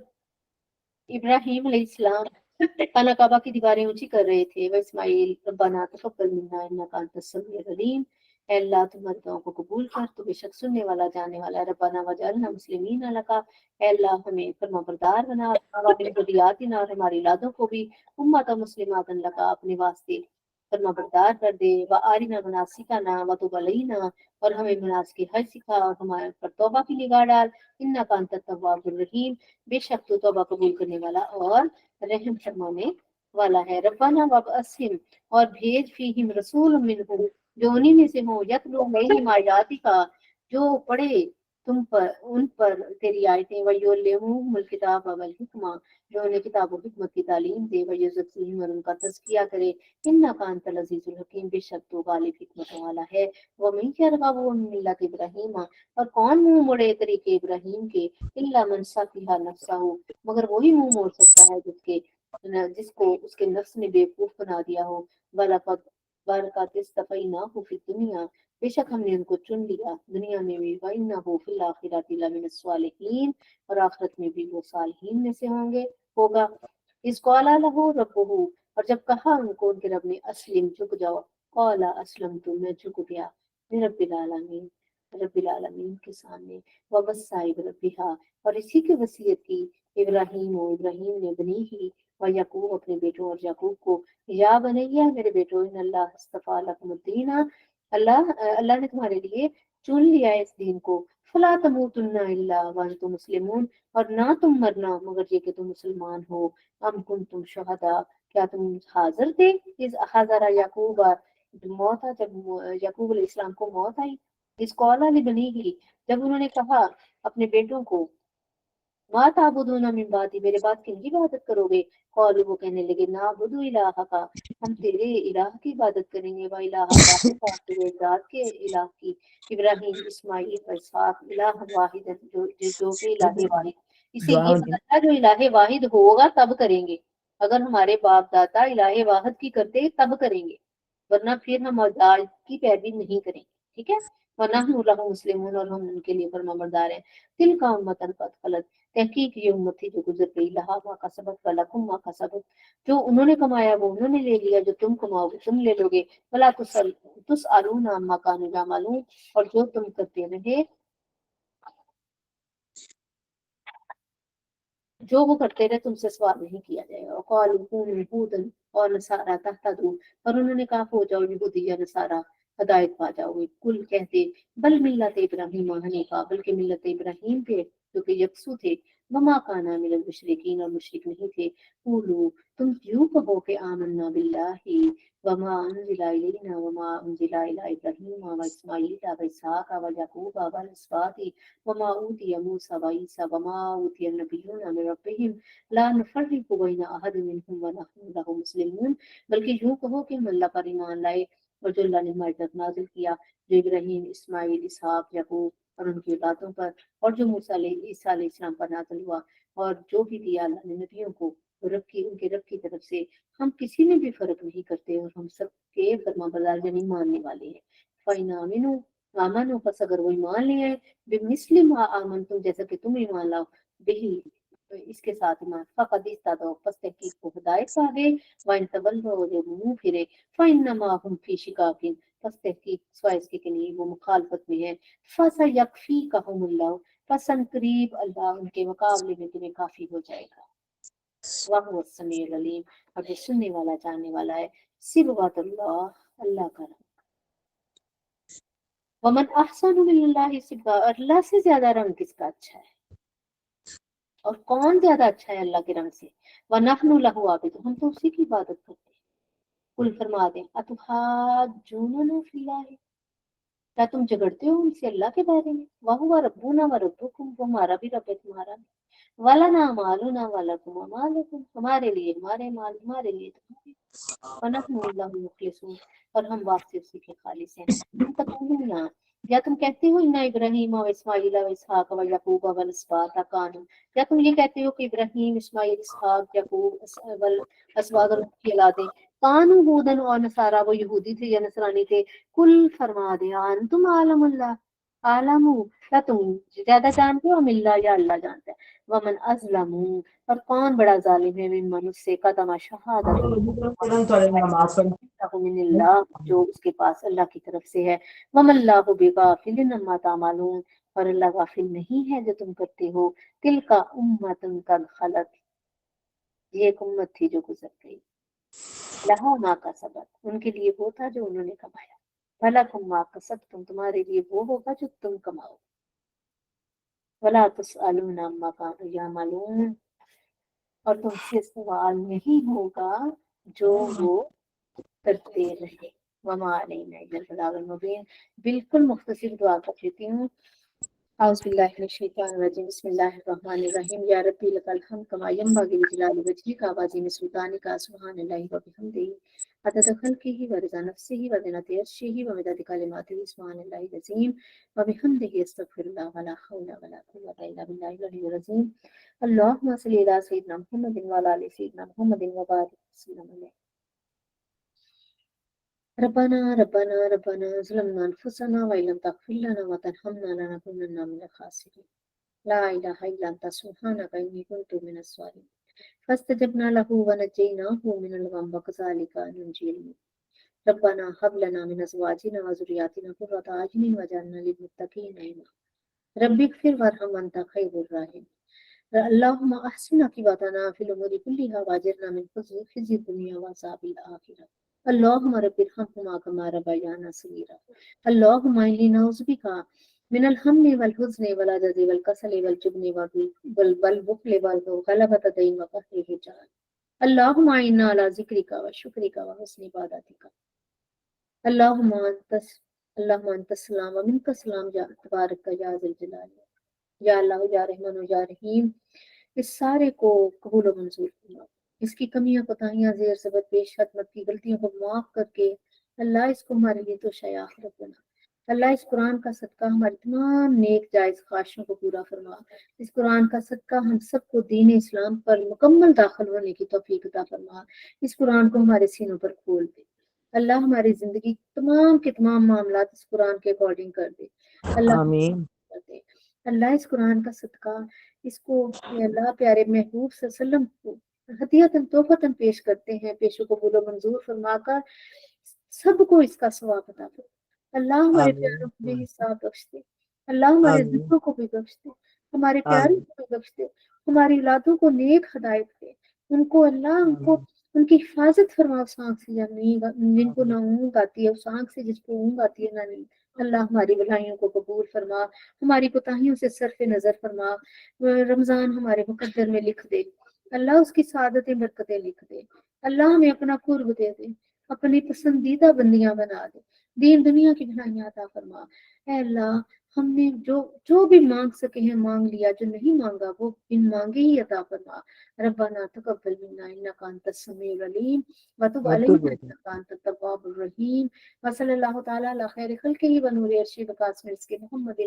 इब्राहिम अलैहिस्सलाम खाना काबा की दीवारें ऊंची कर रहे थे, वह इस्माइल, रब्बाना तक़ब्बल मिन्ना इन्नका अंतस समीउल अलीम, ऐ अल्लाह तुम्हारी दुआओं को कबूल कर, तो बेशक सुनने वाला जानने वाला है। रब्बाना वजअलना मुस्लिमीन लका, ऐ अल्लाह हमें फरमाबरदार बना, ज़ुर्रिय्यातिना, और हमारी औलादों को भी, उम्मतन मुस्लिमातन लका, अपने वास्ते फरमाबरदार कर दे। व आरिना मनासिकाना व तुब अलैना, और हमें मनासिक हज सिखा, और हमारे पर तौबा की निगाह डाल। इन्नका अंतत तव्वाबुर रहीम, बेशक तू तौबा कबूल करने वाला और रहम फरमाने वाला है। रब्बाना वबअसिम, और भेज फीहिम रसूल मिनहुम, जो उन्हीं में से हो, यतलू अलैहिम आयातिका, जो पढ़े उन पर तेरी आयतें वयुल्लिमुहुमुल किताब वल हिकमा, जो उन्हें किताब और हिकमत की तालीम दे, वयुज़क्कीहिम और उनका तज़किया करे, इन्नका अंतल अज़ीज़ुल हकीम, बेशक तू गालिब हिकमत वाला है। वमन यरगबु अन मिल्लति इब्राहीम, और कौन मुंह मोड़े तरीके इब्राहीम के, इल्ला मन सफिहा नफ्सहु, मगर वही मुंह मोड़ सकता है जिसको उसके नफ्स ने बेवकूफ बना दिया हो। वलक़द वलक़द इस्तफ़ैनाहु फ़िद दुनिया, बेशक हमने उनको चुन लिया दुनिया में भी, वइन्नहु फिल आखिरति लमिनस सालिहीन, और आखिरत में भी वो सालिहीन में से होगा। इस कौला लहू रब्बुहु, और जब कहा उनको उनके रब ने, अस्लिम झुक जाओ, कौला अस्लम तो मैं झुक गया, रब्बिल आलमीन के सामने। वबस्सा इब्राहीम, और इसी की वसीयत की इब्राहीम ने बनी ही, व यकूब अपने बेटों, और याकूब को, या बनैया मेरे बेटो, इन अल्लाह अस्तफा लकुमुद्दीना, अल्लाह ने तुम्हारे लिए चुन लिया है इस दीन को। फला तमूतुन्ना इल्ला व अंतुम मुस्लिमून, और ना तुम मरना मगर ये कि तुम मुसलमान हो। अम कुंतुम शुहदा, क्या तुम हाजिर थे इस हज़रा याकूब, मौत आ जब याकूब अलैहिस्सलाम को मौत आई, इस कौला ने बनी ही, जब उन्होंने कहा अपने बेटों को, मा ताबुदूना मिन बादी, मेरे बाद किनकी इबादत करोगे। कौलू, वो कहने लगे, ना बुदू इलाहा का, हम तेरे इलाह की इबादत करेंगे, व इलाहा का, तेरे जात के इलाह की, इब्राहिम इस्माइल व इसहाक इलाह वाहिद, जो कि इलाह वाहिद, इसे ये पता था जो इलाह वाहिद होगा तब करेंगे, अगर हमारे बाप दादा इलाह वाहिद की करते तब करेंगे, वरना फिर हम औलाद की पैरवी नहीं करेंगे। ठीक है, वरना हम मुस्लिम, और हम उनके लिए फरमाबरदार हैं। तिल का उम्मतन कद खलत, तहकीक ये उम्मत थी जो गुजर गई, लहा मा का सबक वलकुम मा का सबक, जो उन्होंने कमाया वो उन्होंने ले लिया, जो तुम कमाओगे तुम ले लोगे। वला तुस आलूना अम्मा कानू यामलून, और जो तुम करते रहे, जो वो करते रहे तुमसे सवाल नहीं किया जाएगा। और कौलू कूनू हुदन और नसारा तहतदू, और उन्होंने कहा हो जाओ यहूदी या नसारा, हदायत पा जाओगे। कुल कहते, बल मिल्लत इब्राहीम हनीफा, बल्कि मिल्लत इब्राहीम पे जो कि यकसू थे, वमा काना मिनल मुशरिकीन, और मुशरिक नहीं थे। कूलू, तुम यूं कहो कि आमन्ना बिल्लाहि वमा उन्जिला इलैना वमा उन्जिला इला इब्राहीम व इस्माईल व इसहाक व याकूब व अस्बाती वमा ऊतिया मूसा व ईसा वमा ऊतिया नबिय्युना मिन रब्बिहिम ला नुफर्रिकु बैना अहदिन मिनहुम व नहनु लहु मुस्लिमून, बल्कि यूं कहो कि हम अल्लाह पर ईमान लाए, और जो अल्लाह ने हमारी तरफ नाजिल किया, जो इब्राहीम इस्माइल इसहाक याकूब और उनकी औलादों पर, और जो मूसा ईसा अलैहिस्सलाम पर नाजिल हुआ, और जो भी दिया अल्लाह ने नबियों को रब की उनके रब की तरफ से, हम किसी में भी फर्क नहीं करते, और हम सब के फरमाबरदार यानी मानने वाले हैं। फाइना मिनु आमन, बस अगर वो ईमान ले आए, बेमिस्लिम आमन तुम, जैसा कि तुम ईमान लाओ, बिही इसके साथ ईमान, फकद इस्तादो, बस तहकीक को हिदायत पा गए, वाइन तवल्लो, जब मुंह फिरे, फाइन्नमा हुम फी शिकाकिन, बस तहकीक सिवाय इसके कि नहीं वो मुखालफत में है। फसयकफीकहुमुल्लाह, फसन करीब अल्लाह उनके मुकाबले में तुम्हें काफी हो जाएगा। वाह वो समीउल अलीम, और जो सुनने वाला जानने वाला है। सिबगातुल्लाह, अल्लाह का रंग। वमन अहसनु मिनल्लाहि सिबगा, अल्लाह से ज्यादा रंग किसका अच्छा है, और कौन ज्यादा अच्छा है अल्लाह के रंग से। व नहनु लहु आबिदून, हम तो उसी की इबादत करते हैं। कुल फरमा दें, अतुहाज्जूनना फिल्लाहि, क्या तुम झगड़ते हो उनसे अल्लाह के बारे में। वह हुआ रब्बुना व रब्बुकुम, वो हमारा भी रब है तुम्हारा भी। वाला ना मालूना वाला तुम मालूकुम, हमारे लिए हमारे माल, हमारे लिए तुम्हारे। वनहनु लहु मुखलिसून, और हम वास्ते उसी के खालिस हैं। हम तकूलूना, या तुम कहते हो इन्ना इब्राहीम व इस्माइल व इसहाक व याकूब व अस्बात कानू, या तुम ये कहते हो कि इब्राहीम इस्माइल इसहाक याकूब वल अस्बात और उनकी औलादें, कानू हूदन और नसारा, वो यहूदी थे या नसरानी थे। कुल फरमा दे, तुम आलमुल्लाह, आलमू, क्या तुम ज्यादा जानते हो मिल्ला, या अल्लाह जानता है। वमन अजलमू, और कौन बड़ा जालिम है, मिम्मन उससे कदमा शहादत मिनल्लाह, जो उसके पास अल्लाह की तरफ से है। वमल्लाहु बिगाफिलिन अम्मा तामलून, और अल्लाह गाफिल नहीं है जो तुम करते हो। तिल का उम्मतन कद खलत, ये एक उम्मत थी जो गुजर गई। लहा मा का सबक, उनके लिए वो था जो उन्होंने कमाया। भला कुम मा का सब, तुम तुम्हारे लिए वो होगा जो तुम कमाओ। वला तुसअलूना अम्मा कानू यामलून, और तुमसे सवाल नहीं होगा जो वो करते रहे। वमा अलैना इल्लल बलागुल मुबीन, बिल्कुल मुख्तसर दुआ कर देती हूँ। أعوذ بالله من الشيطان الرجيم بسم الله الرحمن الرحيم يا ربي لك الحمد كما ينبغي لجلال وجهك وعظيم سلطانك سبحان الله وبحمده عدد خلقه ورضا نفسه وزنة عرشه ومداد كلماته سبحان الله العظيم وبحمده استغفر الله ولا حول ولا قوة إلا بالله العلي العظيم اللهم صل على سيدنا محمد وعلى آل سيدنا محمد وبارك وسلم عليه ربنا ربنا ربنا ظلمنا أنفسنا وإن لم تغفر لنا وترحمنا لنكونن من الخاسرين لا إله إلا أنت سبحانك إني كنت من الظالمين فاستجبنا له ونجيناه من الغم وكذلك ننجي المؤمنين ربنا هب لنا من أزواجنا وذرياتنا قرة أعين واجعلنا للمتقين إماما رب اغفر وارحم وأنت خير الراحمين اللهم أحسن عاقبتنا في الأمور كلها وأجرنا من خزي الدنيا وعذاب الآخرة اللهم رب ارحمهما كما ربيانا صغيرا اللهم إني نعوذ بك من الهم والحزن والعجز والكسل والجبن والبخل وغلبة الدين وقهر الرجال اللهم إنا على ذكرك وشكرك وحسن عبادتك اللهم أنت السلام ومنك السلام يا تبارك يا ذا الجلال یا اللہ یا رحمان و یا رحیم اس سارے کو قبول و منظور فرما اس کی کمیاں کوتاہیاں زیر زبر پیش خدمت کی غلطیوں کو معاف کر کے اللہ اس کو ہمارے لیے تو شیا آخرت بنا اللہ اس قرآن کا صدقہ ہماری تمام نیک جائز خواہشوں کو پورا فرما اس قرآن کا صدقہ ہم سب کو دین اسلام پر مکمل داخل ہونے کی توفیق عطا فرما اس قرآن کو ہمارے سینوں پر کھول دے اللہ ہماری زندگی تمام کے تمام معاملات اس قرآن کے اکارڈنگ کر دے اللہ آمین کر دے اللہ اس قرآن کا صدقہ اس کو اللہ پیارے محبوب صلی اللہ علیہ وسلم کو ہدیتاً تحفتاً پیش کرتے ہیں پیش و قبول و منظور فرما کر سب کو اس کا ثواب عطا فرما اللہ ہمارے پیاروں کو بھی حساب بخش دے اللہ ہمارے ذکروں کو بھی بخش دے ہمارے پیاروں کو بھی بخش دے ہماری اولادوں کو نیک ہدایت دے ان کو اللہ ان کی حفاظت فرما اس آنکھ سے جن کو نہ اونگ آتی ہے اس آنکھ سے جس کو اونگ آتی ہے نہ نہیں اللہ ہماری بھلائیوں کو قبول فرما ہماری کوتاہیوں سے صرف نظر فرما رمضان ہمارے مقدر میں لکھ دے اللہ اس کی سعادتیں برکتیں لکھ دے اللہ ہمیں اپنا قرب دے دے اپنی پسندیدہ بندیاں بنا دے دین دنیا کی بھلائیاں عطا فرما اے اللہ ہم نے جو بھی مانگ سکے ہیں مانگ لیا جو نہیں مانگا وہ بن مانگے ہی عطا فرما ربنا تقبل منا انک انت السمیع العلیم وتب علینا انک انت التواب الرحیم وصلی اللہ تعالی علی خیر خلقہ ونور عرشہ وقاسم رزق محمد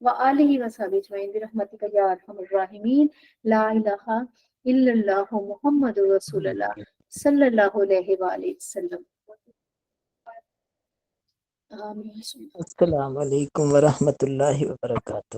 وآلہ وصحبہ اجمعین برحمتک یا ارحم الراحمین لا الہ الا اللہ محمد رسول اللہ صلی اللہ علیہ وآلہ وسلم آمین السلام علیکم ورحمۃ اللہ وبرکاتہ